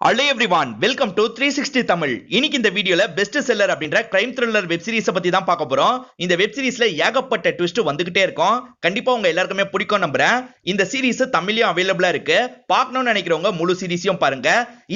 Hello everyone, welcome to 360 Tamil. இன்னைக்கு இந்த வீடியோல பெஸ்ட் செல்லர் அப்படின்ற கிரைம் த்ரில்லர் வெப் சீரிஸை பத்தி தான் பார்க்க போறோம். இந்த வெப் சீரிஸ்ல ஏகப்பட்ட ட்விஸ்ட் வந்துகிட்டே இருக்கும். கண்டிப்பா உங்க எல்லாருக்குமே பிடிக்கும் நம்புறேன். இந்த சீரிஸ் தமிழ்லயும் அவைலபிளா இருக்கு. பார்க்கணும்னு நினைக்கிறவங்க முழு சீரிஸையும் பாருங்க.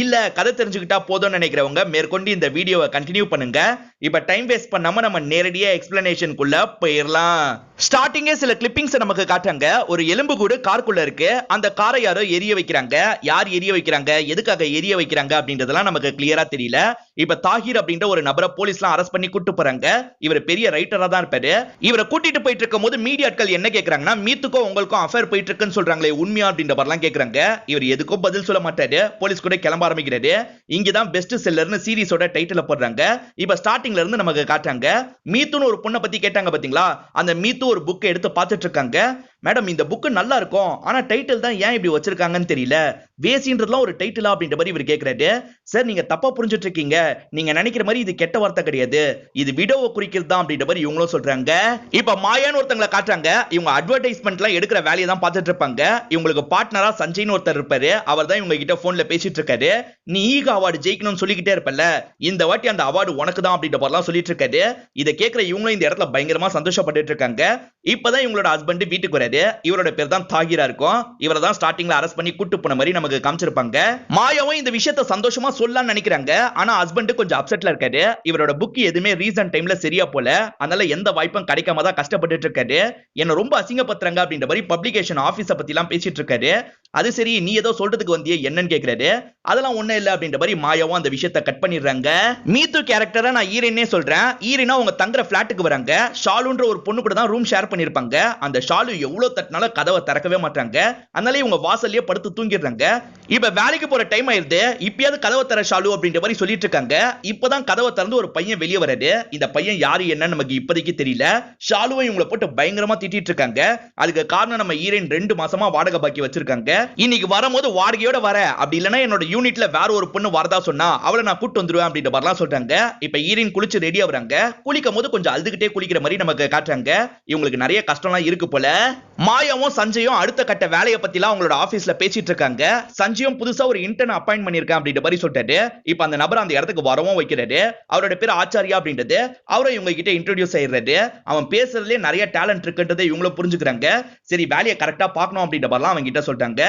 இல்ல கதை தெரிஞ்சுக்கிட்டா போதும்னு நினைக்கிறவங்க மேற்கொண்டு இந்த வீடியோவை கண்டினியூ பண்ணுங்க. இப்ப டைம் வேஸ்ட் பண்ணாம நம்ம நேரடியா எக்ஸ்பிளனேஷனுக்குள்ள போயிடலாம். ஸ்டார்டிங்கே சில கிளிப்பிங்ஸ் நமக்கு காட்டுறாங்க. ஒரு எலும்பு கூடு காருக்குள்ள இருக்கு. அந்த காரை யாரோ எரிய வைக்கிறாங்க. யார் எரிய வைக்கிறாங்க, எதுக்காக எரிய வைக்கிறாங்க அப்படின்றதெல்லாம் நமக்கு கிளியரா தெரியல. இப்ப தாகிர் அப்படின்ற ஒரு நபரை போலீஸ்லாம் அரெஸ்ட் பண்ணி கூட்டு போறாங்க. இவர் பெரிய ரைட்டரா தான் இருப்பாரு. இவரை கூட்டிட்டு போயிட்டு இருக்கும் போது மீடியாட்கள் என்ன கேக்குறாங்கன்னா, மீத்துக்கும் உங்களுக்கும் அஃபேர் போயிட்டு இருக்குன்னு சொல்றாங்களே உண்மையா அப்படின்ற மாதிரிலாம் கேக்குறாங்க. இவர் எதுக்கும் பதில் சொல்ல மாட்டாரு. போலீஸ் கூட கிளம்ப ஆரம்பிக்கிறாரு. இங்கதான் பெஸ்ட் செல்லர்னு சீரிஸோட டைட்டில் போடுறாங்க. இப்ப ஸ்டார்டிங்ல இருந்து நமக்கு காட்டுறாங்க. மீத்துன்னு ஒரு பொண்ணை பத்தி கேட்டாங்க பாத்தீங்களா, அந்த மீத்து ஒரு புக் எடுத்து பார்த்துட்டு இருக்காங்க. மேடம் இந்த புக் நல்லா இருக்கும், ஆனா டைட்டில் தான் ஏன் இப்படி வச்சிருக்காங்கன்னு தெரியல. வேசின்றதுலாம் ஒரு டைட்டிலா அப்படின்ற மாதிரி இவர் கேக்குறாரு. சார் நீங்க தப்பா புரிஞ்சுட்டு இருக்கீங்க. நீங்க நினைக்கிற மாதிரி இது கெட்ட வார்த்தை கிடையாது. இது விடோவை குறிக்கிறது தான் அப்படின்ற மாதிரி இவங்களும் சொல்றாங்க. இப்ப மாயான்னு ஒருத்தங்களை காட்டுறாங்க. இவங்க அட்வர்டைஸ்மெண்ட்ல எடுக்கிற வேலையை தான் பார்த்துட்டு இருப்பாங்க. இவங்களுக்கு பார்ட்னரா சஞ்சய்னு ஒருத்தர் இருப்பாரு. அவர் தான் இவங்க கிட்ட போன்ல பேசிட்டு இருக்காரு. நீ ஈக அவார்டு ஜெயிக்கணும்னு சொல்லிக்கிட்டே இருப்பல, இந்த வாட்டி அந்த அவார்டு உனக்கு தான் அப்படின்ற மாதிரிலாம் சொல்லிட்டு இருக்காரு. இதை கேட்கிற இவங்களும் இந்த இடத்துல பயங்கரமா சந்தோஷப்பட்டு இருக்காங்க. இப்பதான் இவங்களோட ஹஸ்பண்ட் வீட்டுக்கு வராரு. இவரோட பேர் தான் தாகிரா இருக்கும். இவரை தான் ஸ்டார்டிங்ல அரெஸ்ட் பண்ணி கூட்டு போன மாதிரி நமக்கு காமிச்சிருப்பாங்க. மாயாவும் இந்த விஷயத்தை சந்தோஷமா சொல்லலாம்னு நினைக்கிறாங்க. ஆனா ஹஸ்பண்ட் கொஞ்சம் அப்செட்ல இருக்காரு. இவரோட புக் எதுவுமே ரீசன்ட் டைம்ல சரியா போல, அதனால எந்த வாய்ப்பும் கிடைக்காம தான் கஷ்டப்பட்டு இருக்காரு. என்ன ரொம்ப அசிங்கப்படுத்துறாங்க அப்படின்ற மாதிரி பப்ளிகேஷன் ஆபீஸ பத்தி எல்லாம் பேசிட்டு இருக்காரு. அது சரி, நீ ஏதோ சொல்றதுக்கு வந்தியே என்னன்னு கேக்குறாரு. அதெல்லாம் ஒண்ணு இல்ல அப்படின்ற மாதிரி மாயாவும் அந்த விஷயத்தை கட் பண்ணிடுறாங்க. மீத்து கேரக்டரா நான் ஈரனே சொல்றேன். ஈரனா அவங்க தங்குற பிளாட்டுக்கு வராங்க. ஷாலுன்ற ஒரு பொண்ணு கூட தான் ரூம் ஷேர் பண்ணிருப்பாங்க. அந்த ஷாலு எவ்வளவு தட்டினாலும் கதவை திறக்கவே மாட்டாங்க. அதனால இவங்க வாசல்லயே படுத்து தூங்கிடுறாங்க. இப்ப வேலைக்கு போற டைம் ஆயிருது. இப்பயாவது கதவை தர ஷாலு அப்படின்ற மாதிரி சொல்லிட்டு இருக்காங்க. இப்பதான் கதவை திறந்து ஒரு பையன் வெளியே வராது. இந்த பையன் யாரு என்னன்னு நமக்கு இப்போதைக்கு தெரியல. ஷாலுவை இவங்களை போட்டு பயங்கரமா திட்டிட்டு இருக்காங்க. அதுக்கு காரணம் நம்ம ஈரன் 2 மாசமா வாடகை பாக்கி வச்சிருக்காங்க. இன்னைக்கு வரும்போது வாடகையோட வர, அப்படி இல்லைன்னா என்னோட யூனிட்ல வேற ஒரு பொண்ணு வரதா சொன்னா அவளை நான் கூட்டு வந்துருவேன் அப்படின்ற மாதிரிலாம் சொல்றாங்க. இப்ப ஈரன் குளிச்சு ரெடி ஆகுறாங்க. குளிக்கும் போது கொஞ்சம் அழுதுகிட்டே குளிக்கிற மாதிரி நமக்கு காட்டுறாங்க. இவங்களுக்கு நிறைய கஷ்டம்லாம் இருக்கு போல. மாயாவும் சஞ்சயும் அடுத்த கட்ட வேலையை பத்திலாம் அவங்களோட ஆபீஸ்ல பேசிட்டு இருக்காங்க. சஞ்சயும் புதுசா ஒரு இன்டர்ன் அப்பாயிண்ட் பண்ணிருக்கேன் அப்படின்ற மாதிரி சொல்லிட்டாரு. இப்ப அந்த நபர் அந்த இடத்துக்கு வரவும் வைக்கிறாரு. அவரோட பேர் ஆச்சாரியா அப்படின்றது. அவரும் இவங்க கிட்ட இன்ட்ரோடியூஸ் ஆயிடுறாரு. அவன் பேசுறதுலயே நிறைய டேலண்ட் இருக்குன்றதை இவங்களும் புரிஞ்சுக்கிறாங்க. சரி வேலையை கரெக்டா பார்க்கணும் அப்படின்ற மாதிரிலாம் அவங்க கிட்ட சொல்லிட்டாங்க.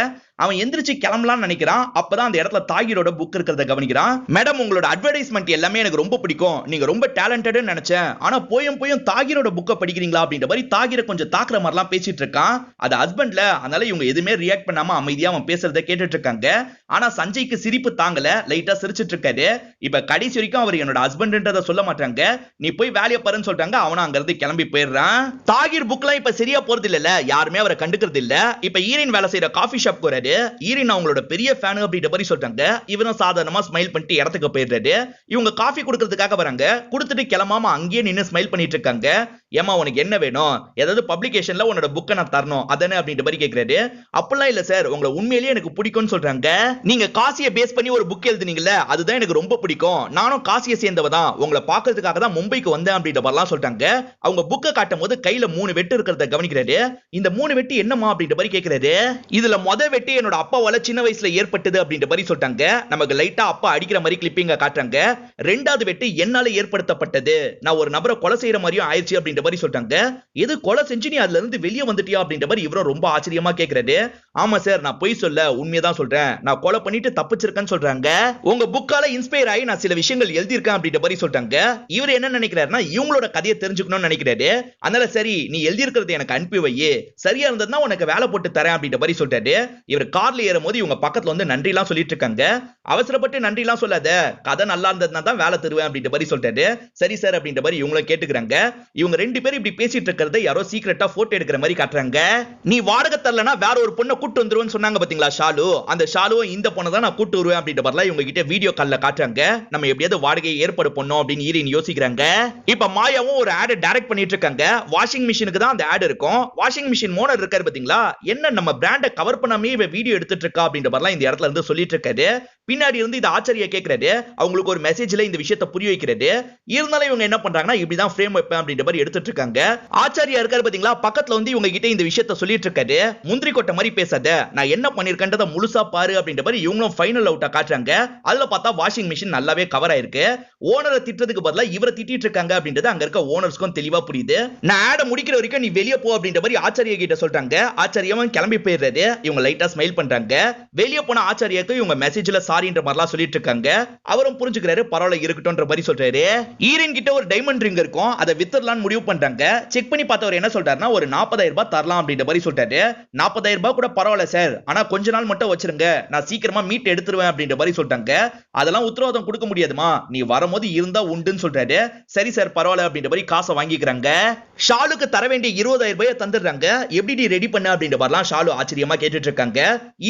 அவன் எந்திரிச்சு கிளம்பலாம்னு நினைக்கிறான். அப்பதான் அந்த இடத்துல தாகிரோட புக் இருக்கிறத கவனிக்கிறான். மேடம் உங்களோட அட்வர்டைஸ்மெண்ட் எல்லாமே எனக்கு ரொம்ப பிடிக்கும். நீங்க ரொம்ப டேலண்டட்னு நினைச்சேன். ஆனா போயும் தாகிரோட புக்கை படிக்கிறீங்களா அப்படின்ற மாதிரி தாகிர கொஞ்சம் தாக்குற மாதிரிலாம் பேசிட்டு இருக்கான். அது ஹஸ்பண்ட்ல, அதனால இவங்க எதுவுமே ரியாக்ட் பண்ணாம அமைதியா அவன் பேசுறத கேட்டுட்டு இருக்காங்க. ஆனா சஞ்சய்க்கு சிரிப்பு தாங்கல. லைட்டா சிரிச்சிட்டு இருக்காரு. இப்ப கடைசி வரைக்கும் அவர் என்னோட ஹஸ்பண்ட்ன்றத சொல்ல மாட்டாங்க. நீ போய் வேலையை பாருன்னு சொல்றாங்க. அவனும் அங்க இருந்து கிளம்பி போயிடுறான். தாகிர் புக்லாம் இப்ப சரியா போறது இல்ல. யாருமே அவரை கண்டுக்கிறது இல்ல. இப்ப ஈரன் வேலை செய்யற காஃபி ஷாப் போறாரு. ஈரன் அவங்களோட பெரிய ஃபேன் அப்படின்ற மாதிரி சொல்றாங்க. இவனும் சாதாரணமா ஸ்மைல் பண்ணிட்டு இடத்துக்கு போயிடுறாரு. இவங்க காஃபி குடுக்கிறதுக்காக வராங்க. கொடுத்துட்டு கிளம்பாம அங்கேயே நின்னு ஸ்மைல் பண்ணிட்டு இருக்காங்க. ஏமா உனக்கு என்ன வேணும்? ஏதாவது பப்ளிகேஷன்ல உன்னோட புக்கை நான் தரணும் அதானே அப்படின்ற மாதிரி கேக்குறாரு. அப்பெல்லாம் இல்ல சார், உங்களை உண்மையிலேயே எனக்கு பிடிக்கும்னு சொல்றாங்க. நீங்க காசியை பேஸ் பண்ணி ஒரு புக் எழுதுனீங்கல்ல, அதுதான் எனக்கு ரொம்ப பிடிக்கும். நானும் காசியை சேர்ந்தவ தான். உங்களை பார்க்கிறதுக்காக தான் மும்பைக்கு வந்தேன் அப்படின்ற மாதிரிலாம் சொல்றாங்க. அவங்க புக்கை காட்டும் போது கையில 3 வெட்டு இருக்கிறத கவனிக்கிறாரு. இந்த 3 வெட்டு என்னமா அப்படின்ற மாதிரி கேக்குறாரு. இதுல மொத வெட்டு என்னோட அப்பாவால சின்ன வயசுல ஏற்பட்டது அப்படின்ற மாதிரி சொல்றாங்க. நமக்கு லைட்டா அப்பா அடிக்கிற மாதிரி கிளிப்பிங்க காட்டுறாங்க. 2வது வெட்டு என்னால ஏற்படுத்தப்பட்டது. நான் ஒரு நபரை கொலை செய்யற மாதிரியும் ஆயிடுச்சு அப்படின்ற மாதிரி சொல்றாங்க. எது கொலை செஞ்சு நீ அதுல இருந்து வெளியே வந்துட்டியா அப்படின்ற மாதிரி இவரும் ரொம்ப ஆச்சரியமா கேக்குறாரு. ஆமா சார், நான் பொய் சொல்ல உண்மையதான் சொல்றேன். நான் கொலை பண்ணிட்டு தப்பிச்சிருக்கேன்னு சொல்றாங்க. உங்க புக்கால இன்ஸ்பயர் ஆகி நான் சில விஷயங்கள் எழுதியிருக்கேன் அப்படின்ற மாதிரி சொல்றாங்க. இவர் என்ன நினைக்கிறாருன்னா, இவங்களோட கதையை தெரிஞ்சுக்கணும்னு நினைக்கிறாரு. அதனால சரி நீ எழுதியிருக்கிறது எனக்கு அனுப்பி வை, சரியா இருந்ததுன்னா உனக்கு வேலை போட்டு தரேன் அப்படின்ற மாதிரி சொல்றாரு. இவர் கார்ல ஏறும்போது இவங்க பக்கத்துல வந்து நன்றி எல்லாம் சொல்லிட்டு இருக்காங்க. அவசரப்பட்டு நன்றி எல்லாம் சொல்லாத, கதை நல்லா இருந்ததுன்னா தான் வேலை தருவேன் அப்படின்ற மாதிரி சொல்றாரு. சரி சார் அப்படின்ற மாதிரி இவங்களும் கேட்டுக்கிறாங்க. இவங்க 2 பேரும் இப்படி பேசிட்டு இருக்கிறத யாரோ சீக்கிரட்டா போட்டோ எடுக்கிற மாதிரி காட்டுறாங்க. நீ வாடகை தரலனா வேற ஒரு பொண்ணை கூட்டு வந்துருவேன்னு சொன்னாங்க பாத்தீங்களா ஷாலு, அந்த ஷாலுவும் இந்த பொண்ணை தான் நான் கூட்டு வருவேன் அப்படின்ற மாதிரிலாம் இவங்க கிட்ட வீடியோ கால்ல காட்டுறாங்க. நம்ம எப்படியாவது வாடகையை ஏற்பாடு பண்ணோம் அப்படின்னு ஈரன் யோசிக்கிறாங்க. இப்ப மாயாவும் ஒரு ஆட் டைரக்ட் பண்ணிட்டு இருக்காங்க. வாஷிங் மிஷினுக்கு தான் அந்த ஆட் இருக்கும். வாஷிங் மிஷின் ஓனர் இருக்காரு பாத்தீங்களா, என்ன நம்ம பிராண்டை கவர் பண்ணாமே வீடியோ எடுத்துட்டு இருக்கா அப்படின்ற மாதிரிலாம் இந்த இடத்துல இருந்து சொல்லிட்டு இருக்காரு. பின்னாடி இருந்து இந்த ஆச்சரிய கேட்கறாரு, அவங்களுக்கு ஒரு மெசேஜ்ல இந்த விஷயத்தை புரிய வைக்கிறது. இருந்தாலும் இவங்க என்ன பண்றாங்கன்னா இப்படிதான் ஃப்ரேம் வைப்பேன் அப்படின்ற மாதிரி எடுத்துட்டு இருக்காங்க. ஆச்சாரியா இருக்காரு பாத்தீங்களா, பக்கத்துல வந்து இவங்க கிட்ட இந்த விஷயத்தை சொல்லிட்டு இருக்காரு. முந்திரி கொட்டை மாதிரி பேசாத, நான் என்ன பண்ணிருக்கேன்றத முழுசா பாரு அப்படின்ற மாதிரி இவங்களும் ஃபைனல் அவுட்டா காட்டுறாங்க. அதுல பார்த்தா வாஷிங் மிஷின் நல்லாவே கவர் ஆயிருக்கு. ஓனரை திட்டுறதுக்கு பதிலா இவரை திட்டிட்டு இருக்காங்க அப்படின்றது அங்க இருக்க ஓனர்ஸ்க்கும் தெளிவா புரியுது. நான் ஆட முடிக்கிற வரைக்கும் நீ வெளியே போ அப்படின்ற மாதிரி ஆச்சாரியா கிட்ட சொல்றாங்க. ஆச்சாரியாவும் கிளம்பி போயிடுறாரு. இவங்க லைட்டா ஸ்மைல் பண்றாங்க. வெளியே போன ஆச்சாரியாக்கு இவங்க மெசேஜ்ல சாரின்ற மாதிரிலாம் சொல்லிட்டு இருக்காங்க. அவரும் புரிஞ்சுக்கிறாரு, பரவாயில்ல இருக்கட்டும்ன்ற மாதிரி சொல்றாரு. ஈரன் கிட்ட ஒரு டைமண்ட் ரிங் இருக்கும், அதை வித்தரலாம்னு முடிவு பண்றாங்க. செக் பண்ணி பார்த்தவர் என்ன சொல்றாருன்னா ஒரு 40,000 ரூபாய் தரலாம் அப்படின்ற மாதிரி சொல்றாரு. 40,000 ரூபாய் கூட பரவாயில்ல சார், ஆனா கொஞ்ச நாள் மட்டும் வச்சிருங்க, நான் சீக்கிரமா மீட் எடுத்துருவேன் அப்படின்ற மாதிரி சொல்றாங்க. அதெல்லாம் உத்தரவாதம் கொடுக்க முடியாதுமா, நீ வரும்போது இருந்தா உண்டுன்னு சொல்றாரு. சரி சார் பரவாயில்ல அப்படின்ற மாதிரி காசை வாங்கிக்கிறாங்க. ஷாலுக்கு தர வேண்டிய 20,000 ரூபாயை தந்துடுறாங்க. எப்படி ரெடி பண்ண அப்படின்ற மாதிரிலாம் ஷாலு ஆச்சரியமா கேட்டுட்டு இருக்காங்க.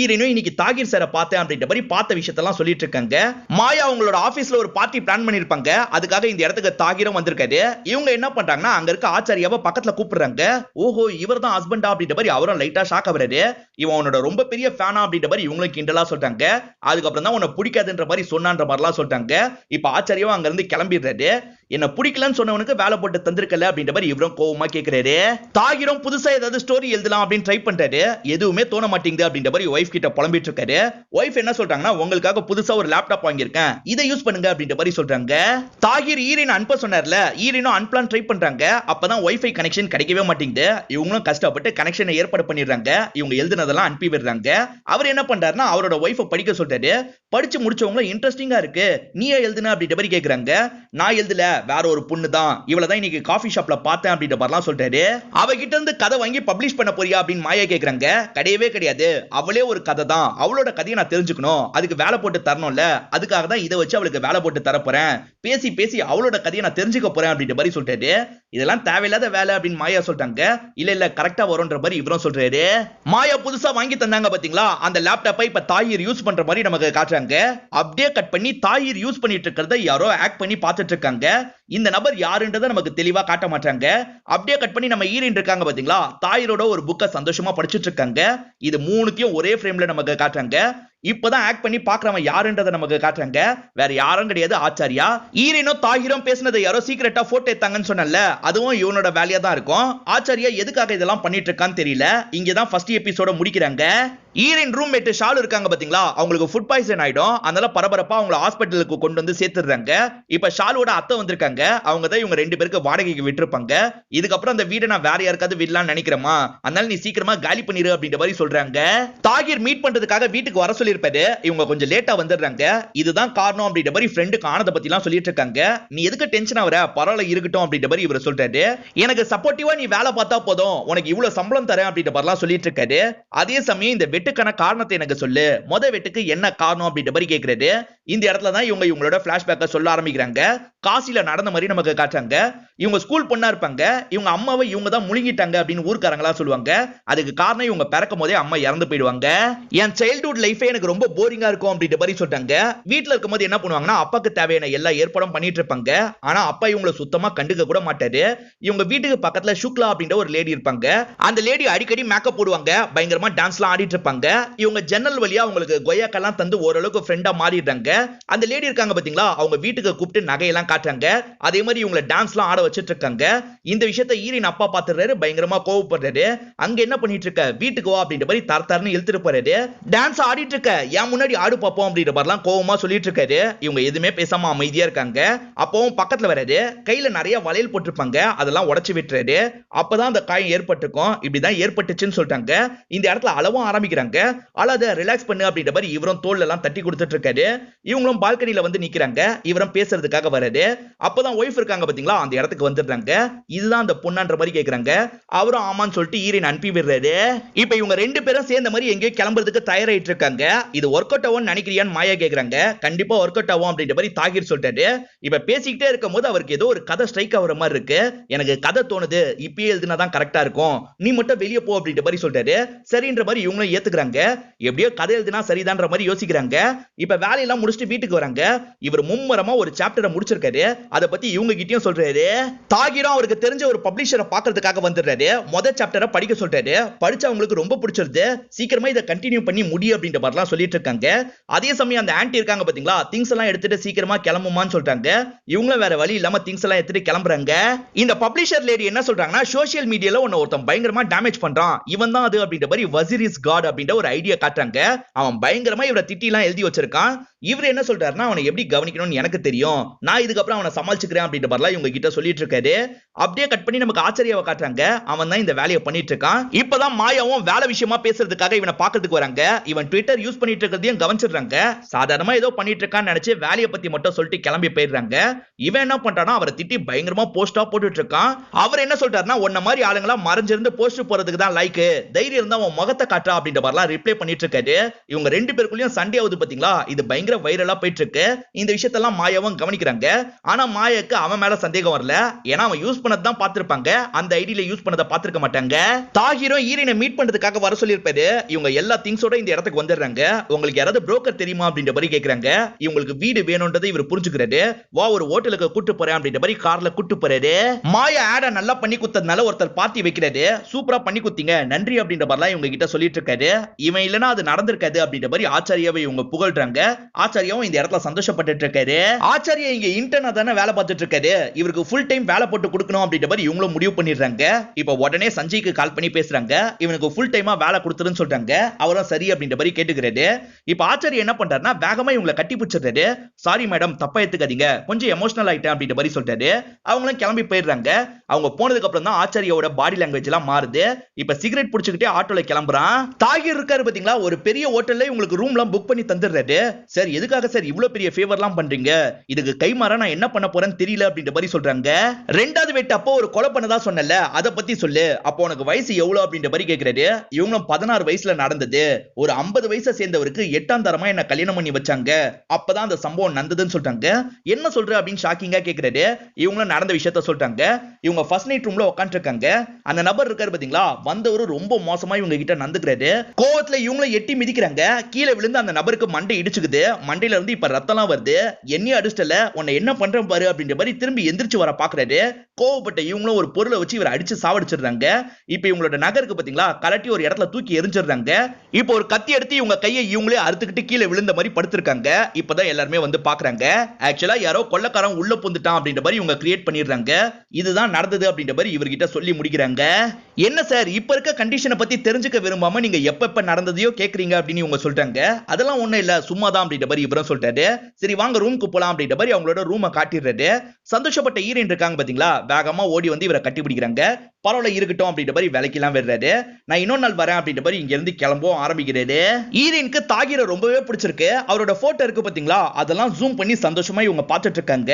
ஈரனும் இன்னைக்கு தாகிர் சாரை பார்த்தேன் அப்படின்ற மாதிரி பார்த்த விஷயத்தெல்லாம் சொல்லிட்டு இருக்காங்க. மாயா அவங்களோட ஆபீஸ்ல ஒரு பார்ட்டி பிளான் பண்ணிருப்பாங்க. அதுக்காக இந்த இடத்துக்கு தாகிரும் வந்திருக்காரு. இவங்க என்ன பண்றாங்கன்னா அங்க இருக்க ஆச்சாரியாவை பக்கத்துல கூப்பிடுறாங்க. ஓஹோ இவர் தான் ஹஸ்பண்டா அப்படின்ற மாதிரி அவரும் லைட்டா ஷாக் ஆகுறாரு. இவன் உன்னோட ரொம்ப பெரிய ஃபேனா அப்படின்ற மாதிரி இவங்களும் கிண்டலா சொல்றாங்க. அதுக்கப்புறம் தான் உன்னை பிடிக்காதுன்ற மாதிரி சொன்னான்ற மாதிரிலாம் சொல்றாங்க. இப்ப ஆச்சாரியாவும் அங்க இருந்து கிளம்பிடுறாரு. என்ன பிடிக்கலன்னு சொன்னவனுக்கு வேலை போட்டு தந்திருக்கல அப்படின்ற மாதிரி இவரும் கோவமா கேக்குறாரு. தாகிரும் புதுசா ஏதாவது ஸ்டோரி எழுதலாம் அப்படின்னு ட்ரை பண்றாரு. எதுவுமே தோண மாட்டேங்குது அப்படின்ற மாதிரி வைஃப் கிட்ட புலம்பிட்டு இருக்காரு. வைஃப் என்ன சொல்றாங்கன்னா உங்களுக்காக புதுசா ஒரு லேப்டாப் வாங்கியிருக்கேன், இதை யூஸ் பண்ணுங்க அப்படின்ற மாதிரி சொல்றாங்க. தாகிர் ஈரன் அனுப்ப சொன்னார்ல, ஈரனும் அன்பிளான் ட்ரை பண்றாங்க. அப்பதான் வைஃபை கனெக்ஷன் கிடைக்கவே மாட்டேங்குது. இவங்களும் கஷ்டப்பட்டு கனெக்ஷனை ஏற்பாடு பண்ணிடுறாங்க. இவங்க எழுதுனதெல்லாம் அனுப்பி விடுறாங்க. அவர் என்ன பண்றாருன்னா அவரோட வைஃபை படிக்க சொல்றாரு. படிச்சு முடிச்சவங்க இன்ட்ரெஸ்டிங்கா இருக்கு, நீயே எழுதுன அப்படின்ற மாதிரி கேக்குறாங்க. நான் எழுதல, வேற ஒரு பொண்ணு தான், இவளதான் இன்னைக்கு காஃபி ஷாப்ல பார்த்தேன் அப்படின்ற மாதிரிலாம் சொல்றாரு. அவகிட்ட இருந்து கதை வாங்கி பப்ளிஷ் பண்ண போறியா அப்படின்னு மாயா கேக்குறாங்க. கிடையவே கிடையாது, அவளே ஒரு கதை தான், அவளோட கதையை நான் தெரிஞ்சுக்கணும், அதுக்கு வேலை போட்டு தரணும்ல, அதுக்காக தான் இதை வச்சு அவளுக்கு வேலை போட்டு தரப்போறேன், பேசி பேசி அவளோட கதையை நான் தெரிஞ்சுக்க போறேன் அப்படின்ற மாதிரி சொல்றாரு. இதெல்லாம் தேவையில்லாத வேலை அப்படின்னு மாயா சொல்றாங்க. இல்ல இல்ல கரெக்டா வரும்ன்ற மாதிரி இவரும் சொல்றாரு. மாயா புதுசா வாங்கி தந்தாங்க பாத்தீங்களா, அந்த லேப்டாப்பை இப்ப தாயிர் யூஸ் பண்ற மாதிரி நமக்கு காட்டுறாங்க. அப்படியே கட் பண்ணி தாயிர் யூஸ் பண்ணிட்டு இருக்கிறத யாரோ ஆக்ட் பண்ணி பார்த்துட்டு இருக்காங்க. இந்த நபர் யாருன்றதை நமக்கு தெளிவா காட்ட மாட்டாங்க. அப்படியே கட் பண்ணி நம்ம ஈரன் இருக்காங்க பாத்தீங்களா, தாயிரோட ஒரு புக்கை சந்தோஷமா படிச்சுட்டு இருக்காங்க. இது மூணுத்தையும் ஒரே ஃப்ரேம்ல நமக்கு காட்டுறாங்க. இப்பதான் ஆக்ட் பண்ணி பாக்குறவன் யாருன்றதை நமக்கு காட்டுறாங்க. வேற யாரும் கிடையாது, ஆச்சாரியா. ஈரனும் தாகிரும் பேசினதை யாரோ சீக்கிரட்டா போட்டோ எடுத்தாங்கன்னு சொன்னல, அதுவும் இவனோட வேலையா தான் இருக்கும். ஆச்சாரியா எதுக்காக இதெல்லாம் பண்ணிட்டு இருக்கான்னு தெரியல. இங்கதான் ஃபர்ஸ்ட் எபிசோட முடிக்கிறாங்க. ஈரன் ரூம்மேட் ஷாலு இருக்காங்க பாத்தீங்களா, அவங்களுக்கு ஃபுட் பாய்சன் ஆயிடும். அதனால பரபரப்பா அவங்க ஹாஸ்பிட்டலுக்கு கொண்டு வந்து சேர்த்துறாங்க. இப்ப ஷாலுவோட அத்தை வந்திருக்காங்க. அவங்க தான் இவங்க ரெண்டு பேருக்கு வாடகைக்கு விட்டுருப்பாங்க. இதுக்கப்புறம் அந்த வீடை நான் வேற யாருக்காவது விடலாம்னு நினைக்கிறேமா, அதனால நீ சீக்கிரமா காலி பண்ணிரு அப்படின்ற மாதிரி சொல்றாங்க. தாகிர் மீட் பண்றதுக்காக வீட்டுக்கு வர சொல்லியிருப்பாரு. இவங்க கொஞ்சம் லேட்டா வந்துடுறாங்க. இதுதான் காரணம் அப்படின்ற மாதிரி ஃப்ரெண்டுக்கு ஆனத பத்தி எல்லாம் சொல்லிட்டு இருக்காங்க. நீ எதுக்கு டென்ஷன் ஆவற, பரவாயில்ல இருக்கட்டும் அப்படின்ற மாதிரி இவர் சொல்றாரு. எனக்கு சப்போர்ட்டிவா நீ வேலை பார்த்தா போதும், உனக்கு இவ்வளவு சம்பளம் தரேன் அப்படின்ற மாதிரிலாம் சொல்லிட்டு இருக்காரு. அதே சமயம் இந்த வெட்டுக்கான காரணத்தை எனக்கு சொல்லு, வெட்டுக்கு என்ன காரணம் அப்படின்ற மாதிரி கேக்குறாரு. இந்த இடத்துல தான் இவங்க இவங்களோட பிளாஷ்பேக்கை சொல்ல ஆரம்பிக்கிறாங்க. காசில நடந்த மாதிரி நமக்கு காட்டுறாங்க. இவங்க ஸ்கூல் பொண்ணா இருப்பாங்க. இவங்க அம்மாவை இவங்க தான் முழுங்கிட்டாங்க அப்படின்னு ஊர்க்காரங்களா சொல்லுவாங்க. அதுக்கு காரணம் இவங்க பிறக்கும் போதே அம்மா இறந்து போயிடுவாங்க. என் சைல்ட்ஹுட் லைஃபே எனக்கு ரொம்ப போரிங்கா இருக்கும் அப்படின்ற மாதிரி சொல்றாங்க. வீட்டுல இருக்கும்போது என்ன பண்ணுவாங்கன்னா அப்பாக்கு தேவையான எல்லா ஏற்பாடும் பண்ணிட்டு இருப்பாங்க. ஆனா அப்பா இவங்களை சுத்தமா கண்டுக்க கூட மாட்டாரு. இவங்க வீட்டுக்கு பக்கத்துல சுக்லா அப்படின்ற ஒரு லேடி இருப்பாங்க. அந்த லேடி அடிக்கடி மேக்கப் போடுவாங்க, பயங்கரமா டான்ஸ்லாம் ஆடிட்டு இருப்பாங்க. இவங்க ஜன்னல் வழியா அவங்களுக்கு கொய்யாக்கெல்லாம் தந்து ஓரளவுக்கு ஃப்ரெண்டா மாறிடுறாங்க. அந்த லேடி இருக்காங்க பாத்தீங்களா, அவங்க வீட்டுக்கு கூப்பிட்டு நகையெல்லாம் காட்டுறாங்க. அதே மாதிரி இவங்களை டான்ஸ்லாம் ஆட வச்சிட்டு இருக்காங்க. இந்த விஷயத்தை ஈரின் அப்பா பாத்துறாரு, பயங்கரமா கோவப்படுறாரு. அங்க என்ன பண்ணிட்டு இருக்க, வீட்டுக்கு வா அப்படின்ற மாதிரி தரத்தரன்னு இழுத்துட்டு போறாரு. டான்ஸ் ஆடிட்டு இருக்க, ஏன் முன்னாடி ஆடு பாப்போம் அப்படின்ற மாதிரிலாம் கோவமா சொல்லிட்டு இருக்காரு. இவங்க எதுவுமே பேசாம அமைதியா இருக்காங்க. அப்பவும் பக்கத்துல வராரு, கையில நிறைய வளையல் போட்டிருப்பாங்க, அதெல்லாம் உடைச்சு விட்டுறாரு. அப்பதான் அந்த காயம் ஏற்பட்டிருக்கும். இப்படிதான் ஏற்பட்டுச்சுன்னு சொல்லிட்டாங்க. இந்த இடத்துல அளவும் ஆரம்பிக்கிறாங்க. அழாத, ரிலாக்ஸ் பண்ணு அப்படின்ற மாதிரி இவரும் தோல்ல எல்லாம் தட்டி கொடுத்துட்டு இருக்காரு. இவங்களும் பால்கனில வந்து நிக்கிறாங்க. இவரும் பேசுறதுக்காக வராரு. அப்பதான் ஒய்ஃப் இருக்காங்க பாத்தீங்களா, அந்த இடத்துக்கு வந்துடுறாங்க. இதுதான் அந்த பொண்ணான்ற மாதிரி கேக்குறாங்க. அவரும் ஆமான்னு சொல்லிட்டு ஈரின் அனுப்பி விடுறாரு. இப்ப இவங்க ரெண்டு பேரும் சேர்ந்த மாதிரி எங்கேயோ கிளம்புறதுக்கு தயாராயிட்டு இருக்காங்க. இது ஒர்க் அவுட் ஆகும் நினைக்கிறியான்னு மாயா கேக்குறாங்க. கண்டிப்பா ஒர்க் அவுட் ஆகும் அப்படின்ற மாதிரி தாகிர் சொல்லிட்டாரு. இப்ப பேசிக்கிட்டே இருக்கும் போது அவருக்கு ஏதோ ஒரு கதை ஸ்ட்ரைக் ஆகுற மாதிரி இருக்கு. எனக்கு கதை தோணுது, இப்பயே எழுதுனாதான் கரெக்டா இருக்கும், நீ மட்டும் வெளியே போ அப்படின்ற மாதிரி சொல்லிட்டாரு. சரின்ற மாதிரி இவங்களும் ஏத்துக்கிறாங்க. எப்படியோ கதை எழுதினா சரிதான்ற மாதிரி யோசிக்கிறாங்க. இப்ப வேலையெல்லாம் முடிச்சுட்டு வீட்டுக்கு வராங்க. இவர் மும்மரமா ஒரு சாப்டரை முடிச்சிருக்காரு. அதை பத்தி இவங்க கிட்டயும் சொல்றாரு. தாகிரும் அவருக்கு தெரிஞ்ச ஒரு பப்ளிஷரை பாக்குறதுக்காக வந்துடுறாரு. முதல் சாப்டரை படிக்க சொல்றாரு. படிச்சா அவங்களுக்கு ரொம்ப பிடிச்சிருது. சீக்கிரமா இதை கண்டினியூ பண்ணி முடி அப்படின்ற மாதிரிலாம் சொல்லிட்டு இருக்காங்க. அதே சமயம் அந்த ஆன்ட்டி இருக்காங்க பாத்தீங்களா, திங்ஸ் எல்லாம் எடுத்துட்டு சீக்கிரமா கிளம்புமான்னு சொல்றாங்க. இவங்களும் வேற வழி இல்லாம திங்ஸ் எல்லாம் எடுத்துட்டு கிளம்புறாங்க. இந்த பப்ளிஷர் லேடி என்ன சொல்றாங்கன்னா, சோஷியல் மீடியால ஒருத்தன் பயங்கரமா டேமேஜ் பண்றான், இவன் தான் அது அப்படின்ற மாதிரி வசீர் இஸ் காட் அப்படின்ற ஒரு ஐடியா காட்டுறாங்க. அவன் பயங்கரமா இவரை திட்டி எல்லாம் எழுதி வச்சிருக்கான். இவர் என்ன சொல்றாருன்னா, அவனை எப்படி கவனிக்கணும்னு எனக்கு தெரியும், நான் இதுக்கப்புறம் அவனை சமாளிச்சுக்கிறேன் அப்படின்ற மாதிரிலாம் இவங்க கிட்ட சொல்லிட்டு இருக்காரு. அப்படியே கட் பண்ணி நமக்கு ஆச்சரியாவை காட்டுறாங்க. அவன் தான் இந்த வேலையை பண்ணிட்டு இருக்கான். இப்பதான் மாயாவும் வேலை விஷயமா பேசுறதுக்காக இவனை பாக்கிறதுக்கு வராங்க. இவன் ட்விட்டர் யூஸ் பண்ணிட்டு இருக்கிறதையும் கவனிச்சிடுறாங்க. சாதாரணமா ஏதோ பண்ணிட்டு இருக்கான்னு நினைச்சு வேலையை பத்தி மட்டும் சொல்லிட்டு கிளம்பி போயிடுறாங்க. இவன் என்ன பண்றானா, அவரை திட்டி பயங்கரமா போஸ்டா போட்டுட்டு இருக்கான். அவர் என்ன சொல்றாருன்னா, உன்ன மாதிரி ஆளுங்களா மறைஞ்சிருந்து போஸ்ட் போறதுக்கு தான் லைக், தைரியம் இருந்தா அவன் முகத்தை காட்டுறா அப்படின்ற மாதிரிலாம் ரிப்ளை பண்ணிட்டு இருக்காரு. இவங்க ரெண்டு பேருக்குள்ளயும் சண்டே ஆகுது பாத்தீங்களா, இது பயங்கர வைரலா போயிட்டு இருக்கு. இந்த விஷயத்தெல்லாம் மாயாவும் கவனிக்கிறாங்க. ஆனா மாயாக்கு அவன் மேல சந்தேகம் வரல. ஏன்னா அவன் யூஸ் பண்ணது தான் பார்த்திருப்பாங்க, அந்த ஐடியில யூஸ் பண்ணதை பார்த்திருக்க மாட்டாங்க. தாகிரும் ஈரினை மீட் பண்றதுக்காக வர சொல்லியிருப்பாரு. இவங்க எல்லா திங்ஸோட இந்த இடத்துக்கு வந்துடுறாங்க. உங்களுக்கு யாராவது புரோக்கர் தெரியுமா அப்படின்ற மாதிரி கேக்குறாங்க. இவங்களுக்கு வீடு வேணும்ன்றதை இவர் புரிஞ்சுக்கிறாரு. வா ஒரு ஹோட்டலுக்கு கூட்டு போறேன் அப்படின்ற மாதிரி கார்ல கூட்டு போறாரு. மாயா ஆட நல்லா பண்ணி குத்ததுனால ஒருத்தர் பார்ட்டி வைக்கிறாரு. சூப்பரா பண்ணி குத்தீங்க, நன்றி அப்படின்ற மாதிரிலாம் இவங்க கிட்ட சொல்லிட்டு இருக்காரு. இவன் இல்லனா அது நடந்திருக்காது அப்படின்ற மாதிரி ஆச்சாரியாவை இவங்க புகழ்றாங்க. ஆச்சாரியாவும் இந்த இடத்துல சந்தோஷப்பட்டு இருக்காரு. ஆச்சாரியா இங்க இன்டர்னா தானே வேலை பார்த்துட்டு இருக்காரு, இவருக்கு ஃபுல் டைம் வேலை போட்டு கொடுக்கணும் அப்படின்ற மாதிரி இவங்களும் முடிவு பண்ணிடுறாங்க. இப்போ உடனே சஞ்சய்க்கு கால் பண்ணி பேசுறாங்க. இவனுக்கு ஃபுல் டைமா வேலை கொடுத்துருன்னு சொல்றாங்க. அவரும் சரி அப்படின்ற மாதிரி கேட்டுக்கிறாரு. இப்போ ஆச்சாரியா என்ன பண்றாருன்னா, வேகமா இவங்களை கட்டி பிடிச்சிடுறாரு. சாரி மேடம், தப்பா எடுத்துக்காதீங்க, கொஞ்சம் எமோஷனல் ஆயிட்டேன் அப்படின்ற மாதிரி சொல்றாரு. அவங்களும் கிளம்பி போயிடுறாங்க. அவங்க போனதுக்கு அப்புறம் தான் ஆச்சாரியோட பாடி லாங்குவேஜ் எல்லாம் மாறுது. இப்ப சிகரெட் புடிச்சுக்கிட்டே ஆட்டோல கிளம்புறான். தாகிர் இருக்காரு பாத்தீங்களா, ஒரு பெரிய ஹோட்டல்ல உங்களுக்கு ரூம் எல்லாம் புக் பண்ணி தந்துடுறாரு. சார் எதுக்காக சார் இவ்வளவு பெரிய ஃபேவர் எல்லாம் பண்றீங்க, இதுக்கு கைமாறா நான் என்ன பண்ண போறேன்னு தெரியல அப்படின்ற மாதிரி சொல்றாங்க. ரெண்டாவது வெட்டு அப்போ ஒரு கொலை பண்ணதா சொன்னல, அதை பத்தி சொல்லு, அப்போ உனக்கு வயசு எவ்வளவு அப்படின்ற மாதிரி கேக்குறாரு. இவங்களும் 16 வயசுல நடந்தது, ஒரு 50 வயசை சேர்ந்தவருக்கு 8ஆம் தரமா என்ன கல்யாணம் பண்ணி வச்சாங்க, அப்பதான் அந்த சம்பவம் நடந்ததுன்னு சொல்றாங்க. என்ன சொல்ற அப்படின்னு ஷாக்கிங்கா கேக்குறாரு. இவங்களும் நடந்த விஷயத்த சொல்றாங்க. இவங்க ஃபர்ஸ்ட் நைட் ரூம்ல உட்கார்ந்து இருக்காங்க. அந்த நபர் இருக்காரு பாத்தீங்களா, வந்தவரு ரொம்ப மோசமா இவங்க கிட்ட நடந்துக்கிறாரு. கோவத்துல இவங்களை எட்டி மிதிக்கிறாங்க. கீழே விழுந்து அந்த நபருக்கு மண்டை இடிச்சுக்குது. மண்டையில இருந்து இப்ப ரத்தம்லாம் வருது. என்னைய அடிச்சிட்டல, உன்னை என்ன பண்றேன் பாரு அப்படின்ற மாதிரி திரும்பி எந்திரிச்சு வர பாக்குறாரு. கோவப்பட்ட இவங்களும் ஒரு பொருளை வச்சு இவரை அடிச்சு சாவடிச்சிடுறாங்க. இப்ப இவங்களோட நகருக்கு பாத்தீங்களா, கலட்டி ஒரு இடத்துல தூக்கி எரிஞ்சிடுறாங்க. இப்போ ஒரு கத்தி எடுத்து இவங்க கையை இவங்களே அறுத்துக்கிட்டு கீழே விழுந்த மாதிரி படுத்திருக்காங்க. இப்பதான் எல்லாருமே வந்து பாக்குறாங்க. ஆக்சுவலா யாரோ கொள்ளக்காரன் உள்ள புந்துட்டான் அப்படின்ற மாதிரி இவங்க கிரியேட் பண்ணிடுறாங்க. இதுதான் நடந்தது அப்படின்ற மாதிரி இவர்கிட்ட சொல்லி முடிக்கிறாங்க. என்ன சார், இப்ப இருக்க கண்டிஷனை பத்தி தெரிஞ்சுக்க விரும்பாம நீங்க எப்ப நடந்ததையோ கேக்குறீங்க அப்படின்னு இவங்க சொல்றாங்க. அதெல்லாம் ஒண்ணும் இல்ல, சும்மா தான் அப்படின்ற மாதிரி இவரும் சொல்றாரு. சரி வாங்க ரூமுக்கு போலாம் அப்படின்ற மாதிரி அவங்களோட ரூமை காட்டிடுறாரு. சந்தோஷப்பட்ட ஈரன் இருக்காங்க பாத்தீங்களா, வேகமா ஓடி வந்து இவரை கட்டி பிடிக்கிறாங்க. பரவாயில்ல இருக்கட்டும் அப்படின்ற மாதிரி விலைக்கெல்லாம் விடுறாரு. நான் இன்னொரு நாள் வரேன் அப்படின்ற மாதிரி இங்க இருந்து கிளம்பவும் ஆரம்பிக்கிறாரு. ஈரனுக்கு தாகிர ரொம்பவே பிடிச்சிருக்கு. அவரோட போட்டோ இருக்கு பாத்தீங்களா, அதெல்லாம் ஜூம் பண்ணி சந்தோஷமா இவங்க பார்த்துட்டு இருக்காங்க.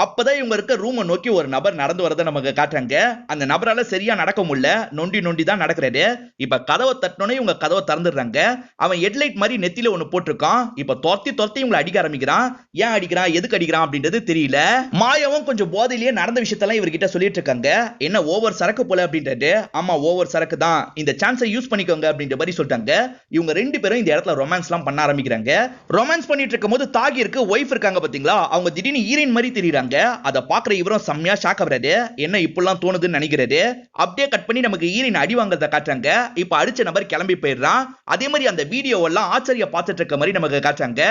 அப்பதான் இவங்க இருக்க ரூமை நோக்கி ஒரு நபர் நடந்து வரதை நமக்கு காட்டுறாங்க. அந்த நபரால சரியா நடக்க முடியல, நொண்டி நொண்டி தான் நடக்கிறாரு. இப்ப கதவை தட்டனோனே இவங்க கதவை திறந்துடுறாங்க. அவன் ஹெட்லைட் மாதிரி நெத்தில ஒண்ணு போட்டிருக்கான். இப்ப துரத்தி இவங்களை அடிக்க ஆரம்பிக்கிறான். ஏன் அடிக்கிறான், எதுக்கு அடிக்கிறான் அப்படின்றது தெரியல. மாயாவும் கொஞ்சம் போதையிலேயே நடந்த விஷயத்தெல்லாம் இவர்கிட்ட சொல்லிட்டு இருக்காங்க. என்ன ஓவர் சரக்கு போல அப்படின்றது. ஆமா ஓவர் சரக்கு தான், இந்த சான்ஸை யூஸ் பண்ணிக்கோங்க அப்படின்ற மாதிரி சொல்லிட்டாங்க. இவங்க ரெண்டு பேரும் இந்த இடத்துல ரொமான்ஸ் எல்லாம் பண்ண ஆரம்பிக்கிறாங்க. ரொமான்ஸ் பண்ணிட்டு இருக்கும்போது தாகிருக்கு ஒய்ஃப் இருக்காங்க பாத்தீங்களா, அவங்க திடீர்னு ஹீரோயின் மாதிரி தெரியுறாங்க. அதை பாக்குற இவரும் செம்மையா ஷாக் ஆகுறாரு. என்ன இப்படிலாம் தோணுதுன்னு நினைக்கிறாரு. அப்படியே கட் பண்ணி நமக்கு ஹீரோயின் அடி வாங்குறத காட்டுறாங்க. இப்ப அடிச்ச நபர் கிளம்பி போயிடுறான். அதே மாதிரி அந்த வீடியோ எல்லாம் ஆச்சாரியா பார்த்துட்டு இருக்க மாதிரி நமக்கு காட்டுறாங்க.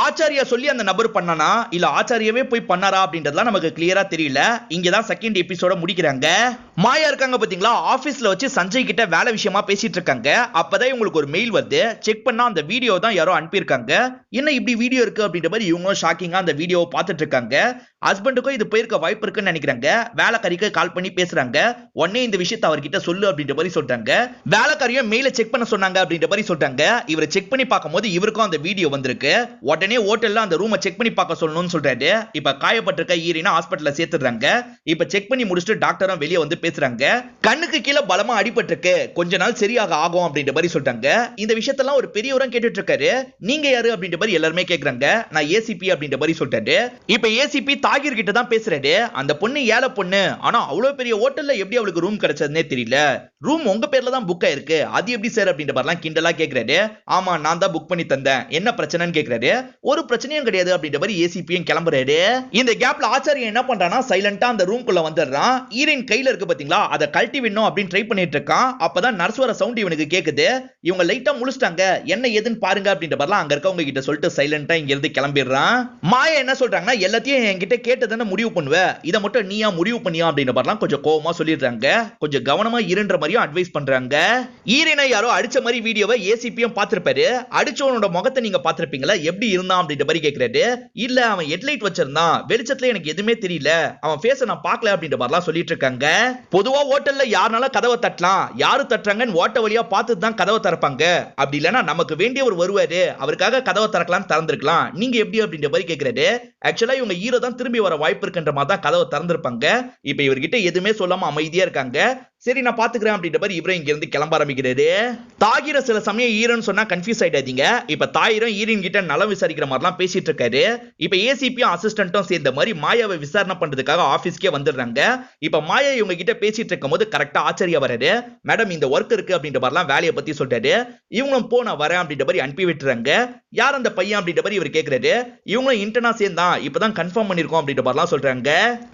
ஆச்சாரியா சொல்லி அந்த நபர் பண்ணானா இல்ல ஆச்சாரியாவே போய் பண்ணாரா அப்படின்றதுலாம் நமக்கு கிளியரா தெரியல. இங்கதான் செகண்ட் எபிசோட முடிக்கிறாங்க. மாயா இருக்காங்க பாத்தீங்களா, ஆபீஸ்ல வச்சு சஞ்சய் கிட்ட வேலை விஷயமா பேசிட்டு இருக்காங்க. அப்பதான் இவங்களுக்கு ஒரு மெயில் வருது. செக் பண்ணா அந்த வீடியோ தான் யாரோ அனுப்பியிருக்காங்க. என்ன இப்படி வீடியோ இருக்கு அப்படின்ற மாதிரி இவங்களும் ஷாக்கிங்கா அந்த வீடியோவை பார்த்துட்டு இருக்காங்க. ஹஸ்பண்டுக்கும் இது போயிருக்க வாய்ப்பு இருக்குன்னு நினைக்கிறாங்க. வேலைக்காரிக்கு கால் பண்ணி பேசுறாங்க. உடனே இந்த விஷயத்தை அவர்கிட்ட சொல்லு அப்படின்ற மாதிரி சொல்றாங்க. வேலைக்காரியும் மெயில செக் பண்ண சொன்னாங்க அப்படின்ற மாதிரி சொல்றாங்க. இவரை செக் பண்ணி பார்க்கும்போது இவருக்கும் அந்த வீடியோ வந்திருக்கு. உடனே ஹோட்டல்ல அந்த ரூமை செக் பண்ணி பார்க்க சொல்லணும்னு சொல்றாரு. இப்ப காயப்பட்டிருக்க ஈரினா ஹாஸ்பிட்டல்ல சேர்த்துறாங்க. இப்ப செக் பண்ணி முடிச்சுட்டு டாக்டரும் வெளியே வந்து பேசுறாங்க. கண்ணுக்கு கீழே பலமா அடிபட்டிருக்கு, கொஞ்ச நாள் சரியாக ஆகும் அப்படின்ற மாதிரி சொல்றாங்க. இந்த விஷயத்தெல்லாம் ஒரு பெரியவரும் கேட்டுட்டு இருக்காரு. நீங்க யாரு அப்படின்ற மாதிரி எல்லாருமே கேக்குறாங்க. நான் ஏசிபி அப்படின்ற மாதிரி சொல்றாரு. இப்ப ஏசிபி தாகிர் கிட்ட தான் பேசுறாரு. அந்த பொண்ணு ஏழை பொண்ணு, ஆனா அவ்வளவு பெரிய ஹோட்டல்ல எப்படி அவளுக்கு ரூம் கிடைச்சதுன்னே தெரியல. ரூம் உங்க பேர்ல தான் புக் ஆயிருக்கு, அது எப்படி சார் அப்படின்ற மாதிரிலாம் கிண்டலா கேக்குறாரு. ஆமா, நான் தான் புக் பண்ணி தந்தேன், என்ன பிரச்சனைன்னு கேக்குறாரு. ஒரு பிரச்சனையும் கிடையாது அப்படின்ற மாதிரி ஏசிபியும் கிளம்புறாரு. இந்த கேப்ல ஆச்சாரியம் என்ன பண்றானா, சைலண்டா அந்த ரூம்குள்ள வந்துடுறான். ஈரின் கையில இருக்கு பாத்தீங்களா, அதை கழட்டி விடணும் அப்படின்னு ட்ரை பண்ணிட்டு இருக்கான். அப்பதான் நர்ஸ் வர சவுண்ட் இவனுக்கு கேக்குது. இவங்க லைட்டா முழிச்சிட்டாங்க, என்ன ஏதுன்னு பாருங்க அப்படின்ற மாதிரிலாம் அங்க இருக்கவங்க கிட்ட சொல்லிட்டு சைலண்டா இங்க இருந்து கிளம்பிடுறான். மாயா என்ன சொல்றாங்கன்னா, எல்லாத்தையும் என்கிட்ட கேட்டதானே முடிவு பண்ணுவ, இதை மட்டும் நீயா முடிவு பண்ணியா அப்படின்ற மாதிரிலாம் கொஞ்சம் கோவமா சொல்லிடுறாங்க. கொஞ்சம் கவனமா இருன்ற மாதிரியும் அட்வைஸ் பண்றாங்க. ஈரனை யாரோ அடிச்ச மாதிரி வீடியோவை ஏசிபியும் பார்த்திருப்பாரு. அடிச்சவனோட முகத்தை நீங்க பார்த்திருப்பீங்களா, எப்படி இருந்தான் அப்படின்ற மாதிரி கேக்குறாரு. இல்ல, அவன் ஹெட்லைட் வச்சிருந்தான், வெளிச்சத்துல எனக்கு எதுவுமே தெரியல, அவன் ஃபேஸை நான் பார்க்கல அப்படின்ற மாதிரிலாம் சொல்லிட்டு இருக்காங்க. பொதுவா ஹோட்டல்ல யாருனால கதவை தட்டலாம், யாரு தட்டுறாங்கன்னு ஓட்ட வழியா பார்த்துட்டு தான் கதவை திறப்பாங்க. அப்படி இல்லைன்னா நமக்கு வேண்டியவர் வருவாரு, அவருக்காக கதவை திறக்கலாம், திறந்திருக்கலாம், நீங்க எப்படி அப்படின்ற மாதிரி கேக்குறாரு. ஆக்சுவலா இவங்க ஹீரோ தான் திரும்பி வர வாய்ப்பு இருக்குன்ற மாதிரி தான் கதவை திறந்திருப்பாங்க. இப்ப இவர்கிட்ட எதுவுமே சொல்லாம அமைதியா இருக்காங்க. சரி, நான் பாத்துக்கிறேன் அப்படின்ற மாதிரி இவரும் இங்க இருந்து கிளம்ப ஆரம்பிக்கிறாரு. தாகிர சில சமயம் ஈரன் சொன்னா கன்ஃபியூஸ் ஆயிடாதீங்க. இப்ப தாயிரம் ஈரன் கிட்ட நலம் விசாரிக்கிற மாதிரிலாம் பேசிட்டு இருக்காரு. இப்ப ஏசிபியும் அசிஸ்டன்ட்டும் சேர்ந்த மாதிரி மாயாவை விசாரணை பண்றதுக்காக ஆபீஸ்க்கே வந்துடுறாங்க. இப்ப மாயா இவங்க கிட்ட பேசிட்டு இருக்கும் போது கரெக்டா ஆச்சரியா வராரு. மேடம், இந்த ஒர்க் இருக்கு அப்படின்ற மாதிரிலாம் வேலையை பத்தி சொல்றாரு. இவங்களும் போ, நான் வரேன் அப்படின்ற மாதிரி அனுப்பி விட்டுறாங்க. யார் அந்த பையன் அப்படின்ற மாதிரி இவர் கேக்குறாரு. இவங்களும் இன்டர்னா சேர்ந்தான், இப்பதான் கன்ஃபார்ம் பண்ணிருக்கோம் அப்படின்ற மாதிரிலாம் சொல்றாங்க.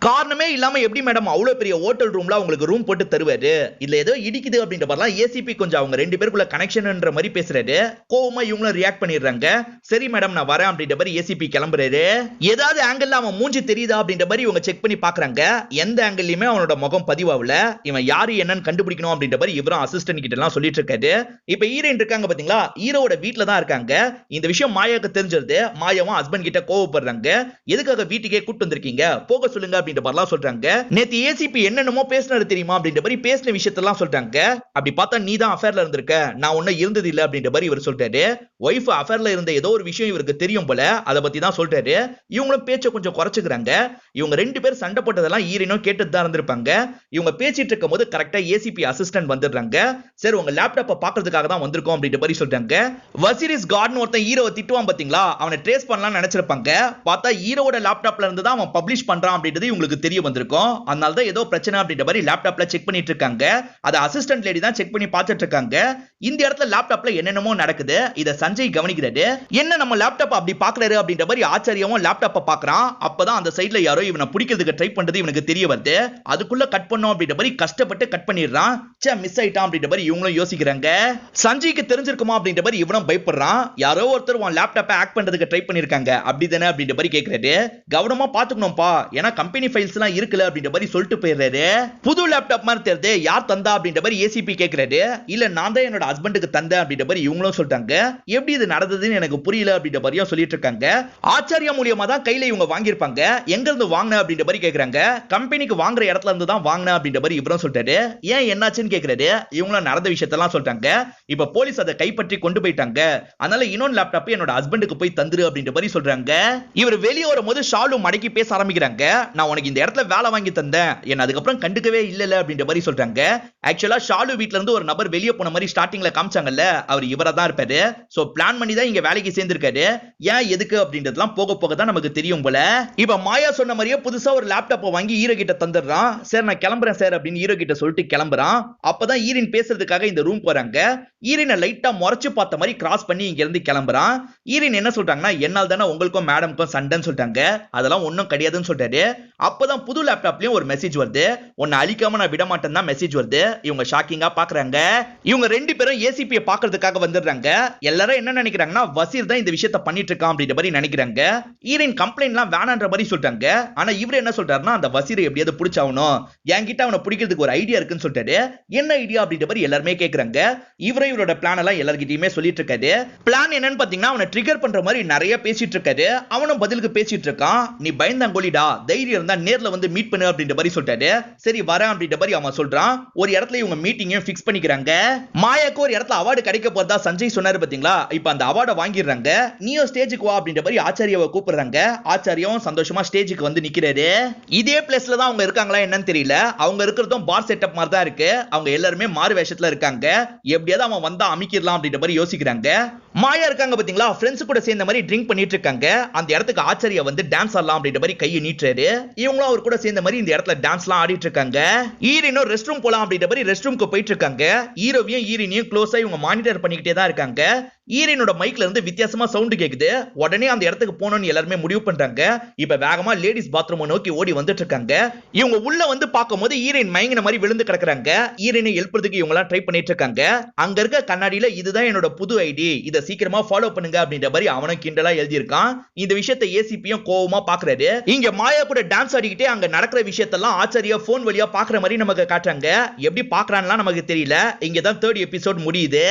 காரணமே இல்லாம எப்படி மேடம் அவ்வளவு பெரிய ஹோட்டல் ரூம்ல உங்களுக்கு ரூம் போட்டு தருவாரு, இல்ல ஏதோ இடிக்குது அப்படின்ற மாதிரிலாம் ஏசிபி கொஞ்சம் அவங்க ரெண்டு பேருக்குள்ள கனெக்ஷன்ன்ற மாதிரி பேசுறாரு. கோவமா இவங்களும் ரியாக்ட் பண்ணிடுறாங்க. சரி மேடம், நான் வரேன் அப்படின்ற மாதிரி ஏசிபி கிளம்புறாரு. ஏதாவது ஆங்கிள் அவன் மூஞ்சி தெரியுதா அப்படின்ற மாதிரி இவங்க செக் பண்ணி பாக்குறாங்க. எந்த ஆங்கிள்லயுமே அவனோட முகம் பதிவாகல. இவன் யாரு என்னன்னு கண்டுபிடிக்கணும் அப்படின்ற மாதிரி இவரும் அசிஸ்டன்ட் கிட்ட எல்லாம் சொல்லிட்டு இருக்காரு. இப்ப ஹீரோயின் இருக்காங்க பாத்தீங்களா, ஹீரோட வீட்ல தான் இருக்காங்க. இந்த விஷயம் மாயாவுக்கு தெரிஞ்சிருது. மாயாவும் ஹஸ்பண்ட் கிட்ட கோவப்படுறாங்க. எதுக்காக வீட்டுக்கே கூட்டு வந்திருக்கீங்க, போக சொல்லுங்க அப்படின்ற மாதிரிலாம் சொல்றாங்க. நேத்து ஏசிபி என்னென்னமோ பேசினாரு தெரியுமா அப்படின்ற மாதிரி பேசின விஷயத்தெல்லாம் சொல்றாங்க. அப்படி பார்த்தா நீ தான் அஃபேர்ல இருந்திருக்க, நான் ஒன்னும் இருந்தது இல்ல அப்படின்ற மாதிரி இவர் சொல்றாரு. ஒய்ஃப் அஃபேர்ல இருந்த ஏதோ ஒரு விஷயம் இவருக்கு தெரியும் போல, அதை பத்தி தான் சொல்றாரு. இவங்களும் பேச்ச கொஞ்சம் குறைச்சுக்கிறாங்க. இவங்க ரெண்டு பேர் சண்டை போட்டதெல்லாம் ஈரனும் கேட்டுட்டு தான் இருந்திருப்பாங்க. இவங்க பேசிட்டு இருக்கும் போது கரெக்டா ஏசிபி அசிஸ்டன்ட் வந்துடுறாங்க. சரி, உங்க லேப்டாப்பை பாக்குறதுக்காக தான் வந்திருக்கோம் அப்படின்ற மாதிரி சொல்றாங்க. வசிரிஸ் கார்டன் ஒருத்தன் ஹீரோவை திட்டுவான் பாத்தீங்களா, அவனை ட்ரேஸ் பண்ணலாம் நினைச்சிருப்பாங்க. பார்த்தா ஹீரோட லேப்டாப்ல இருந்து தான் அவன் பப்ளிஷ் பண்றான் அப்படின்றது இவங்களுக்கு தெரிய வந்திருக்கும். அதனால தான் ஏதோ பிரச்சனை அப்படின்ற மாதிரி லேப்டாப்ல செக் பண்ணிட்டு இருக்காங்க. அத அசிஸ்டன்ட் லேடி தான் செக் பண்ணி பார்த்துட்டு இருக்காங்க. இந்த இடத்துல லேப்டாப்ல என்னென்னமோ நடக்குது. இத சஞ்சய் கவனிக்கிறாரு. என்ன நம்ம லேப்டாப் அப்படி பாக்குறாரு அப்படின்ற மாதிரி ஆச்சரியமும் லேப்டாப்பை பாக்குறான். அப்பதான் அந்த சைடுல யாரோ இவனை பிடிக்கிறதுக்கு ட்ரை பண்றது இவனுக்கு தெரிய வருது. அதுக்குள்ள கட் பண்ணோம் அப்படின்ற மாதிரி கஷ்டப்பட்டு கட் பண்ணிடுறான். சே, மிஸ் ஆயிட்டான் அப்படின்ற மாதிரி இவங்களும் யோசிக்கிறாங்க. சஞ்சய்க்கு தெரிஞ்சிருக்குமா அப்படின்ற மாதிரி இவனும் பயப்படுறான். யாரோ ஒருத்தர் உன் லேப்டாப்பை ஹேக் பண்றதுக்கு ட்ரை பண்ணிருக்காங்க அப்படிதானே அப்படின்ற மாதிரி கேக்குறாரு. கவனமா பாத்துக்கணும்பா, ஏன்னா கம்பெனி ஃபைல்ஸ் எல்லாம் இருக்குல்ல அப்படின்ற மாதிரி சொல்லிட்டு போயிடுறாரு. புது லேப்டாப் மாதிரி தெரியுது, யார் தந்தா அப்படின்ற மாதிரி ஏசிபி கேக்குறாரு. இல்ல, நான் தான் என்னோட ஹஸ்பண்டுக்கு தந்தேன் அப்படின்ற மாதிரி இவங்களும் சொல்றாங்க. எப்படி இது நடந்ததுன்னு எனக்கு புரியல அப்படின்ற மாதிரியும் சொல்லிட்டு இருக்காங்க. ஆச்சாரியா மூலியமா தான் கையில இவங்க வாங்கியிருப்பாங்க. எங்க இருந்து வாங்கின அப்படின்ற மாதிரி கேக்குறாங்க. கம்பெனிக்கு வாங்குற இடத்துல இருந்து தான் வாங்கின அப்படின்ற மாதிரி இவரும் சொல்றாரு. ஏன் என்னாச்சுன்னு கேக்குறாரு. இவங்களும் நடந்த விஷயத்தெல்லாம் சொல்றாங்க. இப்ப போலீஸ் அதை கைப்பற்றி கொண்டு போயிட்டாங்க, அதனால இன்னொரு லேப்டாப் என்னோட ஹஸ்பண்டுக்கு போய் தந்துரு அப்படின்ற மாதிரி சொல்றாங்க. இவர் வெளியே வரும்போது ஷாலு மடக்கி பேச ஆரம்பிக்கிறாங்க. நான் உனக்கு இந்த இடத்துல வேலை வாங்கி தந்தேன், என்ன அதுக்கப்புறம் கண்டுக்கவே இல்ல அப்படின்ற மாதிரி சொல்றாங்க. ஆக்சுவலா ஷாலு வீட்ல இருந்து ஒரு நபர் வெளியே போன மாதிரி ஸ்டார்டிங்ல காமிச்சாங்கல்ல, அவர் இவரா தான் இருப்பாரு. சோ பிளான் பண்ணி தான் இங்க வேலைக்கு சேர்ந்திருக்காரு. ஏன் எதுக்கு அப்படின்றதெல்லாம் போக போக தான் நமக்கு தெரியும் போல. இப்ப மாயா சொன்ன மாதிரியே புதுசா ஒரு லேப்டாப்பை வாங்கி ஹீரோ கிட்ட தந்துடுறான். சார், நான் கிளம்புறேன் சார் அப்படின்னு ஹீரோ கிட்ட சொல்லிட்டு கிளம்புறான். அப்பதான் ஈரின் பேசுறதுக்காக இந்த ரூம் போறாங்க. ஈரினை லைட்டா முறைச்சு பார்த்த மாதிரி கிராஸ் பண்ணி இங்க இருந்து கிளம்புறான். ஈரின் என்ன சொல்றாங்கன்னா, என்னால் தானே உங்களுக்கும் மேடம்க்கும் சண்டைன்னு சொல்லிட்டாங்க, அதெல்லாம் ஒன்னும் கிடையாதுன்னு சொல்றாரு. அப்பதான் புது லேப்டாப்லயும் ஒரு மெசேஜ் வருது. உன்னை அழிக்காம நான் விட மாட்டேன் தான் மெசேஜ் வருது. இவங்க ஷாக்கிங்கா பாக்குறாங்க. இவங்க ரெண்டு பேரும் ஏசிபியை பாக்குறதுக்காக வந்துடுறாங்க. எல்லாரும் என்ன நினைக்கிறாங்கன்னா, வசீர் தான் இந்த விஷயத்தை பண்ணிட்டு இருக்கான் அப்படின்ற மாதிரி நினைக்கிறாங்க. ஈரின் கம்ப்ளைண்ட்லாம் வேணான்ற மாதிரி சொல்றாங்க. ஆனா இவர் என்ன சொல்றாருன்னா, அந்த வசீரை எப்படியாவது பிடிச்சாகணும், என்கிட்ட அவனை பிடிக்கிறதுக்கு ஒரு ஐடியா இருக்குன்னு சொல்லிட்டாரு. என்ன ஐடியா அப்படின்ற மாதிரி எல்லாருமே கேக்குறாங்க. இவரும் இவரோட பிளான் எல்லாம் எல்லார்கிட்டயுமே சொல்லிட்டு இருக்காரு. பிளான் என்னன்னு பாத்தீங்கன்னா, அவனை ட்ரிகர் பண்ற மாதிரி நிறைய பேசிட்டு இருக்காரு. அவனும் பதிலுக்கு பேசிட்டு இருக்கான். நீ பயந்தாங்கோலிடா, தைரியம் இருந்தா நேர்ல வந்து மீட் பண்ணு அப்படின்ற மாதிரி சொல்லிட்டாரு. சரி வரேன் அப்படின்ற மாதிரி அவன் சொல்றான். சொல்றான். ஒரு இடத்துல இவங்க மீட்டிங்கையும் ஃபிக்ஸ் பண்ணிக்கிறாங்க. மாயாக்கு ஒரு இடத்துல அவார்டு கிடைக்க போறதா சஞ்சய் சொன்னாரு பாத்தீங்களா, இப்ப அந்த அவார்டை வாங்கிடுறாங்க. நீயோ ஸ்டேஜுக்கு வா அப்படின்ற மாதிரி ஆச்சாரியாவை கூப்பிடுறாங்க. ஆச்சாரியாவும் சந்தோஷமா ஸ்டேஜுக்கு வந்து நிக்கிறாரு. இதே பிளேஸ்ல தான் அவங்க இருக்காங்களா என்னன்னு தெரியல. அவங்க இருக்கிறதும் பார் செட்டப் மாதிரி தான் இருக்கு. அவங்க எல்லாருமே மாறு வேஷத்துல இருக்காங்க. எப்படியாவது அவன் வந்தா அமைக்கிடலாம் அப்படின்ற மாதிரி யோசிக்கிறாங்க. மாயா இருக்காங்க பாத்தீங்களா, ஃப்ரெண்ட்ஸ் கூட சேர்ந்த மாதிரி ட்ரிங்க் பண்ணிட்டு இருக்காங்க. அந்த இடத்துக்கு ஆச்சாரியா வந்து டான்ஸ் ஆடலாம் அப்படின்ற மாதிரி கையை நீட்டுறாரு. இவங்களும் அவர் கூட சேர்ந்த மாதிரி இந்த இடத்துல டான்ஸ்லாம் ஆடிட்டு இருக்காங்க. ஈரினோ ரெஸ்ட் ரூம் போலாம் அப்படின்ற மாதிரி ரெஸ்ட் ரூம்க்கு போயிட்டு இருக்காங்க. ஹீரோவையும் ஈரினையும் க்ளோஸா இவங்க மானிட்டர் பண்ணிக்கிட்டே தான் இருக்காங்க. ஈரினோட மைக்ல இருந்து வித்தியாசமா சவுண்ட் கேக்குது. உடனே அந்த இடத்துக்கு போகணும்னு எல்லாருமே முடிவு பண்றாங்க. இப்ப வேகமா லேடிஸ் பாத்ரூம் நோக்கி ஓடி வந்துட்டு இருக்காங்க. இவங்க உள்ள வந்து பார்க்கும்போது ஈரின் மயங்கின மாதிரி விழுந்து கிடக்குறாங்க. ஈரினை எழுப்புறதுக்கு இவங்க எல்லாம் ட்ரை பண்ணிட்டு இருக்காங்க. அங்க இருக்க கண்ணாடியில இதுதான் என்னோட புது ஐடி, இத சீக்கிரமா ஃபாலோ பண்ணுங்க அப்படின்ற மாதிரி அவனும் கிண்டலா எழுதி இருக்கான். இந்த விஷயத்தை ஏசிபியும் கோவமா பாக்குறாரு. இங்க மாயா கூட டான்ஸ் ஆடிக்கிட்டே அங்க நடக்கிற விஷயத்தெல்லாம் ஆச்சாரியா போன் வழியா பாக்குற மாதிரி நமக்கு காட்டுறாங்க. எப்படி பாக்குறான்லாம் நமக்கு தெரியல. இங்கதான் 3rd எபிசோட் முடியுது.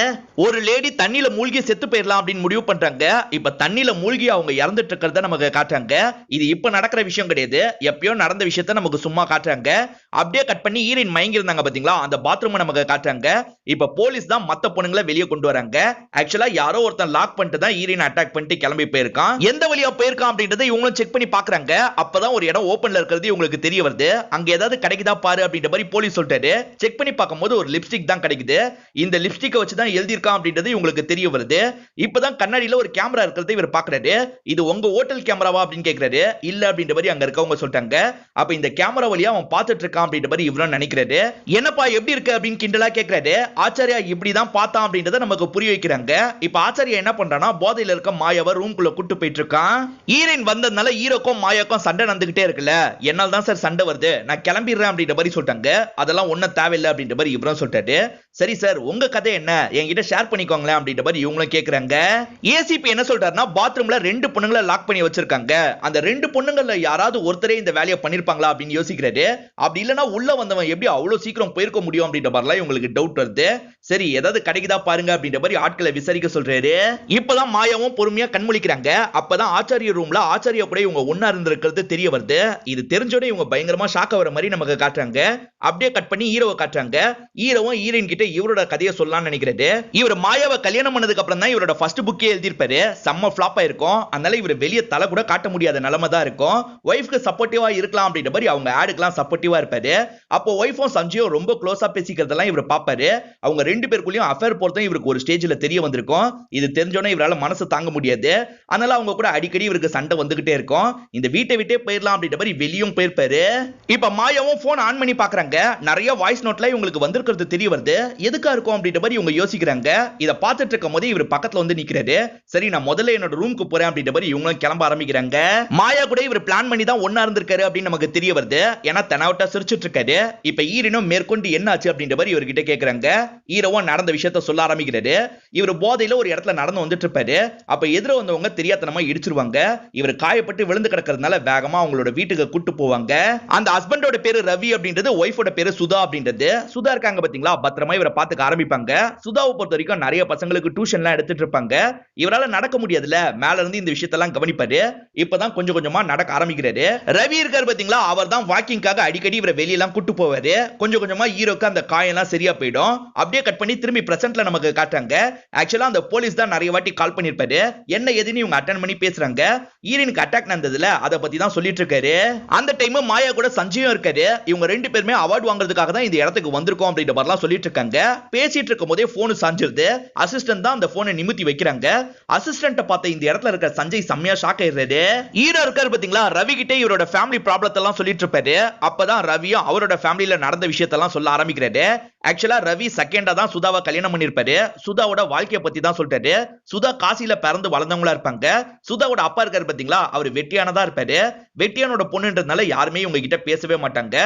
ஒரு லேடி தண்ணியில மூழ்கி செத்து போயிடலாம் அப்படின்னு முடிவு பண்றாங்க. இப்ப தண்ணியில மூழ்கி அவங்க இறந்துட்டு இருக்கிறத நமக்கு காட்டுறாங்க. இது இப்ப நடக்கிற விஷயம் கிடையாது, எப்பயோ நடந்த விஷயத்தை நமக்கு சும்மா காட்டுறாங்க. அப்படியே கட் பண்ணி ஈரின் மயங்கி இருந்தாங்க பாத்தீங்களா, அந்த பாத்ரூம் நமக்கு காட்டுறாங்க. இப்ப போலீஸ் தான் மத்த பொண்ணுங்களை வெளியே கொண்டு வராங்க. ஆக்சுவலா யாரோ ஒருத்தன் லாக் பண்ணிட்டு தான் ஈரின் அட்டாக் பண்ணிட்டு கிளம்பி போயிருக்கான். எந்த வழியா போயிருக்கான் அப்படின்றத இவங்களும் செக் பண்ணி பாக்குறாங்க. அப்பதான் ஒரு இடம் ஓபன்ல இருக்கிறது இவங்களுக்கு தெரிய வருது. அங்க ஏதாவது கிடைக்குதா பாரு அப்படின்ற மாதிரி போலீஸ் சொல்லிட்டாரு. செக் பண்ணி பார்க்கும்போது ஒரு லிப்ஸ்டிக் தான் கிடைக்குது. இந்த லிப்ஸ்டிக்கை வச்சு தான் எழுதியிருக்கான் அப்படின்றது இவங்களுக்கு தெரிய வருது. இப்பதான் கண்ணாடியில ஒரு கேமரா இருக்கிறது இவர் பாக்குறாரு. இது உங்க ஹோட்டல் கேமராவா அப்படின்னு கேக்குறாரு. இல்ல அப்படின்ற மாதிரி அங்க இருக்கவங்க சொல்லிட்டாங்க. அப்ப இந்த கேமரா வழியா அவன் பார்த்துட்டு இருக்கான் அப்படின்ற மாதிரி இவரும் நினைக்கிறாரு. என்னப்பா எப்படி இருக்கு அப்படின்னு கிண்டலா கேக்குறாரு. ஆச்சாரியா இப்படிதான் பார்த்தான் அப்படின்றத நமக்கு புரிய வைக்கிறாங்க. இப்ப ஆச்சாரியா என்ன பண்றானா, போதையில இருக்க மாயாவை ரூம்குள்ள கூட்டு போயிட்டு இருக்கான். ஈரின் வந்ததுனால ஹீரோக்கும் மாயாக்கும் சண்டை நடந்துகிட்டே இருக்குல்ல, என்னால தான் சார் சண்டை வருது, நான் கிளம்பிடுறேன் அப்படின்ற மாதிரி சொல்லிட்டாங்க. அதெல்லாம் ஒன்னும் தேவையில்லை அப்படின்ற மாதிரி இவரும் சொல்லிட்டாரு. சரி சார், உங்க கதை என்ன, என்கிட்ட ஷேர் பண்ணிக்கோங்களேன் அப்படின்ற மாதிரி இவங்களும் கேக்குறாங்க. ஏசிபி என்ன சொல்றாருன்னா, பாத்ரூம்ல 2 பொண்ணுங்களை லாக் பண்ணி வச்சிருக்காங்க. அந்த 2 பொண்ணுங்கள்ல யாராவது ஒருத்தரே இந்த வேலையை பண்ணிருப்பாங்களா அப்படின்னு யோசிக்கிறாரு. அப்படி இல்லனா உள்ள வந்தவன் எப்படி அவ்வளவு சீக்கிரம் போயிருக்க முடியும் அப்படின்ற மாதிரிலாம் இவங்களுக்கு டவுட் வருது. சரி, ஏதாவது கிடைக்குதா பாருங்க அப்படின்ற மாதிரி ஆட்களை விசாரிக்க சொல்றாரு. இப்பதான் மாயாவும் பொறுமையா கண்முழிக்கிறாங்க. அப்பதான் ஆச்சாரிய ரூம்ல ஆச்சாரியா கூட இவங்க ஒன்னா இருந்திருக்கிறது தெரிய வருது. இது தெரிஞ்சோட இவங்க பயங்கரமா ஷாக் ஆகிற மாதிரி நமக்கு காட்டுறாங்க. அப்படியே கட் பண்ணி ஹீரோவை காட்டுறாங்க. ஹீரோவும் ஹீரோயின் கிட்ட இவரோட கதையை சொல்லலாம்னு நினைக்கிறாரு. இவர் மாயாவை கல்யாணம் பண்ணதுக்கு அப்புறம் தான் இவரோட ஃபர்ஸ்ட் புக்கே எழுதியிருப்பாரு. செம்ம ஃபிளாப் ஆயிருக்கும். அதனால இவர் வெளியே தலை கூட காட்ட முடியாத நிலைமை தான் இருக்கும். ஒய்ஃப்க்கு சப்போர்ட்டிவா இருக்கலாம் அப்படின்ற மாதிரி அவங்க ஆடுக்கெல்லாம் சப்போர்ட்டிவா இருப்பாரு. அப்போ ஒய்ஃபும் சஞ்சயும் ரொம்ப க்ளோஸா பேசிக்கிறதெல்லாம் இவர் பாப்பாரு. அவங்க 2 பேருக்குள்ளயும் அஃபேர் போறதும் இவருக்கு ஒரு ஸ்டேஜ்ல தெரிய வந்திருக்கும். இது தெரிஞ்சோன்னே இவரால மனசு தாங்க முடியாது. அதனால அவங்க கூட அடிக்கடி இவருக்கு சண்டை வந்துகிட்டே இருக்கும். இந்த வீட்டை விட்டே போயிடலாம் அப்படின்ற மாதிரி வெளியும் போயிருப்பாரு. இப்ப மாயாவும் போன் ஆன் பண்ணி பாக்குறாங்க. நிறைய வாய்ஸ் நோட்ல இவங்களுக்கு வந்திருக்கிறது தெரிய வருது. எதுக்கா இருக்கும் அப்படின்ற மாதிரி இவங்க யோசிக்கிறாங்க. இத பார்த்துட்டு இருக்கும் போது இவர் பக்கத்துல வந்து நிக்கிறாரு. சரி, நான் முதல்ல என்னோட ரூமுக்கு போறேன் அப்படின்ற மாதிரி இவங்களும் கிளம்ப ஆரம்பிக்கிறாங்க. மாயா கூட இவர் பிளான் பண்ணி தான் ஒண்ணா இருந்திருக்காரு அப்படின்னு நமக்கு தெரிய வருது. ஏன்னா தெனாவட்டா சிரிச்சிட்டு இருக்காரு. இப்ப ஈரினும் மேற்கொண்டு என்ன ஆச்சு அப்படின்ற மாதிரி இவர்கிட்ட கேக்குறாங்க. ஹீரோவும் நடந்த விஷயத்த சொல்ல ஆரம்பிக்கிறாரு. இவர் போதையில ஒரு இடத்துல நடந்து வந்துட்டு இருப்பாரு. அப்ப எதிர வந்தவங்க தெரியாதனமா இடிச்சிருவாங்க. இவர் காயப்பட்டு விழுந்து கிடக்கிறதுனால வேகமா அவங்களோட வீட்டுக்கு கூட்டு போவாங்க. அந்த ஹஸ்பண்டோட பேரு ரவி அப்படின்றது, ஒய்ஃபோட பேரு சுதா அப்படின்றது. சுதா இருக்காங்க பாத்தீங்களா, பத்திரமா இவரை பாத்துக்க ஆரம்பிப்பாங்க. சுதாவை பொறுத்த வரைக்கும் நிறைய பசங்களுக்கு டியூஷன்லாம் எடுத்துட்டு இருப்பாங்க. இவரால நடக்க முடியாதுல, மேல இருந்து இந்த விஷயத்தெல்லாம் கவனிப்பாரு. இப்பதான் கொஞ்சம் கொஞ்சமா நடக்க ஆரம்பிக்கிறாரு. ரவி இருக்காரு பாத்தீங்களா, அவர் தான் வாக்கிங்காக அடிக்கடி இவரை வெளியெல்லாம் கூட்டு போவாரு. கொஞ்சம் கொஞ்சமா ஹீரோக்கு அந்த காயெல்லாம் சரியா போயிடும். அப்படியே கட் பண்ணி திரும்பி பிரசன்ட்ல நமக்கு காட்டுறாங்க. ஆக்சுவலா அந்த போலீஸ் தான் நிறைய வாட்டி கால் பண்ணிருப்பாரு. என்ன ஏதுன்னு இவங்க அட்டெண்ட் பண்ணி பேசுறாங்க. ஈரினுக்கு அட்டாக் நடந்ததுல அதை பத்தி தான் சொல்லிட்டு இருக்காரு. அந்த டைம் மாயா கூட சஞ்சயும் இருக்காரு. இவங்க 2 பேருமே அவார்ட் வாங்குறதுக்காக தான் இந்த இடத்துக்கு வந்திருக்கோம் அப்படின்ற மாதிரிலாம் சொல்லிட்டு இருக்காங்க. பேசிட்டு இருக்கும் போதே போன் சாஞ்சிருது. அசிஸ்டன்ட் தான் அந்த போனை நிமித்தி வைக்கிறாங்க. அசிஸ்டன்ட் பார்த்த இந்த இடத்துல இருக்க சஞ்சய் செம்மையா ஷாக் ஆயிடுறாரு. ஹீரோ இருக்காரு பாத்தீங்களா, ரவி கிட்ட இவரோட ஃபேமிலி ப்ராப்ளத்தை எல்லாம் சொல்லிட்டு இருப்பாரு. அப்பதான் ரவியும் அவரோட ஃபேமிலியில நடந்த விஷயத்தெல்லாம் சொல்ல ஆரம்பிக்கிறாரு. ஆக்சுவலா ரவி செகண்டா தான் சுதாவை கல்யாணம் பண்ணிருப்பாரு. சுதாவோட வாழ்க்கையை பத்தி தான் சொல்லிட்டாரு. சுதா காசில பிறந்து வளர்ந்தவங்களா இருப்பாங்க. சுதாவோட அப்பா இருக்காரு பாத்தீங்களா, அவர் வெட்டியானதா இருப்பாரு. வெட்டியானோட பொண்ணுன்றதுனால யாருமே இவங்க கிட்ட பேசவே மாட்டாங்க.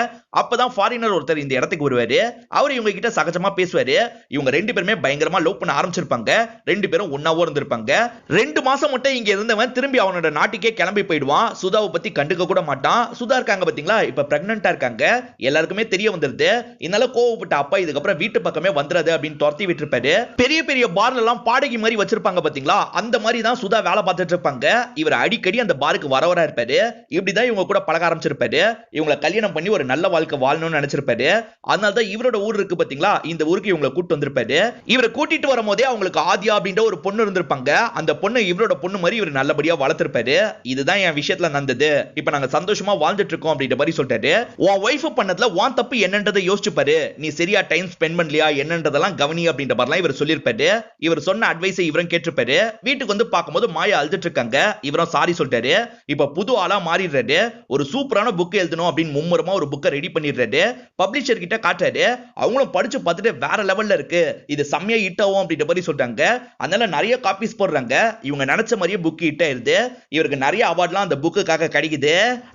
அப்பதான் ஃபாரினர் ஒருத்தர் இந்த இடத்துக்கு வருவாரு. அவர் இவங்க கிட்ட சகஜமா பேசுவாரு. இவங்க 2 பேருமே பயங்கரமா லவ் பண்ண ஆரம்பிச்சிருப்பாங்க. ரெண்டு பேரும் ஒன்னாவோ இருந்திருப்பாங்க. 2 மாசம் மட்டும் இங்க இருந்தவன் திரும்பி அவனோட நாட்டுக்கே கிளம்பி போயிடுவான். சுதாவை பத்தி கண்டுக்க கூட மாட்டான். சுதா இருக்காங்க பாத்தீங்களா, இப்ப பிரெக்னன்ட்டா இருக்காங்க. எல்லாருக்குமே தெரிய வந்துருது. இதனால கோவப்பட்ட அப்பா இதுக்கப்புறம் வீட்டு பக்கமே வந்துடாது அப்படின்னு துரத்தி விட்டுருப்பாரு. பெரிய பெரிய பார்ல எல்லாம் பாடகி மாதிரி வச்சிருப்பாங்க பாத்தீங்களா, அந்த மாதிரி தான் சுதா வேலை பார்த்துட்டு இருப்பாங்க. இவர் அடிக்கடி அந்த பாருக்கு வரவரா இருப்பாரு. இப்படிதான் இவங்க கூட பழக ஆரம்பிச்சிருப்பாரு. இவங்களை கல்யாணம் பண்ணி ஒரு நல்ல வாழ்க்கை வாழணும்னு நினைச்சிருப்பாரு. அதனால தான் இவரோட ஊர் இருக்கு பாத்தீங்களா, இந்த ஊருக்கு இவங்களை கூட்டு வந்திருப்பாரு. இவரை கூட்டிட்டு வரும்போதே அவங்களுக்கு ஆதியா அப்படின்ற ஒரு பொண்ணு இருந்திருப்பாங்க. அந்த பொண்ணு இவரோட பொண்ணு மாதிரி இவர் நல்லபடியா வளர்த்திருப்பாரு. இதுதான் என் விஷயத்துல நடந்தது. இப்ப நாங்க சந்தோஷமா வாழ்ந்துட்டு இருக்கோம் அப்படின்ற மாதிரி சொல்லிட்டாரு. உன் வைஃப் பண்ணதுல உன் தப்பு என்னன்றதை யோசிச்சுப்பாரு. நீ சரியா டைம் ஸ்பெண்ட் பண்ணலையா என்னன்றதெல்லாம் கவனி அப்படின்ற மாதிரிலாம் இவர் சொல்லியிருப்பாரு. இவர் சொன்ன அட்வைஸை இவரும் கேட்டிருப்பாரு. வீட்டுக்கு வந்து பார்க்கும்போது மாயா அழுதுட்டு இருக்காங்க. இவரும் சாரி சொல்லிட்டாரு. இப்ப புது ஆளா மாறிடுறாரு. ஒரு சூப்பரான புக் எழுதணும் அப்படின்னு மும்முரமா ஒரு புக்கை ரெடி பண்ணிடுறாரு. பப்ளிஷர் கிட்ட காட்டுறாரு. அவங்களும் படிச்சு பார்த்துட்டு வேற லெவல்ல இருக்கு, இது செம்மையா ஹிட் ஆகும் அப்படின்ற மாதிரி சொல்றாங்க. அதனால நிறைய காப்பீஸ் போடுறாங்க. இவங்க நினைச்ச மாதிரியே புக் ஹிட் ஆயிருது. இவருக்கு நிறைய அவார்ட்லாம் அந்த புக்குக்காக கிடைக்குது.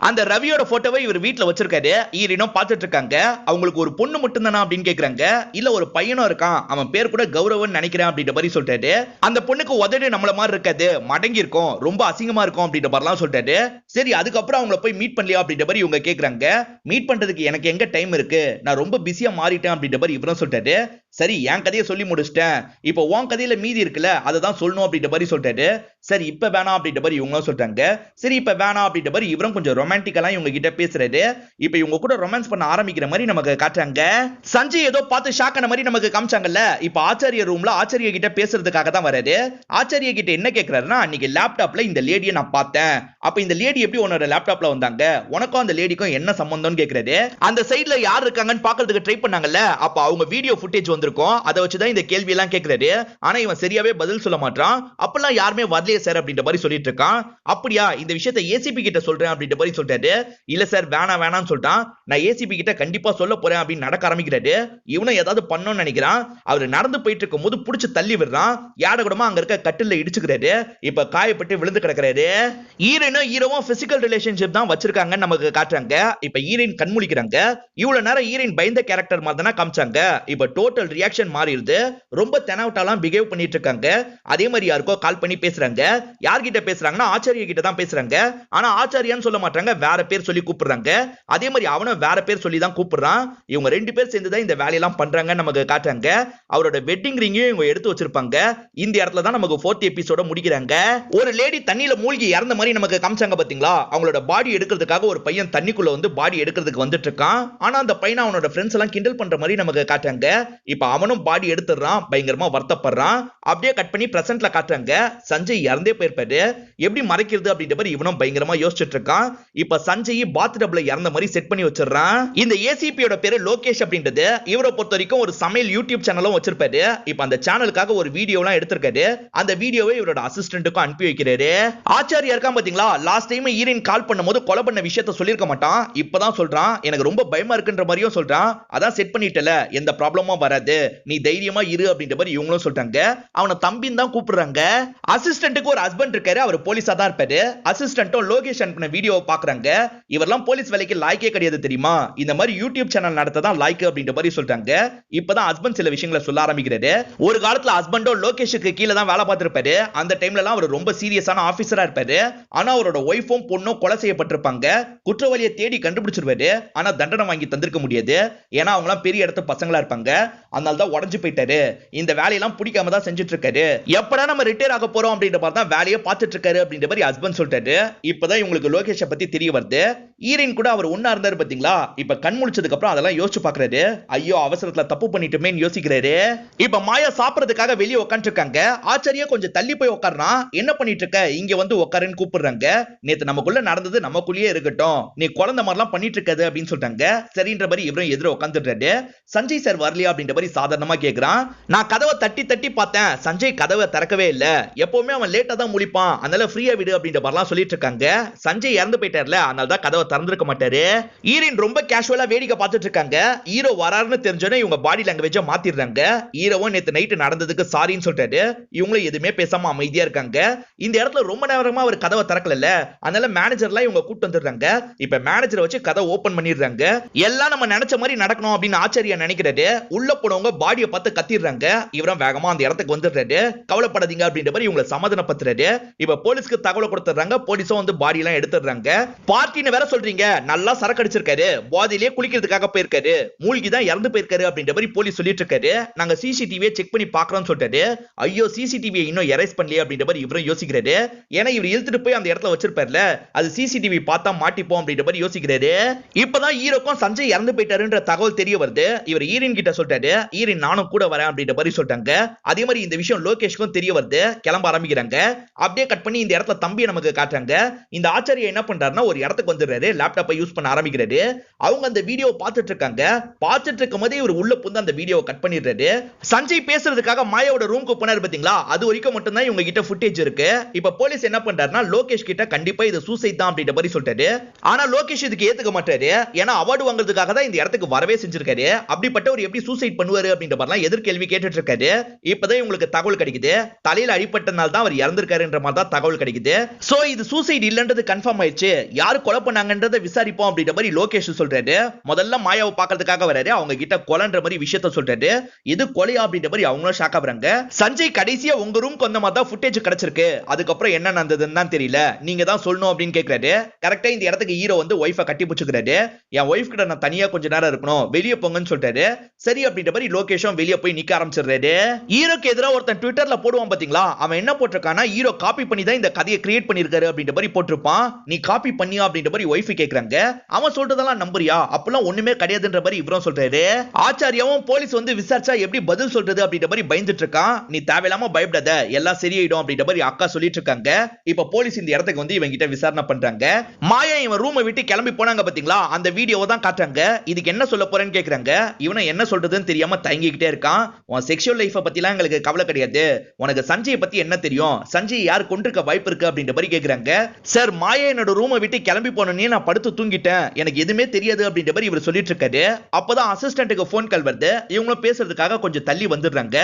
அந்த ரவியோட போட்டோவை இவர் வீட்ல வச்சிருக்காரு. ஈரினும் பார்த்துட்டு இருக்காங்க. அவங்களுக்கு ஒரு பொண்ணு மட்டும் தானா அப்படின்னு கேக்குறாங்க. இல்ல ஒரு பையனும் இருக்கான், அவன் பேர் கூட கௌரவன் நினைக்கிறேன் அப்படின்ற மாதிரி சொல்றாரு. அந்த பொண்ணுக்கு உதடு நம்மள மாதிரி இருக்காது, மடங்கி இருக்கும், ரொம்ப அசிங்கமா இருக்கும் அப்படின்ற மாதிரிலாம் சொல்றாரு. சரி அதுக்கப்புறம் அவங்கள போய் மீட் பண்ணலையா அப்படின்ற மாதிரி இவங்க கேக்குறாங்க. மீட் பண்றதுக்கு எனக்கு எங்க டைம் இருக்கு, நான் ரொம்ப பிஸியா மாறிட்டேன் அப்படின்ற மாதிரி இவரும் சொல்றாரு. சரி என் கதையை சொல்லி முடிச்சிட்டேன், இப்போ உன் கதையில மீதி இருக்குல்ல அதை தான் சொல்லணும் அப்படின்ற மாதிரி சொல்றாரு. சரி இப்ப வேணாம் அப்படின்ற மாதிரி இவங்களும் சொல்றாங்க. சரி இப்ப வேணாம் அப்படின்ற மாதிரி இவரும் கொஞ்சம் ரொமான்டிக்கலா இவங்க கிட்ட பேசுறாரு. இப்ப இவங்க கூட ரொமான்ஸ் பண்ண ஆரம்பிக்கிற மாதிரி நமக்கு காட்டுறாங்க. சஞ்சய் ஏதோ பார்த்து ஷாக் ஆன மாதிரி நமக்கு காமிச்சாங்கல்ல. இப்ப ஆச்சாரிய ரூம்ல ஆச்சாரிய கிட்ட பேசுறதுக்காக தான் வராரு. ஆச்சாரிய கிட்ட என்ன கேக்குறாருன்னா, அன்னைக்கு லேப்டாப்ல இந்த லேடியை நான் பார்த்தேன், அப்ப இந்த லேடி எப்படி உன்னோட லேப்டாப்ல வந்தாங்க, உனக்கும் அந்த லேடிக்கும் என்ன சம்பந்தம்னு கேக்குறாரு. அந்த சைடுல யார் இருக்காங்கன்னு பாக்குறதுக்கு ட்ரை பண்ணாங்கல்ல, அப்ப அவங்க வீடியோ ஃபுட்டேஜ் வந்திருக்கும், அதை வச்சுதான் இந்த கேள்வி எல்லாம் கேக்குறாரு. ஆனா இவன் சரியாவே பதில் சொல்ல மாட்டான். அப்பெல்லாம் யாருமே வரலையே சார் அப்படின்ற மாதிரி சொல்லிட்டு இருக்கான். அப்படியா, இந்த விஷயத்தை ஏசிபி கிட்ட சொல்றேன் அப்படின்ற மாதிரி சொல்றாரு. இல்ல சார் வேணாம் வேணாம்னு சொல்லிட்டான். நான் ஏசிபி கிட்ட கண்டிப்பா சொல்ல போறேன் அப்படின்னு நடக்க ஆரம்பிக்கிறாரு. இவனும் ஏதாவது பண்ணணும்னு நினைக்கிறான். அவர் நடந்து போயிட்டு இருக்கும் போது புடிச்சு தள்ளி விடுறான். யாட கூடமா அங்க இருக்க கட்டில இடிச்சுக்கிறாரு. இப்ப காயப்பட்டு விழுந்து கிடக்குறாரு. ஈரனும் ஹீரோவும் பிசிக்கல் ரிலேஷன்ஷிப் தான் வச்சிருக்காங்கன்னு நமக்கு காட்டுறாங்க. இப்ப ஈரன் கண்முழிக்கிறாங்க. இவ்வளவு நேரம் ஈரன் பயந்த கேரக்டர் மாதிரி தானே காமிச்சாங்க. இப்ப டோட்டல் ரியாக்ஷன் மாறிடுது. ரொம்ப தெனாவட்டாலாம் பிஹேவ் பண்ணிட்டு இருக்காங்க. அதே மாதிரி யாருக்கோ கால் பண்ணி பேசுறாங்க. யார்கிட்ட பேசுறாங்கன்னா ஆச்சாரிய கிட்ட தான் பேசுறாங்க. ஆனா ஆச்சாரியான்னு சொல்ல மாட்டாங்க, வேற பேர் சொல்லி கூப்பிடுறாங்க. அதே மாதிரி அவனும் வேற பேர் சொல்லி தான் கூப்பிடுறான். இவங்க ரெண்டு பேர் சேர்ந்து தான் இந்த வேலையெல்லாம் பண்றாங்க நமக்கு காட்டுறாங்க. அவரோட வெட்டிங் ரிங்கையும் இவங்க எடுத்து வச்சிருப்பாங்க. இந்த இடத்துல தான் நமக்கு 4th எபிசோட முடிக்கிறாங்க. ஒரு லேடி தண்ணியில மூழ்கி இறந்த மாதிரி நமக்கு காமிச்சாங்க பாத்தீங்களா. அவங்களோட பாடி எடுக்கிறதுக்காக ஒரு பையன் தண்ணிக்குள்ள வந்து பாடி எடுக்கிறதுக்கு வந்துட்டு இருக்கான். ஆனா அந்த பையனை அவனோட ஃப்ரெண்ட்ஸ் எல்லாம் கிண்டல் பண்ற மாதிரி நமக்கு காட்டுறாங்க. இப்ப அவனும் பாடி எடுத்துறான், பயங்கரமா வருத்தப்படுறான். அப்படியே கட் பண்ணி பிரசன்ட்ல காட்டுறாங்க. சஞ்சய் இறந்தே போயிருப்பாரு, எப்படி மறைக்கிறது அப்படின்ற மாதிரி இவனும் பயங்கரமா யோசிச்சுட்டு இருக்கான். இப்ப சஞ்சய் பாத் டப்ல இறந்த மாதிரி செட் பண்ணி வச்சிடறான். இந்த ஏசிபியோட பேரு லோகேஷ் அப்படின்றது. இவரை பொறுத்த வரைக்கும் ஒரு சமையல் யூடியூப் சேனலும் வச்சிருப்பாரு. இப்ப அந்த சேனலுக்காக ஒரு வீடியோ எல்லாம் எடுத்திருக்காரு. அந்த வீடியோவை இவரோட அசிஸ்டன்ட்டுக்கும் அனுப்பி வைக்கிறாரு. ஆச்சாரியா இருக்கான் பாத்தீங்களா, லாஸ்ட் டைம் ஈரன் கால் பண்ணும்போது கொலை பண்ண விஷயத்த சொல்லிருக்க மாட்டான். இப்பதான் சொல்றான், எனக்கு ரொம்ப பயமா இருக்குன்ற மாதிரியும் சொல்றான். அதான் செட் பண்ணிட்டல, எந்த ப்ராப்ளமும் வராது, நீ தைரியமா இரு அப்படின்ற மாதிரி இவங்களும் சொல்றாங்க. அவனை தம்பின்னு தான் கூப்பிடுறாங்க. அசிஸ்டன்ட்டுக்கு ஒரு ஹஸ்பண்ட் இருக்காரு, அவர் போலீஸா தான் இருப்பாரு. அசிஸ்டன்ட்டும் லோகேஷ் அனுப்பின வீடியோவை பாக்குறாங்க. இவரெல்லாம் போலீஸ் வேலைக்கு லாய்க்கே கிடையாது தெரியுமா, இந்த மாதிரி யூடியூப் சேனல் நடத்த தான் லாய்க்கு அப்படின்ற மாதிரி சொல்றாங்க. இப்பதான் ஹஸ்பண்ட் சில விஷயங்களை சொல்ல ஆரம்பிக்கிறாரு. ஒரு காலத்துல ஹஸ்பண்டும் லோகேஷுக்கு கீழே தான் வேலை பார்த்திருப்பாரு. அந்த டைம்ல எல்லாம் அவர் ரொம்ப சீரியஸான ஆபீசரா இருப்பாரு. ஆனா அவரோட ஒய்ஃபும் பொண்ணும் கொலை செய்யப்பட்டிருப்பாங்க. குற்றவாளியை தேடி கண்டுபிடிச்சிருவாரு. ஆனா தண்டனை வாங்கி தந்திருக்க முடியாது. ஏன்னா அவங்க எல்லாம் பெரிய இடத்து பசங்களா இருப்பாங்க. அதனால தான் உடஞ்சு போயிட்டாரு. இந்த வேலையெல்லாம் பிடிக்காம தான் செஞ்சுட்டு இருக்காரு. எப்படா நம்ம ரிட்டையர் ஆக போறோம் அப்படின்ற மாதிரி தான் வேலையை பார்த்துட்டு இருக்காரு அப்படின்ற மாதிரி ஹஸ்பண்ட் சொல்லிட்டாரு. இப்பதான் இவங்களுக்கு லோகேஷை பத்தி தெரிய வருது. ஈரின் கூட அவர் ஒண்ணா இருந்தாரு பாத்தீங்களா. இப்ப கண் முழிச்சதுக்கு அப்புறம் அதெல்லாம் யோசிச்சு பாக்குறாரு. ஐயோ அவசரத்துல தப்பு பண்ணிட்டுமேன்னு யோசிக்கிறாரு. இப்ப மாயா சாப்பிடறதுக்காக வெளியே உட்காந்துட்டு இருக்காங்க. ஆச்சாரியா கொஞ்சம் தள்ளி போய் உட்கார்றான். என்ன பண்ணிட்டு இருக்க, இங்க வந்து உட்காருன்னு கூப்பிடுறாங்க. நேத்து நமக்குள்ள நடந்தது நமக்குள்ளேயே இருக்கட்டும், நீ குழந்தை மாதிரிலாம் பண்ணிட்டு இருக்காது அப்படின்னு சொல்றாங்க. சரின்ற மாதிரி இவரும் எதிர உட்காந்துடுறாரு. சஞ்சய் சார் வரலையா அப்படின்ற மாதிரி சாதாரணமா கேக்குறான். நான் கதவை தட்டி தட்டி பார்த்தேன், சஞ்சய் கதவை திறக்கவே இல்ல. எப்பவுமே அவன் லேட்டா தான் முழிப்பான், அதனால ஃப்ரீயா விடு அப்படின்ற மாதிரிலாம் சொல்லிட்டு இருக்காங்க. சஞ்சய் இறந்து போயிட்டார்ல, அதனால தான் கதவை திறந்திருக்க மாட்டாரு. ஈரின் ரொம்ப கேஷுவலா வேடிக்கை பார்த்துட்டு இருக்காங்க. ஹீரோ வராருன்னு தெரிஞ்சோனே இவங்க பாடி லாங்குவேஜ மாத்திடுறாங்க. ஹீரோவும் நேத்து நைட் நடந்ததுக்கு சாரின்னு சொல்லிட்டாரு. இவங்களும் எதுவுமே பேசாம அமைதியா இருக்காங்க. இந்த இடத்துல ரொம்ப நேரமா அவர் கதவை திறக்கல, அதனால மேனேஜர்லாம் இவங்க கூட்டு வந்துடுறாங்க. இப்ப மேனேஜரை வச்சு கதை ஓபன் பண்ணிடுறாங்க. எல்லாம் நம்ம நினைச்ச மாதிரி நடக்கணும் அப்படின்னு ஆச்சரியா நினைக்கிறாரு. உள்ள போனவங்க பாடியை பார்த்து கத்திடுறாங்க. இவரும் வேகமா அந்த இடத்துக்கு வந்துடுறாரு. கவலைப்படாதீங்க அப்படின்ற மாதிரி இவங்களை சமாதானப்படுத்துறாரு. இப்ப போலீஸ்க்கு தகவல் கொடுத்துறாங்க. போலீஸும் வந்து பாடி எல்லாம் எடுத்துடுறாங்க. பார்ட்டின்னு வேற சொல்றீங்க, நல்லா சரக்கு அடிச்சிருக்காரு, போதையிலே குளிக்கிறதுக்காக போயிருக்காரு, மூழ்கி தான் இறந்து போயிருக்காரு அப்படின்ற மாதிரி போலீஸ் சொல்லிட்டு இருக்காரு. நாங்க சிசிடிவியை செக் பண்ணி பாக்குறோம்னு சொல்லிட்டாரு. ஐயோ சிசிடிவியை இன்னும் எரேஸ் பண்ணலையே அப்படின்ற மாதிரி இவரும் யோசிக்கிறாரு. ஏன்னா இவர் இழுத்துட்டு போய் அந்த இடத்துல வச்சிருப்பார்ல, அது சிசிடிவி பார்த்தா மாட்டிப்போம் அப்படின்ற மாதிரி யோசிக்கிறாரு. இப்பதான் ஹீரோக்கும் சஞ்சய் இறந்து போயிட்டாருன்ற தகவல் தெரிய வருது. இவர் ஈரின் கிட்ட சொல்லிட்டாரு. ஈரின் நானும் கூட வரேன் அப்படின்ற மாதிரி சொல்லிட்டாங்க. அதே மாதிரி இந்த விஷயம் லோகேஷ்க்கும் தெரிய வருது. கிளம்ப ஆரம்பிக்கிறாங்க. அப்படியே கட் பண்ணி இந்த இடத்துல தம்பியை நமக்கு காட்டுறாங்க. இந்த ஆச்சாரியா என்ன பண்றாருன்னா ஒரு இடத்துக்கு வந்துடுறாரு. லேப்டாப்பை யூஸ் பண்ண ஆரம்பிக்கிறாரு. அவங்க அந்த வீடியோ பார்த்துட்டு இருக்காங்க. பார்த்துட்டு இருக்கும் போதே இவர் உள்ள புந்து அந்த வீடியோவை கட் பண்ணிடுறாரு. சஞ்சய் பேசுறதுக்காக மாயாவோட ரூம்க்கு போனாரு பாத்தீங்களா, அது வரைக்கும் மட்டும் தான் இவங்க கிட்ட ஃபுட்டேஜ் இருக்கு. இப்ப போலீஸ் என்ன பண்றாருன்னா லோகேஷ் கிட்ட கண்டிப்பா இது சூசைட் தான் அப்படின்ற மாதிரி சொல்லிட்டாரு. ஆனா லோகேஷ் இதுக்கு ஏத்துக்க மாட்டாரு. ஏன்னா அவார்டு வாங்குறதுக்காக தான் இந்த இடத்துக்கு வரவே செஞ்சிருக்காரு. அப்படிப்பட்டவர் எப்படி சூசைட் பண்ணுவாரு அப்படின்ற மாதிரிலாம் எதிர்கேள்வி கேட்டுட்டு இருக்காரு. இப்பதான் உங்களுக்கு தகவல் கிடைக்குது. தலையில அடிபட்டனால தான் அவர் இறந்திருக்காருன்ற மாதிரி தான் தகவல் கிடைக்குது. சோ இது சூசைட் இல்லன்றது கன்ஃபார்ம் ஆயிடுச்சு. யாரு கொலை பண்ணாங்கன்றதை விசாரிப்போம் அப்படின்ற மாதிரி லோகேஷ் சொல்றாரு. முதல்ல மாயாவை பார்க்கிறதுக்காக வராரு. அவங்க கிட்ட கொலைன்ற மாதிரி விஷயத்த சொல்றாரு. இது கொலையா அப்படின்ற மாதிரி அவங்களும் ஷாக் ஆகுறாங்க. சஞ்சய் கடைசியா உங்க ரூம் கொண்ட மாதிரி தான் ஃபுட்டேஜ் கிடைச்சிருக்கு. அதுக்கப்புறம் என்ன நடந்ததுன்னு தான் தெரியல, நீங்க தான் சொல்லணும் அப்படின்னு கேக்குறாரு. கரெக்டா இந்த இடத்துக்கு ஹீரோ வந்து ஒய்ஃபை கட்டி பிடிச்சுக்கிறாரு. என் ஒய்ஃப் கிட்ட நான் தனியா கொஞ்ச நேரம் இருக்கணும், வெளியே போங்கன்னு சொல்றாரு. சரி அப்படின்ற மாதிரி லோகேஷும் வெளியே போய் நிக்க ஆரம்பிச்சிடுறாரு. ஹீரோக்கு எதிராக ஒருத்தன் ட்விட்டர்ல போடுவான் பாத்தீங்களா, அவன் என்ன போட்டிருக்கானா ஹீரோ காப்பி பண்ணி தான் இந்த கதையை கிரியேட் பண்ணிருக்காரு அப்படின்ற மாதிரி போட்டிருப்பான். நீ காப்பி பண்ணியா அப்படின்ற மாதிரி ஒய்ஃப் கேக்குறாங்க. அவன் சொல்றதெல்லாம் நம்புறியா, அப்பெல்லாம் ஒண்ணுமே கிடையாதுன்ற மாதிரி இவரும் சொல்றாரு. ஆச்சாரியாவும் போலீஸ் வந்து விசாரிச்சா எப்படி பதில் சொல்றது அப்படின்ற மாதிரி பயந்துட்டு இருக்கான். நீ தேவையில்லாம பயப்படாத, எல்லாம் சரியாயிடும் அப்படின்ற மாதிரி அக்கா சொல்லிட்டு இருக்காங்க. இப்ப போலீஸ் இந்த இடத்துக்கு வந்து இவங்க கிட்ட விசாரணை பண்றாங்க. மாயா இவன் ரூமை விட்டு கிளம்பி போனாங்க பாத்தீங்களா, அந்த வீடியோவை தான் காட்டுறாங்க. இதுக்கு என்ன சொல்ல போறேன்னு கேக்குறாங்க. இவனை என்ன சொல்றதுன்னு தெரியாம தயங்கிக்கிட்டே இருக்கான். உன் செக்ஷுவல் லைஃபை பத்திலாம் எங்களுக்கு கவலை கிடையாது, உனக்கு சஞ்சயை பத்தி என்ன தெரியும், சஞ்சய் யார் கொண்டிருக்க வாய்ப்பு இருக்கு அப்படின்ற மாதிரி கேக்குறாங்க. சார் மாயா என்னோட ரூமை விட்டு கிளம்பி போனோன்னே நான் படுத்து தூங்கிட்டேன், எனக்கு எதுவுமே தெரியாது அப்படின்ற மாதிரி இவர் சொல்லிட்டு இருக்காரு. அப்பதான் அசிஸ்டன்ட்டுக்கு போன் கால் வருது. இவங்களும் பேசுறதுக்காக கொஞ்சம் தள்ளி வந்துடுறாங்க.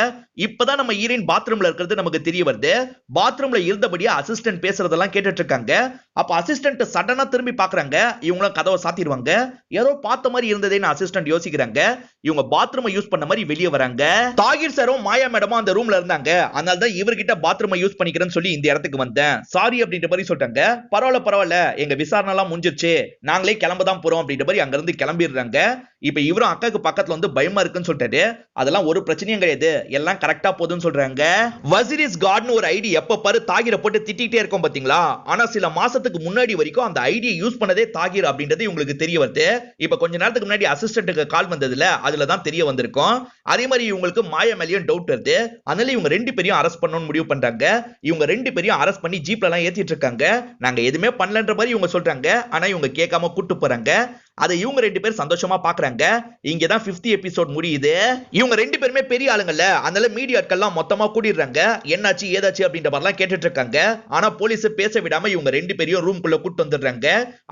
இப்பதான் நம்ம ஹீரோயின் பாத்ரூம்ல இருக்கிறது நமக்கு தெரிய வருது. பாத்ரூம்ல இருந்தபடியே அசிஸ்டன்ட் பேசுறதெல்லாம் கேட்டுட்டு இருக்காங்க. அப்ப அசிஸ்டன்ட் சடனா திரும்பி பாக்குறாங்க. இவங்களும் கதவை சாத்திடுவாங்க. ஏதோ பார்த்த மாதிரி இருந்ததேன்னு அசிஸ்டன்ட் யோசிக்கிறாங்க. இவங்க பாத்ரூமை யூஸ் பண்ண மாதிரி வெளியே வராங்க. தாகிர் சாரும் மாயா மேடமும் அந்த ரூம்ல இருந்தாங்க. அதனால தான் இவர்கிட்ட பாத்ரூமை யூஸ் பண்ணிக்கிறேன்னு சொல்லி இந்த இடத்துக்கு வந்தேன், சாரி அப்படின்ற மாதிரி சொல்லிட்டாங்க. பரவாயில்ல எங்க விசாரணை எல்லாம் முடிஞ்சிருச்சு, நாங்களே கிளம்ப தான் போறோம் அப்படின்ற மாதிரி அங்க இருந்து கிளம்பிடுறாங்க. இப்ப இவரும் அக்காக்கு பக்கத்துல வந்து பயமா இருக்குன்னு சொல்லிட்டாரு. அதெல்லாம் ஒரு பிரச்சனையும் கிடையாது, எல்லாம் கரெக்டா போகுதுன்னு சொல்றாங்க. வசிரிஸ் காட்னு ஒரு ஐடி எப்ப பாரு தாகிரை போட்டு திட்டிகிட்டே இருக்கும் பாத்தீங்களா, ஆனா சில மாசத்துக்கு முன்னாடி வரைக்கும் அந்த ஐடியை யூஸ் பண்ணதே தாகிர் அப்படின்றது உங்களுக்கு தெரிய வருது. இப்ப கொஞ்ச நேரத்துக்கு முன்னாடி அசிஸ்டன்ட்டுக்கு கால் வந்ததுல அதுல தான் தெரிய வந்திருக்கும். அதே மாதிரி இவங்களுக்கு மாயா மேலயும் டவுட் வருது. அதனால இவங்க ரெண்டு பேரையும் அரெஸ்ட் பண்ணணும்னு முடிவு பண்றாங்க. இவங்க ரெண்டு பேரையும் அரெஸ்ட் பண்ணி ஜீப்ல எல்லாம் ஏத்திட்டு இருக்காங்க. நாங்க எதுவுமே பண்ணலன்ற மாதிரி இவங்க சொல்றாங்க. ஆனா இவங்க கேட்காம கூட்டு போறாங்க. அதை இவங்க ரெண்டு பேரும் சந்தோஷமா பாக்குறாங்க. இங்கதான் 50th எபிசோட் முடியுது. இவங்க ரெண்டு பேருமே பெரிய ஆளுங்கல்ல, அதனால மீடியாட்கள்லாம் மொத்தமா கூட்டிடுறாங்க. என்னாச்சு ஏதாச்சு அப்படின்ற மாதிரிலாம் கேட்டுட்டு இருக்காங்க. ஆனா போலீஸ் பேச விடாம இவங்க ரெண்டு பேரையும் ரூம்குள்ள கூட்டு வந்துடுறாங்க.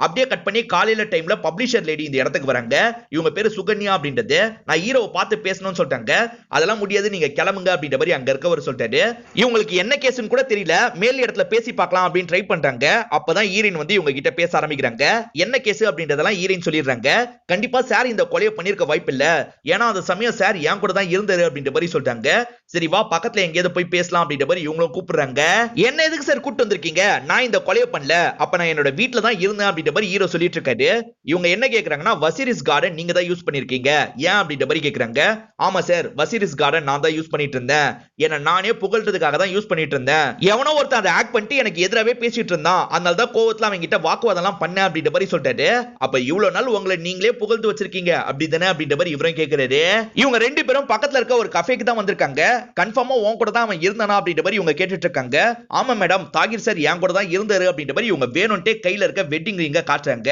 அப்படியே கட் பண்ணி காலையில டைம்ல பப்ளிஷர் லேடி இந்த இடத்துக்கு வராங்க. இவங்க பேரு சுகன்யா அப்படின்றது. நான் ஹீரோவை பார்த்து பேசணும்னு சொல்லிட்டாங்க. அதெல்லாம் முடியாது, நீங்க கிளம்புங்க அப்படின்ற மாதிரி அங்க இருக்கவர் சொல்லிட்டாரு. இவங்களுக்கு என்ன கேஸ்னு கூட தெரியல, மேல் இடத்துல பேசி பார்க்கலாம் அப்படின்னு ட்ரை பண்றாங்க. அப்பதான் ஹீரோயின் வந்து இவங்க கிட்ட பேச ஆரம்பிக்கிறாங்க. என்ன கேஸ் அப்படின்றதெல்லாம் ஹீரோயின் சொல்லிடுறாங்க. கண்டிப்பா சார் இந்த கொலையை பண்ணிருக்க வாய்ப்பு இல்ல, ஏன்னா அந்த சமயம் சார் என் கூட தான் இருந்தாரு அப்படின்ற மாதிரி சொல்றாங்க. சரி வா பக்கத்துல எங்கேயாவது போய் பேசலாம் அப்படின்ற மாதிரி இவங்களும் கூப்பிடுறாங்க. என்ன எதுக்கு சார் கூப்பிட்டு வந்திருக்கீங்க, நான் இந்த கொலையை பண்ணல, அப்ப நான் என்னோட வீட்டுல தான் இருந்தேன் அப்படின்ற மாதிரி ஹீரோ சொல்லிட்டு இருக்காரு. இவங்க என்ன கேக்குறாங்கன்னா வசிரிஸ் கார்டன் நீங்க தான் யூஸ் பண்ணிருக்கீங்க ஏன் அப்படின்ற மாதிரி கேக்குறாங்க. ஆமா சார், வசிரிஸ் கார்டன் நான் தான் யூஸ் பண்ணிட்டு இருந்தேன், ஏன்னா நானே புகழ்றதுக்காக தான் யூஸ் பண்ணிட்டு இருந்தேன். எவனோ ஒருத்தன் அதை ஆக்ட் பண்ணிட்டு எனக்கு எதிராவே பேசிட்டு இருந்தான், அதனால தான் கோவத்துல அவங்க கிட்ட வாக்குவாதம் எல்லாம் பண்ண அப்படின்ற மாதிரி சொல்லிட்டாரு. அப்ப இவ்வளவு நாள் உங்களை நீங்களே புகழ்ந்து வச்சிருக்கீங்க அப்படிதானே அப்படின்ற மாதிரி இவரும் கேக்குறாரு. இவங்க ரெண்டு பேரும் பக்கத்துல இருக்க ஒரு கஃபேக்கு தான் வந்திருக்காங்க. கன்ஃபார்மா உன் கூட தான் அவன் இருந்தானா அப்படின்ற மாதிரி இவங்க கேட்டுட்டு இருக்காங்க. ஆமா மேடம், தாகிர் சார் என் கூட தான் இருந்தாரு அப்படின்ற மாதிரி இவங்க வேணும்ட்டே கையில இருக்க வெட்டிங் ரிங்க காட்டுறாங்க.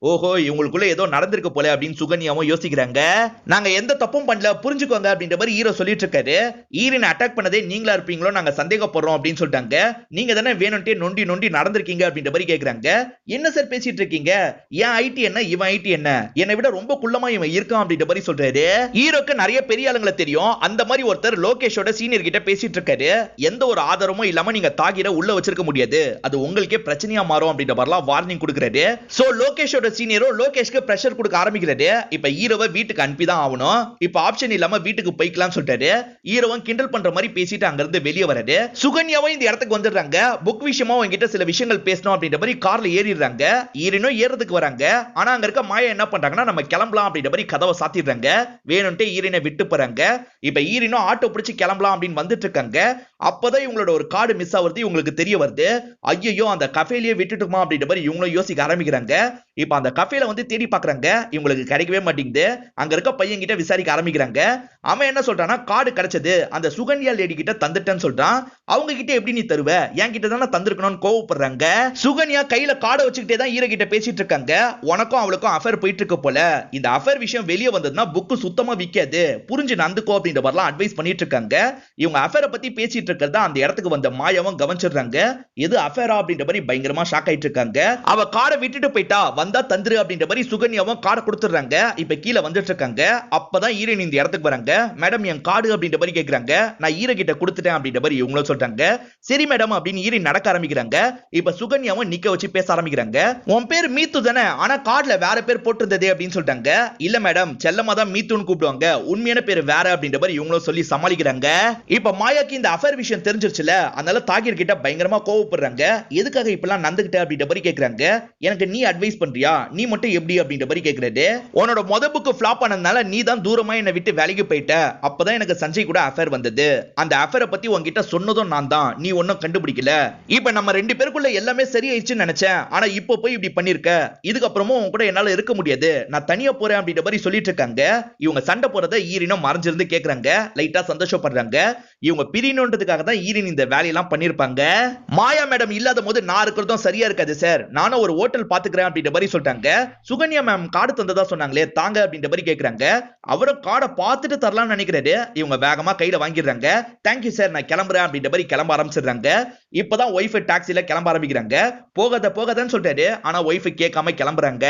ஓஹோ இவங்களுக்குள்ள ஏதோ நடந்திருக்கு போல அப்படின்னு சுகன்யாவும் யோசிக்கிறாங்க. நாங்க எந்த தப்பும் பண்ணல புரிஞ்சுக்கோங்க அப்படின்ற மாதிரி ஹீரோ சொல்லிட்டு இருக்காரு. ஈரனை அட்டாக் பண்ணதே நீங்களா இருப்பீங்களோ நாங்க சந்தேகப்படுறோம் அப்படின்னு சொல்லிட்டாங்க. நீங்க தானே வேணும்ட்டே நொண்டி நொண்டி நடந்திருக்கீங்க அப்படின்ற மாதிரி கேக்குறாங்க. என்ன சார் பேசிட்டு இருக்கீங்க? ஏன் ஐடி என்ன இவன் ஐடி என்ன? என்னை விட ரொம்ப குள்ளமா இவன் இருக்கான் அப்படின்ற மாதிரி சொல்றாரு. ஹீரோக்கு நிறைய பெரிய ஆளுங்களை தெரியும். அந்த மாதிரி ஒருத்தர் லோகேஷோட சீனியர் கிட்ட பேசிட்டு இருக்காரு. எந்த ஒரு ஆதாரமும் இல்லாம நீங்க தாகிர உள்ள வச்சிருக்க முடியாது, அது உங்களுக்கே பிரச்சனையா மாறும் அப்படின்ற மாதிரிலாம் வார்னிங் கொடுக்குறாரு. சோ லோகேஷோட சீனியரும் லோகேஷ்க்கு பிரஷர் கொடுக்க ஆரம்பிக்கிறாரு. இப்ப ஹீரோவை வீட்டுக்கு அனுப்பி தான் ஆகணும். இப்ப ஆப்ஷன் இல்லாம வீட்டுக்கு போய்க்கலாம் சொல்லிட்டாரு. ஹீரோவும் கிண்டல் பண்ற மாதிரி பேசிட்டு அங்க இருந்து வெளியே வராரு. சுகன்யாவும் இந்த இடத்துக்கு வந்துடுறாங்க. புக் விஷயமா அவங்ககிட்ட சில விஷயங்கள் பேசணும் அப்படின்ற மாதிரி கார்ல ஏறிடுறாங்க. ஈரனும் ஏறதுக்கு வராங்க. ஆனா அங்க இருக்க மாயா என்ன பண்றாங்கன்னா நம்ம கிளம்பலாம் அப்படின்ற மாதிரி கதவை சாத்திடுறாங்க. வேணும்ட்டே ஈரனை விட்டு போறாங்க. இப்ப ஈரனும் ஆட்டோ பிடிச்சு கிளம்பலாம் அப்படின்னு வந்துட்டு இருக்காங்க. அப்பதான் இவங்களோட ஒரு கார்டு மிஸ் ஆகுறது இவங்களுக்கு தெரிய வருது. ஐயோ அந்த கஃபேலியே விட்டுட்டுமா அப்படின்ற மாதிரி இவங்களும் யோசிக்க ஆரம்பிக்கிறாங்க. இப்ப அந்த கஃபேல வந்து தேடி பாக்குறாங்க. இவங்களுக்கு கிடைக்கவே மாட்டேங்குது. அங்க இருக்க பையன் கிட்ட விசாரிக்க ஆரம்பிக்கிறாங்க. அவன் என்ன சொல்றான்னா கார்டு கிடைச்சது அந்த சுகன்யா லேடி கிட்ட தந்துட்டேன்னு சொல்றான். அவங்க கிட்ட எப்படி நீ தருவ? என் கிட்ட தானே தந்திருக்கணும்னு கோவப்படுறாங்க. சுகன்யா கையில கார்டை வச்சுக்கிட்டே தான் ஈர கிட்ட பேசிட்டு இருக்காங்க. உனக்கும் அவளுக்கும் அஃபேர் போயிட்டு இருக்கு போல. இந்த அஃபேர் விஷயம் வெளியே வந்ததுன்னா புக்கு சுத்தமா விக்காது, புரிஞ்சு நடந்துக்கோ அப்படின்ற மாதிரிலாம் அட்வைஸ் பண்ணிட்டு இருக்காங்க. இவங்க அஃபேரை பத்தி பேசிட்டு இருக்கிறதா அந்த இடத்துக்கு வந்த மாயாவும் கவனிச்சிடுறாங்க. எது அஃபேரா அப்படின்ற மாதிரி பயங்கரமா ஷாக் ஆயிட்டு இருக்காங்க. அவ காரை விட்டுட்டு போயிட்டா, வந்தா தந்துரு அப்படின்ற மாதிரி சுகன்யாவும் காரை கொடுத்துறாங்க. இப்ப கீழே வந்துட்டு இருக்காங்க. அப்பதான் ஈரன் இந்த இடத்துக்கு வராங்க. மேடம் என் கார்டு அப்படின்ற மாதிரி கேக்குறாங்க. நான் ஈர கிட்ட கொடுத்துட்டேன் அப்படின்ற மாதிரி இவங்களும் சொல்றாங்க. சரி மேடம் அப்படின்னு ஈரன் நடக்க ஆரம்பிக்கிறாங்க. இப்ப சுகன்யாவும் நிக்க வச்சு பேச ஆரம்பிக்கிறாங்க. உன் பேர் மீத்து தானே, ஆனா கார்டுல வேற பேர் போட்டிருந்ததே அப்படின்னு சொல்லிட்டாங்க. இல்ல மேடம் செல்லமா தான் மீத்துன்னு கூப்பிடுவாங்க, உண்மையான பேர் வேற அப்படின்ற மாதிரி இவங்களும் சொல்லி சமாளிக்கிறாங்க. இப்ப மாயாக்கு இந்த அஃபேர் விஷயம் தெரிஞ்சிருச்சுல, அதனால தாகிர் கிட்ட பயங்கரமா கோவப்படுறாங்க. எதுக்காக இப்பெல்லாம் நடந்துகிட்ட அப்படின்ற மாதிரி கேக்குறாங்க. எனக்கு நீ அட்வைஸ் பண்றியா, நீ மட்டும் எப்படி அப்படின்ற மாதிரி கேக்குறாரு. உன்னோட மொத புக் ஃபிளாப் ஆனதுனால நீ தான் தூரமா என்னை விட்டு வேலைக்கு போயிட்ட. அப்பதான் எனக்கு சஞ்சய் கூட அஃபேர் வந்தது. அந்த அஃபேரை பத்தி உன்கிட்ட சொன்னதும் நான் தான், நீ ஒன்னும் கண்டுபிடிக்கல. இப்ப நம்ம ரெண்டு பேருக்குள்ள எல்லாமே சரியாயிடுச்சுன்னு நினைச்சேன். ஆனா இப்போ போய் இப்படி பண்ணிருக்க. இதுக்கப்புறமும் உன் கூட என்னால இருக்க முடியாது, நான் தனியா போறேன் அப்படின்ற மாதிரி சொல்லிட்டு இருக்காங்க. இவங்க சண்டை போறத ஈரினும் மறைஞ்சிருந்து கேக்குறாங்க. லைட்டா சந்தோஷப்படுறாங்க. இவங்க பிரியணுன்றதுக்காக தான் ஈரின் இந்த வேலையெல்லாம் பண்ணிருப்பாங்க. மாயா மேடம் இல்லாத போது நான் இருக்கிறதும் சரியா இருக்காது சார், நானும் ஒரு ஹோட்டல் பாத்துக்கிறேன் அப்படின்ற மாதிரி சொல்லிட்டாங்க. சுகன்யா மேம் கார்டு தந்ததா சொன்னாங்களே தாங்க அப்படின்ற மாதிரி கேக்குறாங்க. அவரும் கார்டை பார்த்துட்டு தரலாம்னு நினைக்கிறாரு. இவங்க வேகமா கையில வாங்கிடுறாங்க. தேங்க்யூ சார் நான் கிளம்புறேன் அப்படின்ற மாதிரி கிளம்ப ஆரம்பிச்சிடுறாங்க. இப்பதான் ஒய்ஃப் டாக்ஸில கிளம்ப ஆரம்பிக்கிறாங்க. போகாதன்னு சொல்றாரு. ஆனா ஒய்ஃப் கேட்காம கிளம்புறாங்க.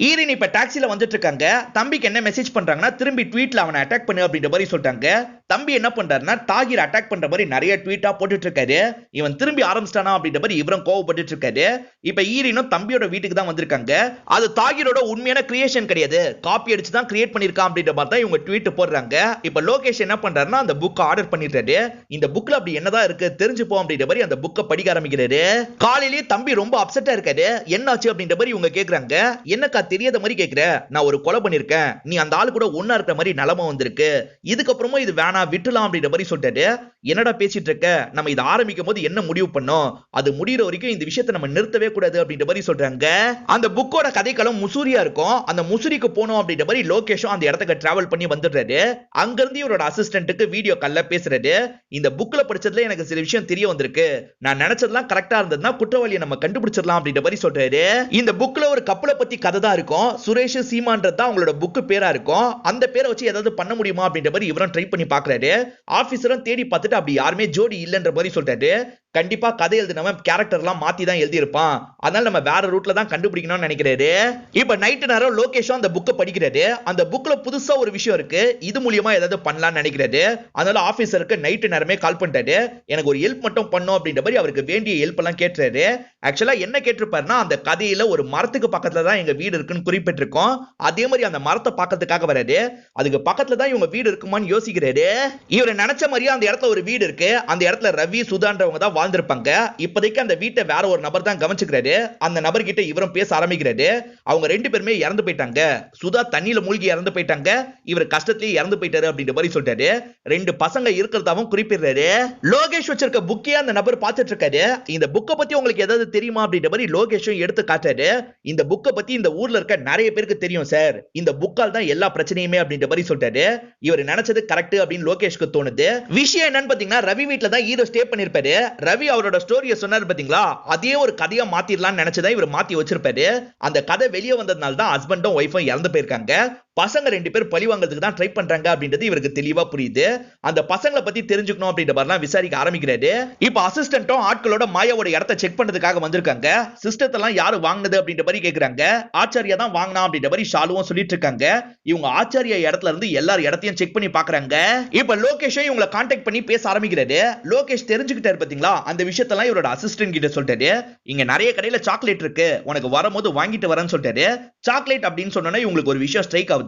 ஈரின் இப்ப டாக்ஸில வந்துட்டு இருக்காங்க. தம்பிக்கு என்ன மெசேஜ் பண்றாங்கன்னா திரும்பி ட்வீட்ல அவனை அட்டாக் பண்ணு அப்படின்ற மாதிரி சொல்லிட்டாங்க. தம்பி என்ன பண்றாருன்னா தாகிர் அட்டாக் பண்ற மாதிரி நிறைய ட்வீட்டா போட்டுட்டு இருக்காரு. இவன் திரும்பி ஆரம்பிச்சிட்டானா அப்படின்ற மாதிரி இவரும் கோவப்பட்டு இருக்காரு. இப்ப ஈரினும் தம்பியோட வீட்டுக்கு தான் வந்திருக்காங்க. அது தாகிரோட உண்மையான கிரியேஷன் கிடையாது, காப்பி அடிச்சு தான் கிரியேட் பண்ணிருக்கான் அப்படின்ற மாதிரி தான் இவங்க ட்வீட் போடுறாங்க. இப்ப லோகேஷ் என்ன பண்றாருன்னா அந்த புக் ஆர்டர் பண்ணிட்டாரு. இந்த புக்ல அப்படி என்னதான் இருக்கு தெரிஞ்சுப்போம் அப்படின்ற மாதிரி அந்த புக்கை படிக்க ஆரம்பிக்கிறாரு. காலையிலேயே தம்பி ரொம்ப அப்செட்டா இருக்காரு. என்னாச்சு அப்படின்ற மாதிரி இவங்க கேக்குறாங்க. என்னக்கா தெரியாத மாதிரி கேக்குற? நான் ஒரு கொலை பண்ணிருக்கேன், நீ அந்த ஆளு கூட ஒன்னா இருக்கிற மாதிரி நிலைமை வந்திருக்கு, இதுக்கப்புறமும் இது வேணா விட்டுலாம் அப்படின்ற மாதிரி சொல்லிட்டாரு. என்னடா பேசிட்டு இருக்க, நம்ம இதை ஆரம்பிக்கும் போது என்ன முடிவு பண்ணோம், அது முடிகிற வரைக்கும் இந்த விஷயத்தை நம்ம நிறுத்தவே கூடாது அப்படின்ற மாதிரி சொல்றாங்க. அந்த புக்கோட கதைக்களம் முசூரியா இருக்கும். அந்த முசூரிக்கு போனோம் அப்படின்ற மாதிரி லோகேஷும் அந்த இடத்துக்கு டிராவல் பண்ணி வந்துடுறாரு. அங்க இருந்து இவரோட அசிஸ்டன்ட்டுக்கு வீடியோ கால்ல பேசுறாரு. இந்த புக்ல படிச்சதுல எனக்கு சில விஷயம் தெரிய வந்திருக்கு, நான் நினைச்சதெல்லாம் கரெக்டா இருந்ததுன்னா குற்றவாளியை நம்ம கண்டுபிடிச்சிடலாம் அப்படின்ற மாதிரி சொல்றாரு. இந்த புக்ல ஒரு கப்பலை பத்தி கதை தான் இருக்கும். சுரேஷ் சீமான்றது தான் அவங்களோட புக் பேரா இருக்கும். அந்த பேரை வச்சு ஏதாவது பண்ண முடியுமா அப்படின்ற மாதிரி இவரும் ட்ரை பண்ணி பாக்குறாரு. ஆபீசரும் தேடி பார்த்துட்டு அப்படி யாருமே ஜோடி இல்லைன்ற மாதிரி சொல்றாரு. கண்டிப்பா கதை எழுதினவன் கேரக்டர்லாம் மாத்தி தான் எழுதி இருப்பான், அதனால நம்ம வேற ரூட்ல தான் கண்டுபிடிக்கணும்னு நினைக்கிறாரு. இப்ப நைட் நேரம் லோகேஷும் அந்த புக்கை படிக்கிறாரு. அந்த புக்ல புதுசா ஒரு விஷயம் இருக்கு, இது மூலியமா ஏதாவது பண்ணலாம்னு நினைக்கிறாரு. அதனால ஆபீசருக்கு நைட் நேரமே கால் பண்ணிட்டாரு. எனக்கு ஒரு ஹெல்ப் மட்டும் பண்ணும் அப்படின்ற மாதிரி அவருக்கு வேண்டிய ஹெல்ப் எல்லாம் கேட்டுறாரு. ஆக்சுவலா என்ன கேட்டிருப்பாருன்னா அந்த கதையில ஒரு மரத்துக்கு பக்கத்துல தான் எங்க வீடு இருக்குன்னு குறிப்பிட்டிருக்கோம். அதே மாதிரி அந்த மரத்தை பார்க்கறதுக்காக வராரு. அதுக்கு பக்கத்துல தான் இவங்க வீடு இருக்குமான்னு யோசிக்கிறாரு. இவர் நினைச்ச மாதிரியே அந்த இடத்துல ஒரு வீடு இருக்கு. அந்த இடத்துல ரவி சுதான்றவங்க தான் வாழ்ந்திருப்பாங்க. இப்போதைக்கு அந்த வீட்டை வேற ஒரு நபர் தான் கவனிச்சுக்கிறாரு. அந்த நபர் கிட்ட இவரும் பேச ஆரம்பிக்கிறாரு. அவங்க ரெண்டு பேருமே இறந்து போயிட்டாங்க. சுதா தண்ணியில மூழ்கி இறந்து போயிட்டாங்க, இவர் கஷ்டத்திலேயே இறந்து போயிட்டாரு அப்படின்ற மாதிரி சொல்றாரு. ரெண்டு பசங்க இருக்கிறதாவும் குறிப்பிடுறாரு. லோகேஷ் வச்சிருக்க புக்கே அந்த நபர் பார்த்துட்டு இருக்காரு. இந்த புக்கை பத்தி உங்களுக்கு ஏதாவது தெரியுமா அப்படின்ற மாதிரி லோகேஷும் எடுத்து காட்டுறாரு. இந்த புக்கை பத்தி இந்த ஊர்ல இருக்க நிறைய பேருக்கு தெரியும் சார், இந்த புக்கால் தான் எல்லா பிரச்சனையுமே அப்படின்ற மாதிரி சொல்றாரு. இவர் நினைச்சது கரெக்ட் அப்படின்னு லோகேஷ்க்கு தோணுது. விஷயம் என்னன்னு பாத்தீங்கன்னா ரவி வீட்ல தான் ஹீரோ ஸ்டே பண்ணிருப்பாரு. ரவி அவரோட ஸ்டோரியை சொன்னாரு பாத்தீங்களா, அதே ஒரு கதையா மாத்திரலாம்னு நினைச்சதான் இவர் மாத்தி வச்சிருப்பாரு. அந்த கதை வெளியே வந்ததுனால தான் ஹஸ்பண்டும் ஒய்ஃபும் இறந்து போயிருக்காங்க. பசங்க 2 பேர் பழி வாங்குறதுக்கு தான் ட்ரை பண்றாங்க அப்படின்றது இவருக்கு தெளிவா புரியுது. அந்த பசங்களை பத்தி தெரிஞ்சுக்கணும் அப்படின்ற மாதிரிலாம் விசாரிக்க ஆரம்பிக்கிறாரு. இப்ப அசிஸ்டன்ட்டும் ஆட்களோட மாயாவோட இடத்தை செக் பண்றதுக்காக வந்திருக்காங்க. சிஸ்டத்தெல்லாம் யாரு வாங்குனது அப்படின்ற மாதிரி கேக்குறாங்க. ஆச்சாரியா தான் வாங்கினா அப்படின்ற மாதிரி ஷாலுவும் சொல்லிட்டு இருக்காங்க. இவங்க ஆச்சாரியா இடத்துல இருந்து எல்லார் இடத்தையும் செக் பண்ணி பாக்குறாங்க. இப்ப லோகேஷ் இவங்களை கான்டாக்ட் பண்ணி பேச ஆரம்பிக்கிறாரு. லோகேஷ் தெரிஞ்சுக்கிட்டாரு பாத்தீங்களா, அந்த விஷயத்தெல்லாம் இவரோட அசிஸ்டன்ட் கிட்ட சொல்லிட்டாரு. இங்க நிறைய கடையில சாக்லேட் இருக்கு, உனக்கு வரும்போது வாங்கிட்டு வரேன்னு சொல்லிட்டாரு. சாக்லேட் அப்படின்னு சொன்னோன்னா இவங்களுக்கு ஒரு விஷயம் ஸ்ட்ரைக் ஆகுது.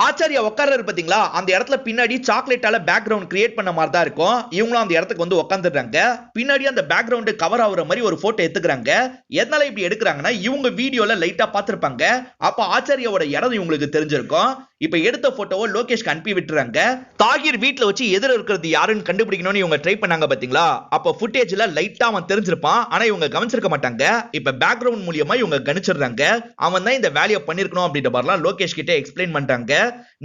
ஆச்சாரியா உட்கார்றாரு பாத்தீங்களா, அந்த இடத்துல பின்னாடி சாக்லேட்டால பேக்ரவுண்ட் கிரியேட் பண்ண மாதிரி தான் இருக்கும். இவங்களும் அந்த இடத்துக்கு வந்து உட்கார்ந்துடுறாங்க. பின்னாடி அந்த பேக்ரவுண்ட் கவர் ஆகுற மாதிரி ஒரு போட்டோ எடுத்துக்கிறாங்க. எதனால இப்படி எடுக்கிறாங்கன்னா, இவங்க வீடியோல லைட்டா பார்த்திருப்பாங்க. அப்ப ஆச்சாரியாவோட இடம் இவங்களுக்கு தெரிஞ்சிருக்கும். இப்ப எடுத்த போட்டோவை லோகேஷ்க்கு அனுப்பி விட்டுறாங்க. தாகிர் வீட்ல வச்சு எதிர இருக்கிறது யாருன்னு கண்டுபிடிக்கணும்னு இவங்க ட்ரை பண்ணாங்க பாத்தீங்களா, அப்ப ஃபுட்டேஜ்ல லைட்டா அவன் தெரிஞ்சிருப்பான். ஆனா இவங்க கவனிச்சிருக்க மாட்டாங்க. இப்ப பேக்ரவுண்ட் மூலியமா இவங்க கணிச்சிடுறாங்க. அவன் தான் இந்த வேலையை பண்ணிருக்கணும் அப்படின்ற மாதிரிலாம் லோகேஷ் கிட்ட எக்ஸ்பிளைன் பண்றாங்க.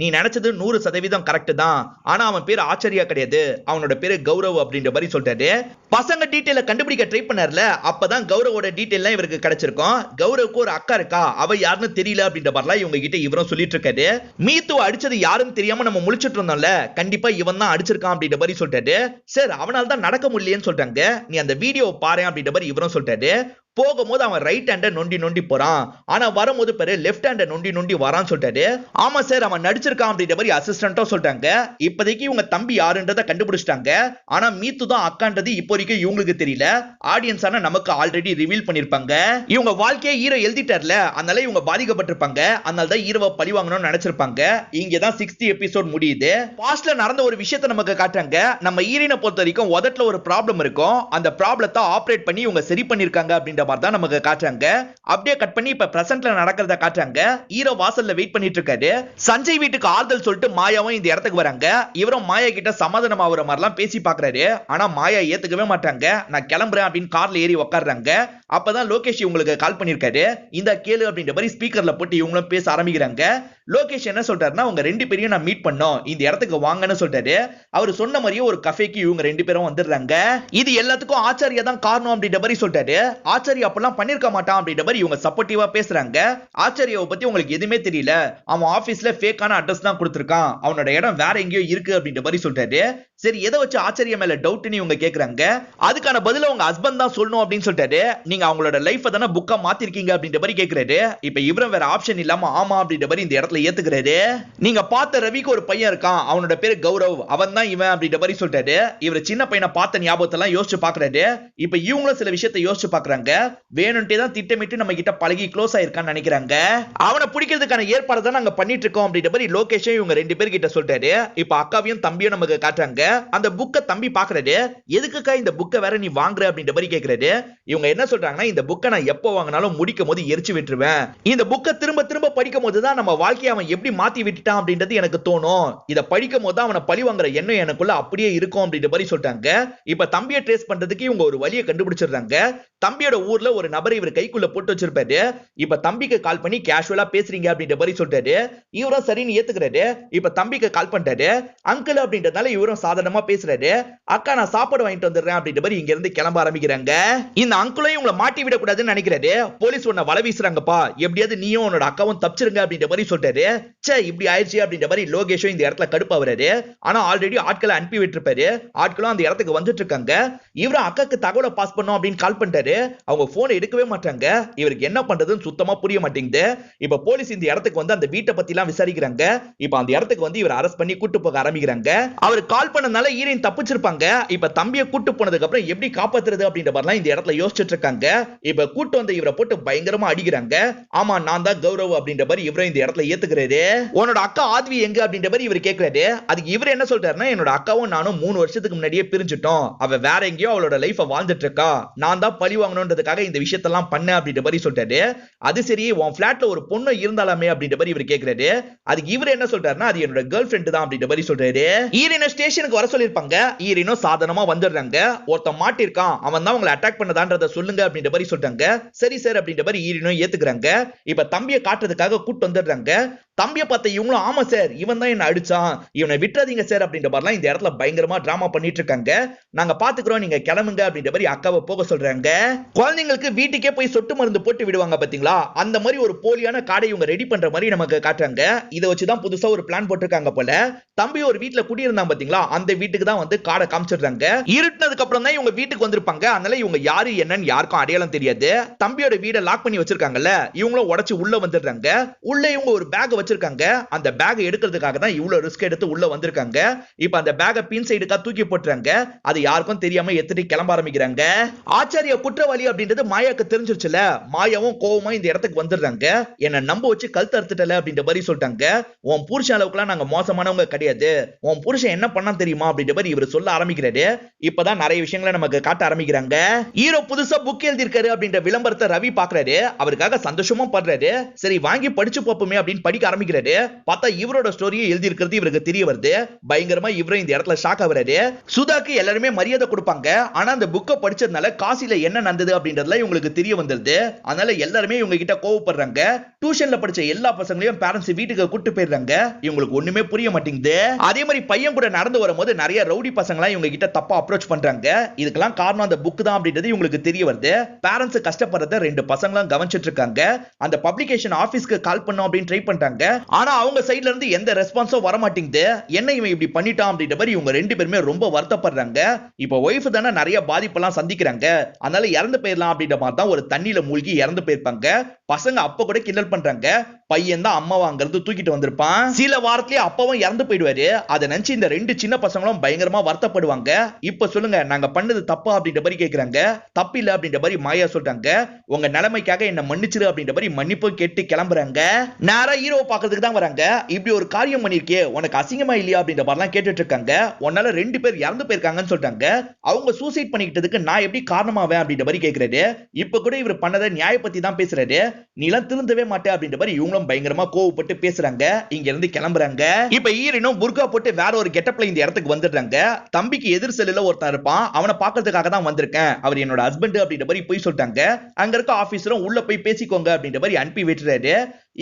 நீ நினைச்சது 100% கரெக்ட் தான், ஆனா அவன் பேர் ஆச்சரியா கிடையாது, அவனோட பேரு கௌரவ் அப்படின்ற மாதிரி சொல்றாரு. பசங்க டீடைல கண்டுபிடிக்க ட்ரை பண்ணார்ல, அப்பதான் கௌரவோட டீடைல் இவருக்கு கிடைச்சிருக்கும். கௌரவுக்கு ஒரு அக்கா இருக்கா, அவ யாருன்னு தெரியல அப்படின்ற மாதிரிலாம் இவங்க கிட்ட இவரும் சொல்லிட்டு இருக்காரு. மீத்துவ அடிச்சது யாருன்னு தெரியாம நம்ம முழிச்சிட்டு இருந்தோம்ல, கண்டிப்பா இவன் தான் அடிச்சிருக்கான் அப்படின்ற மாதிரி சொல்றாரு. சார் அவனால தான் நடக்க முடியலன்னு சொல்றாங்க. நீ அந்த வீடியோ பாரு அப்படின்ற மாதிரி இவரும் சொல்றாரு. போகும்போது அவன் ரைட் ஹேண்ட நொண்டி நொண்டி போறான், ஆனா வரும்போது பேரு லெஃப்ட் ஹேண்ட நொண்டி நொண்டி வரான்னு சொல்லிட்டாரு. ஆமா சார் அவன் நடிச்சிருக்கான் அப்படின்ற மாதிரி அசிஸ்டன்ட்டும் சொல்றாங்க. இப்போதைக்கு இவங்க தம்பி யாருன்றத கண்டுபிடிச்சிட்டாங்க. ஆனா மீத்து தான் அக்கான்றது இப்போ வரைக்கும் இவங்களுக்கு தெரியல. ஆடியன்ஸ் ஆனா நமக்கு ஆல்ரெடி ரிவீல் பண்ணிருப்பாங்க. இவங்க வாழ்க்கையை ஹீரோ எழுதிட்டார்ல, அதனால இவங்க பாதிக்கப்பட்டிருப்பாங்க. அதனால தான் ஹீரோவை பழி வாங்கணும்னு நினைச்சிருப்பாங்க. இங்க தான் 60th எபிசோட் முடியுது. பாஸ்ட்ல நடந்த ஒரு விஷயத்தை நமக்கு காட்டுறாங்க. நம்ம ஹீரோனை பொறுத்த வரைக்கும் உதட்டுல ஒரு ப்ராப்ளம் இருக்கும். அந்த ப்ராப்ளத்தை ஆபரேட் பண்ணி இவங்க சரி பண்ணிருக்காங்க அப்படின்ற மாதிரி தான் நமக்கு காட்டுறாங்க. அப்படியே கட் பண்ணி இப்ப பிரசன்ட்ல நடக்கிறத காட்டுறாங்க. ஹீரோ வாசல்ல வெயிட் பண்ணிட்டு இருக்காரு. சஞ்சய் வீட்டுக்கு ஆறுதல் சொல்லிட்டு மாயாவும் இந்த இடத்துக்கு வராங்க. இவரும் மாயா கிட்ட சமாதானம் ஆகுற மாதிரிலாம் பேசி பாக்குறாரு. ஆனா மாயா ஏத்துக்கவே மாட்டாங்க. நான் கிளம்புறேன் அப்படின்னு கார்ல ஏறி உட்கார்றாங்க. அப்பதான் லோகேஷ் இவங்களுக்கு கால் பண்ணிருக்காரு. இந்த கேளு அப்படின்ற மாதிரி ஸ்பீக்கர்ல போட்டு இவங்களும் பேச ஆரம்பிக்கிறாங்க. லோகேஷ் என்ன சொல்றாருன்னா, உங்க 2 பேரையும் நான் மீட் பண்ணோம், இந்த இடத்துக்கு வாங்கன்னு சொல்றாரு. அவர் சொன்ன மாதிரியே ஒரு கஃபேக்கு இவங்க 2 பேரும் வந்துடுறாங்க. இது எல்லாத்துக்கும் ஆச்சாரியா தான் காரணம் அப்படின்ற மாதிரி சொல்றாரு. ஆச்சாரியா அப்பெல்லாம் பண்ணிருக்க மாட்டான் அப்படின்ற மாதிரி இவங்க சப்போர்ட்டிவா பேசுறாங்க. ஆச்சாரியாவை பத்தி உங்களுக்கு எதுவுமே தெரியல, அவன் ஆபீஸ்ல ஃபேக்கான அட்ரஸ் தான் கொடுத்திருக்கான், அவனோட இடம் வேற எங்கேயோ இருக்கு அப்படின்ற மாதிரி சொல்றாரு. சரி எதை வச்சு ஆச்சரியம் மேல டவுட்னு இவங்க கேக்குறாங்க. அதுக்கான பதில உங்க ஹஸ்பண்ட் தான் சொல்லணும் அப்படின்னு சொல்லிட்டாரு. நீங்க அவங்களோட லைஃப் தானே புக்கா மாத்திருக்கீங்க அப்படின்ற மாதிரி கேக்குறாரு. இப்ப இவரும் வேற ஆப்ஷன் இல்லாம ஆமா அப்படின்ற மாதிரி இந்த இடத்துல ஏத்துக்கிறாரு. நீங்க பார்த்த ரவிக்கு ஒரு பையன் இருக்கான், அவனோட பேரு கௌரவ், அவன் தான் இவன் அப்படின்ற மாதிரி சொல்லிட்டாரு. இவர் சின்ன பையனை பார்த்த ஞாபகத்தெல்லாம் யோசிச்சு பாக்குறாரு. இப்ப இவங்களும் சில விஷயத்தை யோசிச்சு பாக்குறாங்க. வேணும்ட்டே தான் திட்டமிட்டு நம்ம கிட்ட பழகி க்ளோஸ் ஆயிருக்கான்னு நினைக்கிறாங்க. அவனை பிடிக்கிறதுக்கான ஏற்பாடு தான் நாங்க பண்ணிட்டு இருக்கோம் அப்படின்ற மாதிரி லோகேஷும் இவங்க 2 பேர் கிட்ட சொல்றாரு. இப்ப அக்காவையும் தம்பியும் நமக்கு காட்டுறாங்க. அந்த புக்கை தம்பி பாக்குறாரு. எதுக்குக்கா இந்த புக்கை வேற நீ வாங்குற அப்படின்ற மாதிரி கேக்குறாரு. இவங்க என்ன சொல்றாங்கன்னா, இந்த புக்கை நான் எப்போ வாங்கினாலும் முடிக்கும் போது எரிச்சு விட்டுருவேன். இந்த புக்கை திரும்ப திரும்ப படிக்கும் போது தான் நம்ம வாழ்க்கையை அவன் எப்படி மாத்தி விட்டுட்டான் அப்படின்றது எனக்கு தோணும். இத படிக்கும் போது அவனை பழி வாங்குற எண்ணம் எனக்குள்ள அப்படியே இருக்கும் அப்படின்ற மாதிரி சொல்றாங்க. இப்ப தம்பியை ட்ரேஸ் பண்றதுக்கு இவங்க ஒரு வழியை கண்டுபிடிச்சிடுறாங்க. தம்பியோட ஊர்ல ஒரு நபரை இவர் கைக்குள்ள போட்டு வச்சிருப்பாரு. இப்ப தம்பிக்கு கால் பண்ணி கேஷுவலா பேசுறீங்க அப்படின்ற மாதிரி சொல்றாரு. இவரும் சரின்னு ஏத்துக்கிறாரு. இப்ப தம்பிக்கு கால் பண்றாரு. அங்கிள் அப்படின்றதால இவரும் சாதாரணமா பேசுறாரு. அக்கா நான் சாப்பாடு வாங்கிட்டு வந்துடுறேன் அப்படின்ற மாதிரி இங்க இருந்து கிளம்ப ஆரம்பிக்கிறாங்க. இந்த அங்கிளையும் உங்களை மாட்டி விட கூடாதுன்னு நினைக்கிறாரு. போலீஸ் உன்னை வலை வீசுறாங்கப்பா, எப்படியாவது நீயும் உன்னோட அக்காவும் தப்பிச்சிருங்க அப்படின்ற மாதிரி சொல்றாரு. சே இப்படி ஆயிடுச்சு அப்படின்ற மாதிரி லோகேஷும் இந்த இடத்துல கடுப்பாவறாரு. ஆனா ஆல்ரெடி ஆட்களை அனுப்பி விட்டுருப்பாரு. ஆட்களும் அந்த இடத்துக்கு வந்துட்டு இருக்காங்க. இவரும் அக்காக்கு தகவலை பாஸ் பண்ணும் அப்படின்னு கால் பண்றாரு. அவங்க போனை எடுக்கவே மாட்டாங்க. இவருக்கு என்ன பண்றதுன்னு சுத்தமா புரிய மாட்டேங்குது. இப்ப போலீஸ் இந்த இடத்துக்கு வந்து அந்த வீட்டை பத்தி எல்லாம் விசாரிக்கிறாங்க. இப்ப அந்த இடத்துக்கு வந்து இவர் அரெஸ்ட் பண்ணி கூட்டு போக ஆரம்பிக்கிறாங்க. அவர் கால் பண்ணனால ஹீரோயின் தப்பிச்சிருப்பாங்க. இப்ப தம்பியை கூட்டு போனதுக்கு அப்புறம் எப்படி காப்பாத்துறது அப்படின்ற மாதிரிலாம் இந்த இடத்துல யோசிச்சுட்டு இருக்காங்க. இப்ப கூட்டு வந்து இவரை போட்டு பயங்கரமா அடிக்கிறாங்க. ஆமா நான் தான் கௌரவ் அப்படின்ற மாதிரி இவரும் இந்த இடத்துல ஏத்துக்கிறாரு. உன்னோட அக்கா ஆத்வி எங்க அப்படின்ற மாதிரி இவர் கேக்குறாரு. அதுக்கு இவர் என்ன சொல்றாருன்னா, என்னோட அக்காவும் நானும் 3 வருஷத்துக்கு முன்னாடியே பிரிஞ்சுட்டோம், அவ வேற எங்கேயோ அவளோட லைஃப வாழ்ந்துட்டு இருக்கா, நான் தான் பழி வாங்கணும்ன்றதுக்காக இந்த விஷயத்தெல்லாம் பண்ண அப்படின்ற மாதிரி சொல்றாரு. அது சரி உன் பிளாட்ல ஒரு பொண்ணு இருந்தாலுமே அப்படின்ற மாதிரி இவர் கேக்குறாரு. அதுக்கு இவர் என்ன சொல்றாருன்னா, அது என்னோட கேர்ள் ஃப்ரெண்ட் தான் அப்படின்ற மாதிரி சொல்றாரு. ஈரினோ ஸ்டேஷனுக்கு வர சொல்லிருப்பாங்க. ஈரினோ சாதாரணமா வந்துடுறாங்க. ஒருத்தன் மாட்டிருக்கான், அவன் தான் உங்களை அட்டாக் பண்ணதான்றத சொல்லுங்க அப்படின்ற மாதிரி சொல்றாங்க. சரி சார் அப்படின்ற மாதிரி ஈரினோ ஏத்துக்கிறாங்க. இப்ப தம்பியை காட்டுறதுக்காக கூட்டு வந்துடுறாங்க. தம்பியை பார்த்த இவங்களும் ஆமா சார் இவன் தான் என்ன அடிச்சான், இவனை விட்டுறாதீங்க சார் அப்படின்ற மாதிரிலாம் இந்த இடத்துல பயங்கரமா டிராமா பண்ணிட்டு இருக்காங்க. நாங்க பாத்துக்கிறோம் நீங்க கிளம்புங்க அப்படின்ற மாதிரி அக்காவை போக சொல்றாங்க. குழந்தைங்களுக்கு வீட்டுக்கே போய் சொட்டு மருந்து போட்டு விடுவாங்க பாத்தீங்களா, அந்த மாதிரி ஒரு போலியான காடை இவங்க ரெடி பண்ற மாதிரி நமக்கு காட்டுறாங்க. இதை வச்சுதான் புதுசா ஒரு பிளான் போட்டிருக்காங்க போல. தம்பி ஒரு வீட்டுல குடியிருந்தாங்க பாத்தீங்களா, அந்த வீட்டுக்கு தான் வந்து காடை காமிச்சிடுறாங்க. இருட்டினதுக்கு அப்புறம் தான் இவங்க வீட்டுக்கு வந்திருப்பாங்க. அதனால இவங்க யாரு என்னன்னு யாருக்கும் அடையாளம் தெரியாது. தம்பியோட வீடை லாக் பண்ணி வச்சிருக்காங்கல்ல, இவங்களும் உடைச்சு உள்ள வந்துடுறாங்க. உள்ள இவங்க ஒரு பேக் வச்சிருக்காங்க. அந்த பேக் எடுக்கிறதுக்காக தான் இவ்வளவு ரிஸ்க் எடுத்து உள்ள வந்திருக்காங்க. இப்ப அந்த பேக்கை பின் சைடுக்கா தூக்கி போட்டுறாங்க. அது யாருக்கும் தெரியாம எடுத்துட்டு கிளம்ப ஆரம்பிக்கிறாங்க. ஆச்சாரிய குற்றவாளி அப்படின்றது மாயாக்கு தெரிஞ்சிருச்சுல, மாயாவும் கோவமா இந்த இடத்துக்கு வந்துடுறாங்க. என்ன நம்ப வச்சு கழுத்து அறுத்துட்டல அப்படின்ற மாதிரி சொல்லிட்டாங்க. உன் புருஷன் அளவுக்குலாம் நாங்க மோசமானவங்க கிடையாது, உன் புருஷன் என்ன பண்ணா தெரியுமா அப்படின்ற மாதிரி இவர் சொல்ல ஆரம்பிக்கிறாரு. இப்பதான் நிறைய விஷயங்களை நமக்கு காட்ட ஆரம்பிக்கிறாங்க. ஹீரோ புதுசா புக் எழுதிருக்காரு அப்படின்ற விளம்பரத்தை ரவி பாக்குறாரு. அவருக்காக சந்தோஷமா படுறாரு. சரி வாங்கி படிச்சு பார்ப்போமே அப்படின்னு படிக்க ஆரம்பிக்கிறாரு. பார்த்தா இவரோட ஸ்டோரியை எழுதி இருக்கிறது இவருக்கு தெரிய வருது. பயங்கரமா இவரும் இந்த இடத்துல ஷாக் ஆகுறாரு. சுதாக்கு எல்லாருமே மரியாதை கொடுப்பாங்க. ஆனா அந்த புக்கை படிச்சதுனால காசில என்ன நடந்தது அப்படின்றதுல இவங்களுக்கு தெரிய வந்தது. அதனால எல்லாருமே இவங்க கிட்ட கோவப்படுறாங்க. டியூஷன்ல படிச்ச எல்லா பசங்களையும் பேரண்ட்ஸ் வீட்டுக்கு கூட்டு போயிடுறாங்க. இவங்களுக்கு ஒண்ணுமே புரிய மாட்டேங்குது. அதே மாதிரி பையன் கூட நடந்து வரும்போது நிறைய ரவுடி பசங்களா இவங்க கிட்ட தப்பா அப்ரோச் பண்றாங்க. இதுக்கெல்லாம் காரணம் அந்த புக் தான் அப்படின்றது இவங்களுக்கு தெரிய வருது. பேரண்ட்ஸ் கஷ்டப்படுறத ரெண்டு பசங்களும் கவனிச்சிட்டு இருக்காங்க. அந்த பப்ளிகேஷன் ஆபீஸ்க்கு கால் பண்ணோம் அப்படின்னு ட்ரை பண்றாங்க. ஆனா அவங்க சைடுல இருந்து எந்த ரெஸ்பான்ஸும் வர மாட்டேங்குது. என்ன இவன் இப்படி பண்ணிட்டான் அப்படின்ற மாதிரி இவங்க ரெண்டு பேருமே ரொம்ப வருத்தப்படுறாங்க. இப்போ ஒய்ஃப் தானே நிறைய பாதிப்பெல்லாம் சந்திக்கிறாங்க, அதனால இறந்து போயிடலாம் அப்படின்ற மாதிரி தான் ஒரு தண்ணியில மூழ்கி இறந்து போயிருப்பாங்க. பசங்க அப்ப கூட கிண்டல் பண்றாங்க, பையன் தான் அம்மாவை அங்கிருந்து தூக்கிட்டு வந்திருப்பான், சில வாரத்திலேயே அப்பாவும் இறந்து போயிடுவாரு. அதை நினைச்சு இந்த ரெண்டு சின்ன பசங்களும் பயங்கரமா வருத்தப்படுவாங்க. இப்ப சொல்லுங்க நாங்க பண்ணது தப்பா அப்படின்ற மாதிரி கேக்குறாங்க. தப்பு இல்ல அப்படின்ற மாதிரி மாயா சொல்றாங்க. உங்க நிலைமைக்காக என்ன மன்னிச்சிரு அப்படின்ற மாதிரி மன்னிப்பு கேட்டு கிளம்புறாங்க. நேரா ஹீரோ பாக்குறதுக்கு தான் வராங்க. இப்படி ஒரு காரியம் பண்ணிருக்கே உனக்கு அசிங்கமா இல்லையா அப்படின்ற மாதிரிலாம் கேட்டுட்டு இருக்காங்க. உன்னால ரெண்டு பேர் இறந்து போயிருக்காங்கன்னு சொல்றாங்க. அவங்க சூசைட் பண்ணிக்கிட்டதுக்கு நான் எப்படி காரணமாவேன் அப்படின்ற மாதிரி கேக்குறாரு. இப்ப கூட இவர் பண்ணதை நியாயப்பத்தி தான் பேசுறாரு. நீலாம் திருந்தவே மாட்டே அப்படின்ற மாதிரி இவங்களும் பயங்கரமா கோவப்பட்டு பேசுறாங்க. இங்க இருந்து கிளம்புறாங்க. இப்ப ஈரனும் புர்கா போட்டு வேற ஒரு கெட்டப்ல இந்த இடத்துக்கு வந்துடுறாங்க. தம்பிக்கு எதிர் செல்லுல ஒருத்தன் இருப்பான், அவனை பாக்குறதுக்காக தான் வந்திருக்கேன், அவர் என்னோட ஹஸ்பண்ட் அப்படின்ற மாதிரி போய் சொல்லிட்டாங்க. அங்க இருக்க ஆபீசரும் உள்ள போய் பேசிக்கோங்க அப்படின்ற மாதிரி அனுப்பி விட்டுறாரு.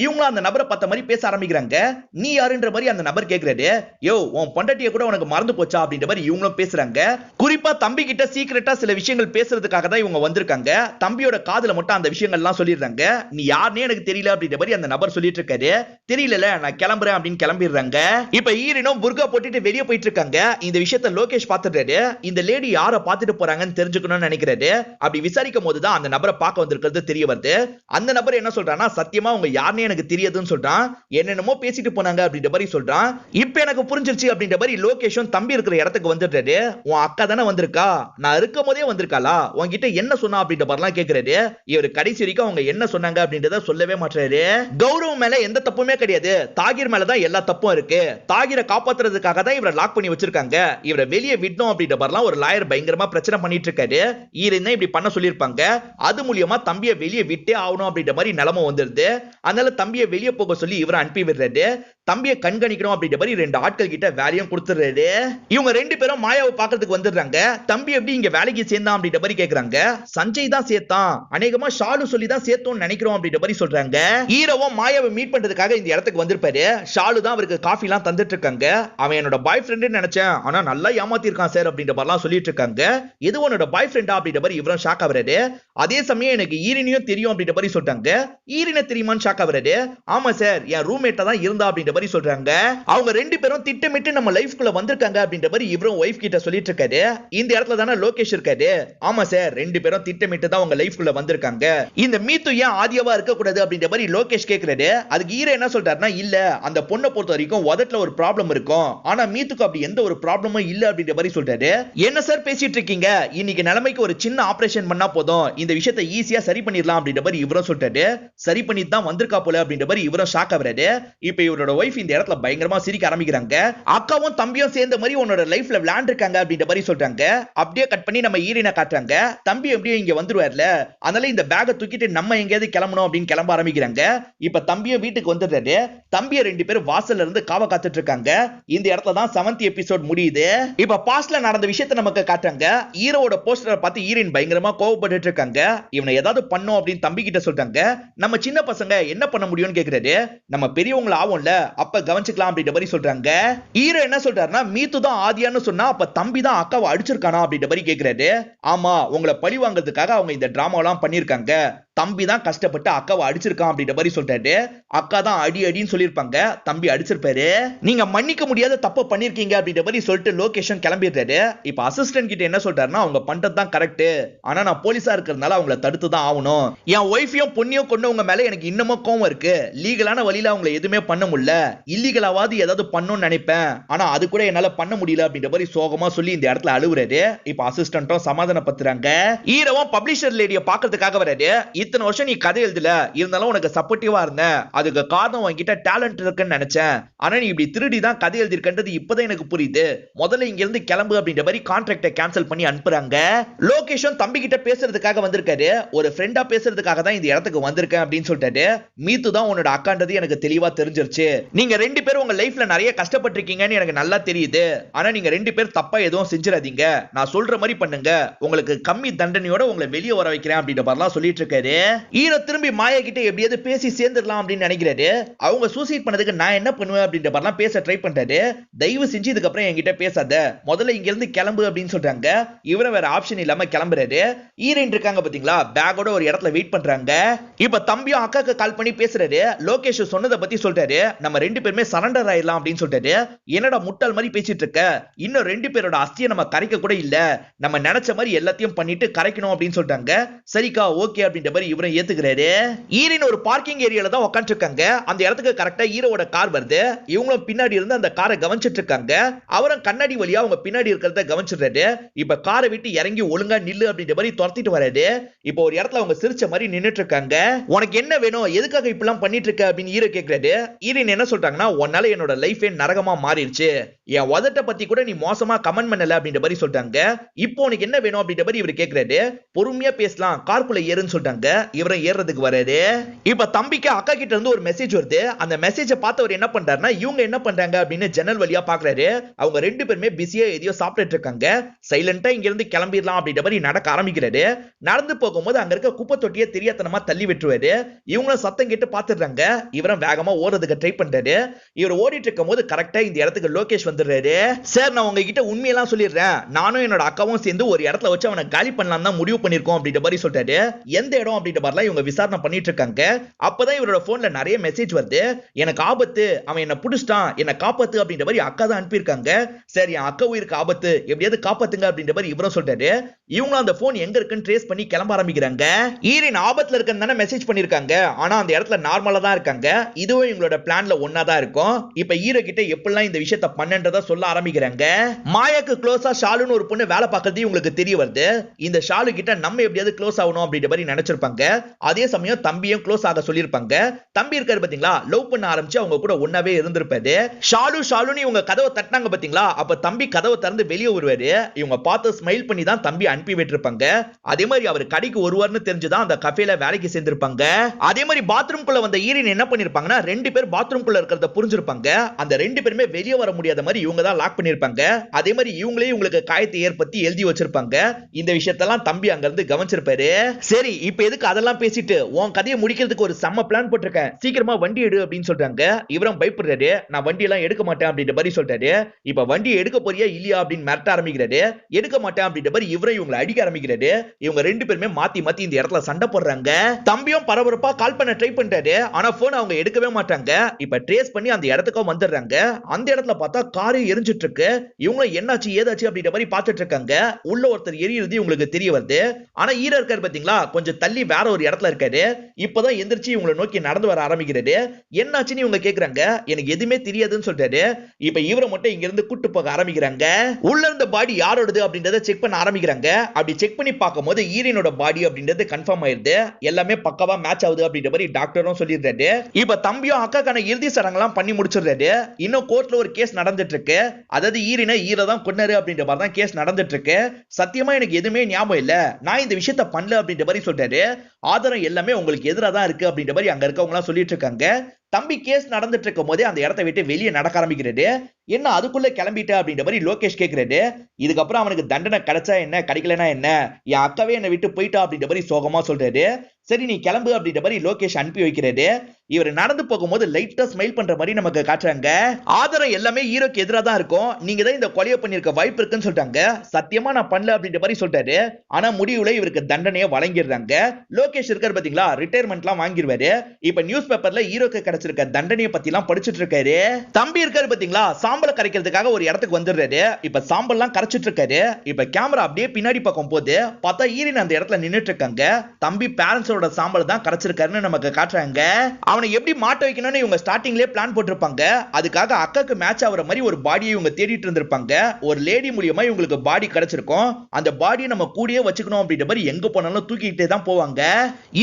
இவங்களும் அந்த நபரை பார்த்த மாதிரி பேச ஆரம்பிக்கிறாங்க. நீ யாருன்ற மாதிரி அந்த நபர் கேக்குறாரு. யோ உன் பொண்டாட்டிய கூட உனக்கு மறந்து போச்சா அப்படின்ற மாதிரி இவங்களும் பேசுறாங்க. குறிப்பா தம்பி கிட்ட சீக்கிரட்டா சில விஷயங்கள் பேசுறதுக்காக தான் இவங்க வந்திருக்காங்க. தம்பியோட காதுல மட்டும் அந்த விஷயங்கள் எல்லாம் சொல்லிடுறாங்க. நீ யாருன்னே எனக்கு தெரியல அப்படின்ற மாதிரி அந்த நபர் சொல்லிட்டு இருக்காரு. தெரியல நான் கிளம்புறேன் அப்படின்னு கிளம்பிடுறாங்க. இப்ப ஈரனும் புர்கா போட்டுட்டு வெளியே போயிட்டு இருக்காங்க. இந்த விஷயத்தை லோகேஷ் பாத்துறாரு. இந்த லேடி யாரை பாத்துட்டு போறாங்கன்னு தெரிஞ்சுக்கணும்னு நினைக்கிறாரு. அப்படி விசாரிக்கும் போதுதான் அந்த நபரை பார்க்க வந்திருக்கிறது தெரிய வருது. அந்த நபர் என்ன சொல்றான்னா, சத்தியமா உங்க யாருன்னு எனக்கு தெரியாதுன்னு சொல்றான். என்னென்னமோ பேசிட்டு போனாங்க அப்படின்ற மாதிரி சொல்றான். இப்ப எனக்கு புரிஞ்சிருச்சு அப்படின்ற மாதிரி லோகேஷும் தம்பி இருக்கிற இடத்துக்கு வந்துட்டாரு. உன் அக்கா தானே வந்திருக்கா, நான் இருக்கும் போதே வந்திருக்காளா, உன்கிட்ட என்ன சொன்னா அப்படின்ற மாதிரிலாம் கேக்குறாரு. இவர் கடைசி வரைக்கும் அவங்க என்ன சொன்னாங்க அப்படின்றத சொல்லவே மாட்டாரு. கௌரவ் மேல எந்த தப்புமே கிடையாது, தாகிர் மேலதான் எல்லா தப்பும் இருக்கு. தாகிரை காப்பாத்துறதுக்காக தான் இவரை லாக் பண்ணி வச்சிருக்காங்க. இவரை வெளியே விடணும் அப்படின்ற மாதிரிலாம் ஒரு லாயர் பயங்கரமா பிரச்சனை பண்ணிட்டு இருக்காரு. ஈரன் இப்படி பண்ண சொல்லியிருப்பாங்க. அது மூலியமா தம்பியை வெளியே விட்டே ஆகணும் அப்படின்ற மாதிரி நிலைமை வந்துருது. அதனால தம்பியை வெளியே போக சொல்லி இவரை அனுப்பி விடுறாரு. தம்பியை கண்காணிக்கணும் அப்படின்ற மாதிரி ரெண்டு ஆட்கள் கிட்ட வேலையும் கொடுத்துறாரு. இவங்க ரெண்டு பேரும் மாயாவை பாக்குறதுக்கு வந்துடுறாங்க. தம்பி எப்படி இங்க வேலைக்கு சேர்ந்தான் அப்படின்ற மாதிரி கேக்குறாங்க. சஞ்சய் தான் சேர்த்தான், அநேகமா ஷாலு சொல்லி தான் சேர்த்தோம்னு நினைக்கிறோம் அப்படின்ற மாதிரி சொல்றாங்க. ஹீரோவும் மாயாவை மீட் பண்றதுக்காக இந்த இடத்துக்கு வந்திருப்பாரு. ஷாலு தான் அவருக்கு காஃபி எல்லாம் தந்துட்டு இருக்காங்க. அவன் என்னோட பாய் ஃப்ரெண்ட் நினைச்சேன், ஆனா நல்லா ஏமாத்தி இருக்கான் சார் அப்படின்ற மாதிரிலாம் சொல்லிட்டு இருக்காங்க. எது உன்னோட பாய் ஃப்ரெண்டா அப்படின்ற மாதிரி இவரும் ஷாக் ஆகுறாரு. அதே சமயம் எனக்கு ஈரனையும் தெரியும் அப்படின்ற மாதிரி சொல்றாங்க. ஈரனை தெரியுமான்னு ஷாக் ஆகுறாரு. ஆமா சார் என் ரூம்மேட்டா தான் இருந்தா அப்படின்ற மாதிரி சொல்றாங்க. அவங்க ரெண்டு பேரும் திட்டமிட்டு நம்ம லைஃப்குள்ள வந்திருக்காங்க அப்படின்ற மாதிரி இவரும் வைஃப் கிட்ட சொல்லிட்டு இருக்காரு. இந்த இடத்துல தானே லோகேஷ் இருக்காரு. ஆமா சார் ரெண்டு பேரும் திட்டமிட்டு தான் அவங்க லைஃப்குள்ள வந்திருக்காங்க. இந்த மீத்து ஏன் ஆதியாவா இருக்க கூடாது அப்படின்ற மாதிரி லோகேஷ் கேக்குறாரு. அதுக்கு ஈர என்ன சொல்றாருன்னா, இல்ல அந்த பொண்ணை பொறுத்த வரைக்கும் உதட்டுல ஒரு ப்ராப்ளம் இருக்கும், ஆனா மீத்துக்கு அப்படி எந்த ஒரு ப்ராப்ளமும் இல்ல அப்படின்ற மாதிரி சொல்றாரு. என்ன சார் பேசிட்டு இருக்கீங்க, இன்னைக்கு நிலைமைக்கு ஒரு சின்ன ஆபரேஷன் பண்ணா போதும், இந்த விஷயத்தை ஈஸியா சரி பண்ணிடலாம் அப்படின்ற மாதிரி இவரும் சொல்றாரு. சரி பண்ணி தான் வந்திருக்கா போல அப்படின்ற மாதிரி இவரும் ஷாக் ஆகுறாரு. இப்ப இவரோட ஒய்ஃப் இந்த இடத்துல பயங்கரமா சிரிக்க ஆரம்பிக்கிறாங்க. அக்காவும் தம்பியும் சேர்ந்த மாதிரி உன்னோட லைஃப்ல விளையாண்டுருக்காங்க அப்படின்ற மாதிரி சொல்றாங்க. அப்படியே கட் பண்ணி நம்ம ஈரினை காட்டுறாங்க. தம்பி எப்படியும் இங்க வந்துருவார்ல, அதனால இந்த பேக்கை தூக்கிட்டு நம்ம எங்கேயாவது கிளம்பணும் அப்படின்னு கிளம்ப ஆரம்பிக்கிறாங்க. இப்ப தம்பியும் வீட்டுக்கு வந்துடுறாரு. தம்பிய 2 பேரும் வாசல்ல இருந்து காவ காத்துட்டு இருக்காங்க. இந்த இடத்துல தான் 7th எபிசோட் முடியுது. இப்ப பாஸ்ட்ல நடந்த விஷயத்தை நமக்கு காட்டுறாங்க. ஹீரோவோட போஸ்டரை பார்த்து ஹீரோயின் பயங்கரமா கோவப்பட்டு இருக்காங்க. இவனை ஏதாவது பண்ணும் அப்படின்னு தம்பி கிட்ட சொல்றாங்க. நம்ம சின்ன பசங்க என்ன பண்ண முடியும்னு கேக்குறாரு. நம்ம பெரியவங்கள ஆவோம்ல, அப்ப கவனிச்சுக்கலாம் அப்படின்ற மாதிரி சொல்றாங்க. ஹீரோ என்ன சொல்றாருன்னா, மீத்து தான் ஆதியான்னு சொன்னா அப்ப தம்பி தான் அக்காவை அடிச்சிருக்கானா அப்படின்ற மாதிரி கேக்குறாரு. ஆமா, உங்களை பழி வாங்குறதுக்காக அவங்க இந்த டிராமா எல்லாம் பண்ணிருக்காங்க. தம்பி தான் கஷ்டப்பட்டு அக்காவை அடிச்சிருக்கான் அப்படின்ற மாதிரி சொல்றாரு. அக்கா தான் அடி அடின்னு சொல்லிருப்பாங்க, தம்பி அடிச்சிருப்பாரு. நீங்க மன்னிக்க முடியாத தப்பு பண்ணிருக்கீங்க அப்படின்ற மாதிரி சொல்லிட்டு லோகேஷன் கிளம்பிடுறாரு. இப்ப அசிஸ்டன்ட் கிட்ட என்ன சொல்றாருன்னா, அவங்க பண்றது தான் கரெக்ட், ஆனா நான் போலீஸா இருக்கிறதுனால அவங்கள தடுத்து தான் ஆகணும். என் ஒய்ஃபையும் பொண்ணையும் கொண்டவங்க மேல எனக்கு இன்னமும் கோவம் இருக்கு. லீகலான வழியில அவங்கள எதுவுமே பண்ண முடியல, இல்லீகலாவது ஏதாவது பண்ணணும்னு நினைப்பேன், ஆனா அது கூட என்னால பண்ண முடியல அப்படின்ற மாதிரி சோகமா சொல்லி இந்த இடத்துல அழுவுறாரு. இப்ப அசிஸ்டன்ட்டும் சமாதானப்படுத்துறாங்க. ஹீரோவும் பப்ளிஷர் லேடிய பாக்குறதுக்காக வராரு. இத்தனை வருஷம் நீ கதை எழுதல, இருந்தாலும் உனக்கு சப்போர்ட்டிவா இருந்தேன், அதுக்கு காரணம் உன்கிட்ட டேலண்ட் இருக்குன்னு நினைச்சேன், ஆனா நீ இப்படி திருடி தான் கதை எழுதிருக்கன்றது இப்பதான் எனக்கு புரியுது, முதல்ல இங்க இருந்து கிளம்பு அப்படின்ற மாதிரி கான்ட்ராக்டை கேன்சல் பண்ணி அனுப்புறாங்க. லோகேஷன் தம்பி கிட்ட பேசுறதுக்காக வந்திருக்காரு. ஒரு ஃப்ரெண்டா பேசுறதுக்காக தான் இந்த இடத்துக்கு வந்திருக்கேன் அப்படின்னு சொல்லிட்டாரு. மீத்து தான் உன்னோட அக்கான்றது எனக்கு தெளிவா தெரிஞ்சிருச்சு. நீங்க 2 பேரும் உங்க லைஃப்ல நிறைய கஷ்டப்பட்டிருக்கீங்கன்னு எனக்கு நல்லா தெரியுது, ஆனா நீங்க 2 பேர் தப்பா எதுவும் செஞ்சிடாதீங்க, நான் சொல்ற மாதிரி பண்ணுங்க, உங்களுக்கு கம்மி தண்டனையோட உங்களை வெளியே வர வைக்கிறேன் அப்படின்ற மாதிரிலாம் சொல்லிட்டு இருக்காரு. ஹீரோ திரும்பி மாயா கிட்ட எப்படியாவது பேசி சேர்ந்துடலாம் அப்படின்னு நினைக்கிறாரு. அவங்க சூசைட் பண்ணதுக்கு நான் என்ன பண்ணுவேன் அப்படின்ற மாதிரிலாம் பேச ட்ரை பண்றாரு. தயவு செஞ்சு இதுக்கு அப்புறம் என்கிட்ட பேசாத, முதல்ல இங்க இருந்து கிளம்பு அப்படின்னு சொல்றாங்க. இவரும் வேற ஆப்ஷன் இல்லாம கிளம்புறாரு. ஹீரோயின் இருக்காங்க பாத்தீங்களா, பேக்கோட ஒரு இடத்துல வெயிட் பண்றாங்க. இப்ப தம்பியும் அக்காக்கு கால் பண்ணி பேசுறாரு. லோகேஷ் சொன்னதை பத்தி சொல்றாரு. நம்ம 2 பேருமே சரண்டர் ஆயிடலாம் அப்படின்னு சொல்றாரு. என்னடா முட்டாள் மாதிரி பேசிட்டு இருக்க, இன்னும் 2 பேரோட அஸ்தியை நம்ம கரைக்க கூட இல்ல, நம்ம நினைச்ச மாதிரி எல்லாத்தையும் பண்ணிட்டு கரைக்கணும் அப்படின்னு சொல்றாங்க. சரிக்கா ஓகே அப்படின்ற மாதிரி இவரும் ஏத்துக்கிறாரு. ஈரின் ஒரு பார்க்கிங் ஏரியால தான் உட்கார்ந்து இருக்காங்க. அந்த இடத்துக்கு கரெக்டா ஹீரோவோட கார் வருது. இவங்களும் பின்னாடி இருந்து அந்த காரை கவனிச்சிட்டு இருக்காங்க. அவரும் கண்ணாடி வழியா அவங்க பின்னாடி இருக்கிறத கவனிச்சிடுறாரு. இப்ப காரை விட்டு இறங்கி ஒழுங்கா நில்லு அப்படின்ற மாதிரி துரத்திட்டு வராரு. இப்போ ஒரு இடத்துல அவங்க சிரிச்ச மாதிரி நின்னுட்டு இருக்காங்க. உனக்கு என்ன வேணும், எதுக்காக இப்படிலாம் பண்ணிட்டு இருக்க அப்படின்னு ஹீரோ கேக்குறாரு. ஈரின் என்ன சொல்றாங்கன்னா, உன்னால என்னோட லைஃபே நரகமா மாறிடுச்சு, என் உதட்ட பத்தி கூட நீ மோசமா கமெண்ட் பண்ணல அப்படின்ற மாதிரி சொல்றாங்க. இப்போ உனக்கு என்ன வேணும் அப்படின்ற மாதிரி இவர் கேக்குறாரு. பொறுமையா பேசலாம், கார்க்குள்ள ஏறுன்னு சொல்றாங்க. இவரை ஏறதுக்கு வராரு. இப்ப தம்பிக்கு அக்கா கிட்ட இருந்து ஒரு மெசேஜ் வருது. அந்த மெசேஜை பார்த்தவர் என்ன பண்றாருன்னா, இவங்க என்ன பண்றாங்க அப்படின்னு ஜன்னல் வழியா பாக்குறாரு. அவங்க 2 பேருமே பிஸியா எதையோ சாப்பிட்டுட்டு இருக்காங்க. சைலண்டா இங்க இருந்து கிளம்பிடலாம் அப்படின்ற மாதிரி நடக்க ஆரம்பிக்கிறாரு. நடந்து போகும்போது அங்க இருக்க குப்பை தொட்டியை தெரியாதனமா தள்ளி விட்டுருவாரு. இவங்களும் சத்தம் கேட்டு பாத்துறாங்க. இவரும் வேகமா ஓடுறதுக்கு ட்ரை பண்றாரு. இவர் ஓடிட்டு இருக்கும் போது கரெக்டா இந்த இடத்துக்கு லோகேஷ் வந்துடுறாரு. சார், நான் உங்ககிட்ட உண்மையெல்லாம் சொல்லிடுறேன், நானும் என்னோட அக்காவும் சேர்ந்து ஒரு இடத்துல வச்சு அவனை காலி பண்ணலாம் தான் முடிவு பண்ணிருக்கோம் அப்படின்ற மாதிரி சொல்றாரு. எந்த இடம் அப்படின்ற மாதிரிலாம் இவங்க விசாரணை பண்ணிட்டு இருக்காங்க. அப்பதான் இவரோட போன்ல நிறைய மெசேஜ் வருது. எனக்கு ஆபத்து, அவன் என்ன புடிச்சிட்டான், என்ன காப்பாத்து அப்படின்ற மாதிரி அக்கா தான் அனுப்பியிருக்காங்க. சரி, என் அக்கா உயிருக்கு ஆபத்து, எப்படியாவது காப்பாத்துங்க அப்படின்ற மாதிரி இவரும் சொல்றாரு. இவங்களும் அந்த போன் எங்க இருக்குன்னு ட்ரேஸ் பண்ணி கிளம்ப ஆரம்பிக்கிறாங்க. ஈரின் ஆபத்துல இருக்குன்னு மெசேஜ் பண்ணிருக்காங்க, ஆனா அந்த இடத்துல நார்மலா தான் இருக்காங்க. இதுவும் இவங்களோட பிளான்ல ஒன்னா தான் இருக்கும். இப்ப ஹீரோ கிட்ட எப்படிலாம் இந்த விஷயத்தை பண்ணன்றத சொல்ல ஆரம்பிக்கிறாங்க. மாயாக்கு க்ளோஸா ஷாலுன்னு ஒரு பொண்ணு வேலை பார்க்கறது உங்களுக்கு தெரிய வருது. இந்த ஷாலு கிட்ட நம்ம எப்படியாவது க்ளோஸ் ஆகணும் அப்படின்ற மாதிரி நினைச்சிருப்பாங்க. அதே சமயம் தம்பியும் க்ளோஸ் ஆக சொல்லிருப்பாங்க. தம்பி இருக்காரு பாத்தீங்களா, லவ் பண்ண ஆரம்பிச்சு அவங்க கூட ஒன்னாவே இருந்திருப்பாரு. ஷாலுன்னு இவங்க கதவை தட்டினாங்க பாத்தீங்களா, அப்ப தம்பி கதவை திறந்து வெளியே வருவாரு. இவங்க பார்த்து ஸ்மைல் பண்ணி தான் தம்பி அனுப்பி விட்டுருப்பாங்க. அதே மாதிரி அவர் கடைக்கு வருவார்னு தெரிஞ்சுதான் அந்த கஃபேல வேலைக்கு சேர்ந்திருப்பாங்க. அதே மாதிரி பாத்ரூம் குள்ள வந்த ஈரின் என்ன பண்ணிருப்பாங்கன்னா, 2 பேர் பாத்ரூம் குள்ள இருக்கிறத புரிஞ்சிருப்பாங்க. அந்த 2 பேருமே வெளியே வர முடியாத மாதிரி இவங்க தான் லாக் பண்ணிருப்பாங்க. அதே மாதிரி இவங்களே உங்களுக்கு காயத்தை ஏற்படுத்தி எழுதி வச்சிருப்பாங்க. இந்த விஷயத்தெல்லாம் தம்பி அங்க இருந்து கவனிச்சிருப்பாரு. சரி, இப்ப எதுக்கு அதெல்லாம் பேசிட்டு உன் கதையை முடிக்கிறதுக்கு ஒரு செம்ம பிளான் போட்டிருக்கேன், சீக்கிரமா வண்டி எடு அப்படின்னு சொல்றாங்க. இவரும் பயப்படுறாரு. நான் வண்டி எல்லாம் எடுக்க மாட்டேன் அப்படின்ற மாதிரி சொல்றாரு. இப்ப வண்டியை எடுக்க போறியா இல்லையா அப்படின்னு மிரட்ட ஆரம்பிக்கிறாரு. எடுக்க மாட்டேன் அப்படின்ற மாதிரி இவரை இவங்களை அடிக்க ஆரம்பிக்கிறாரு. இவங்க 2 பேருமே மாத்தி மாத்தி இந்த இடத்துல சண்டை போடுறாங்க. தம்பியும் பரபரப்பா கால் பண்ண ட்ரை பண்றாரு. ஆனா போன் அவங்க எடுக்கவே மாட்டாங்க. இப்ப ட்ரேஸ் பண்ணி அந்த இடத்துக்கும் வந்துடுறாங்க. அந்த இடத்துல பார்த்தா காரே எரிஞ்சிட்டு இருக்கு. இவங்களும் என்னாச்சு ஏதாச்சு அப்படின்ற மாதிரி பார்த்துட்டு இருக்காங்க. உள்ள ஒருத்தர் எரியுறது இவங்களுக்கு தெரிய வருது. ஆனா ஹீரோ இருக்காரு பாத்தீங்களா, கொஞ்சம் தள்ளி வேற ஒரு இடத்துல இருக்காரு. இப்பதான் எந்திரிச்சு இவங்களை நோக்கி நடந்து வர ஆரம்பிக்கிறாரு. என்னாச்சுன்னு இவங்க கேக்குறாங்க. எனக்கு எதுவுமே தெரியாதுன்னு சொல்றாரு. இப்ப இவரை மட்டும் இங்க இருந்து கூட்டு போக ஆரம்பிக்கிறாங்க. உள்ள இருந்த பாடி யாரோடது அப்படின்றத செக் பண்ண ஆரம்பிக்கிறாங்க. அப்படி செக் பண்ணி பார்க்கும்போது ஈரனோட பாடி அப்படின்றது கன்ஃபார்ம் ஆயிருது. எல்லாமே பக்கவா மேட்ச் ஆகுது அப்படின்ற மாதிரி டாக்டரும் சொல்லிடுறாரு. இப்ப தம்பியும் அக்காக்கான இறுதி சடங்கெல்லாம் பண்ணி முடிச்சிடுறாரு. இன்னும் கோர்ட்ல ஒரு கேஸ் நடந்துட்டு இருக்கு. அதாவது ஈரனை தான் கொன்னாரு அப்படின்ற மாதிரி தான் கேஸ் நடந்துட்டு இருக்கு. சத்தியமா எனக்கு எதுவுமே ஞாபகம் இல்ல, நான் இந்த விஷயத்த பண்ணல அப்படின்ற மாதிரி சொல்றாரு. ஆதாரம் எல்லாமே உங்களுக்கு எதிராக தான் இருக்கு அப்படின்ற மாதிரி அங்க இருக்கவங்க எல்லாம் சொல்லிட்டு இருக்காங்க. தம்பி கேஸ் நடந்துட்டு இருக்கும் போதே அந்த இடத்தை விட்டு வெளியே நடக்க ஆரம்பிக்கிறாரு. என்ன அதுக்குள்ள கிளம்பிட்ட அப்படின்ற மாதிரி லோகேஷ் கேட்கிறாரு. இதுக்கப்புறம் அவனுக்கு தண்டனை கிடைச்சா என்ன, கிடைக்கலனா என்ன, என் அக்காவே என்னை விட்டு போயிட்டா அப்படின்ற மாதிரி சோகமா சொல்றாரு. சரி நீ கிளம்பு அப்படின்ற மாதிரி லோகேஷ் அனுப்பி வைக்கிறாரு. இவர் நடந்து போகும்போது லைட்டா ஸ்மைல் பண்ற மாதிரி நமக்கு காட்டுறாங்க. ஆதாரம் எல்லாமே ஹீரோக்கு எதிராக தான் இருக்கும். நீங்க தான் இந்த கொலையை பண்ணிருக்க வாய்ப்பு இருக்குன்னு சொல்றாங்க. சத்தியமா நான் பண்ணல அப்படின்ற மாதிரி சொல்றாரு. ஆனா முடிவுல இவருக்கு தண்டனையை வழங்கிடுறாங்க. லோகேஷ் இருக்காரு பாத்தீங்களா, ரிட்டையர்மெண்ட்லாம் வாங்கிடுவாரு. இப்ப நியூஸ் பேப்பர்ல ஹீரோக்கு கிடைச்சிருக்க தண்டனையை பத்தி எல்லாம் படிச்சுட்டு இருக்காரு. தம்பி இருக்காரு பாத்தீங்களா, சாம்பலை கரைக்கிறதுக்காக ஒரு இடத்துக்கு வந்துடுறாரு. இப்ப சாம்பல்லாம் கரைச்சிட்டு இருக்காரு. இப்ப கேமரா அப்படியே பின்னாடி பார்க்கும் போது பார்த்தா ஈரன் அந்த இடத்துல நின்னுட்டு இருக்காங்க. தம்பி பேரண்ட்ஸோட சாம்பல் தான் கரைச்சிருக்காருன்னு நமக்கு காட்டுறாங்க. அவனை எப்படி மாட்ட வைக்கணும்னு இவங்க ஸ்டார்டிங்லயே பிளான் போட்டிருப்பாங்க. அதுக்காக அக்காக்கு மேட்ச் ஆகுற மாதிரி ஒரு பாடியை இவங்க தேடிட்டு இருந்திருப்பாங்க. ஒரு லேடி மூலியமா இவங்களுக்கு பாடி கிடைச்சிருக்கும். அந்த பாடியை நம்ம கூடயே வச்சுக்கணும் அப்படின்ற மாதிரி எங்க போனாலும் தூக்கிட்டே தான் போவாங்க.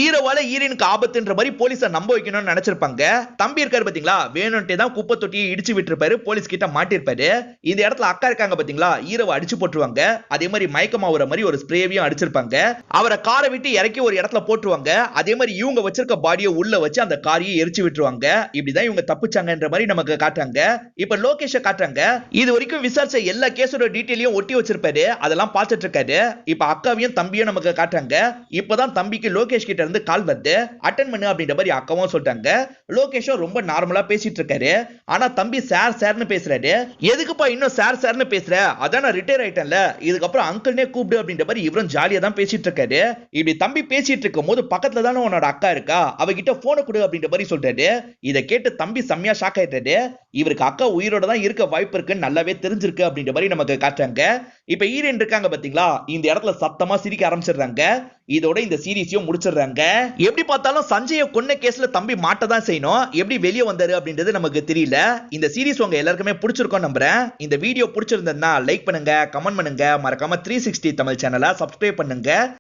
ஈரவால ஈரனுக்கு ஆபத்துன்ற மாதிரி போலீஸை நம்ப வைக்கணும்னு நினைச்சிருப்பாங்க. தம்பி இருக்காரு பாத்தீங்களா, வேணும்ட்டே தான் குப்பை தொட்டியை இடிச்சு விட்டுருப்பாரு, போலீஸ் கிட்ட மாட்டிருப்பாரு. இந்த இடத்துல அக்கா இருக்காங்க பாத்தீங்களா, ஈரவை அடிச்சு போட்டுருவாங்க. அதே மாதிரி மயக்கம் ஆகுற மாதிரி ஒரு ஸ்ப்ரேவையும் அடிச்சிருப்பாங்க. அவரை காரை விட்டு இறக்கி ஒரு இடத்துல போட்டுருவாங்க. அதே மாதிரி இவங்க வச்சிருக்க பாடியை உள்ள வச்சு அந்த காரியை எரிச்சு விட்டுருவாங்க. இப்படிதான் இவங்க தப்பிச்சாங்கன்ற மாதிரி நமக்கு காட்டுறாங்க. இப்ப லோகேஷ காட்டுறாங்க. இது வரைக்கும் விசாரிச்ச எல்லா கேஸோட டீடைலையும் ஒட்டி வச்சிருப்பாரு. அதெல்லாம் பார்த்துட்டு இருக்காரு. இப்ப அக்காவையும் தம்பியும் நமக்கு காட்டுறாங்க. இப்பதான் தம்பிக்கு லோகேஷ் கிட்ட இருந்து கால் வருது. அட்டென்ட் பண்ணு அப்படின்ற மாதிரி அக்காவும் சொல்றாங்க. லோகேஷும் ரொம்ப நார்மலா பேசிட்டு இருக்காரு. ஆனா தம்பி சார் சார்னு பேசுறாரு. எதுக்குப்பா இன்னும் சார் சார்னு பேசுற, அதான் நான் ரிட்டையர் ஆயிட்டேன்ல, இதுக்கப்புறம் அங்கிள்னே கூப்பிடு அப்படின்ற மாதிரி இவரும் ஜாலியா தான் பேசிட்டு இருக்காரு. இப்படி தம்பி பேசிட்டு இருக்கும் போது பக்கத்துல தானே உன்னோட அக்கா இருக்கா, அவகிட்ட போனை கொடு அப்படின்ற மாதிரி சொல்றாரு. இதை கேட்டு தம்பி செம்மையா ஷாக் ஆயிட்டாரு. இவருக்கு அக்கா உயிரோட தான் இருக்க வாய்ப்பு இருக்குன்னு நல்லாவே தெரிஞ்சிருக்கு அப்படின்ற மாதிரி நமக்கு காட்டுறாங்க. இப்ப ஈரன் இருக்காங்க பாத்தீங்களா, இந்த இடத்துல சத்தமா சிரிக்க ஆரம்பிச்சிடுறாங்க. இதோட இந்த சீரிஸையும் முடிச்சிடுறாங்க. எப்படி பார்த்தாலும் சஞ்சய கொன்ன கேஸ்ல தம்பி மாட்ட தான் செய்யணும். எப்படி வெளியே வந்தாரு அப்படின்றது நமக்கு தெரியல. இந்த சீரிஸ் உங்க எல்லாருக்குமே பிடிச்சிருக்கும் நம்புறேன். இந்த வீடியோ பிடிச்சிருந்தா லைக் பண்ணுங்க, கமெண்ட் பண்ணுங்க, மறக்காம 360 தமிழ் சேனலை சப்ஸ்கிரைப் பண்ணுங்க.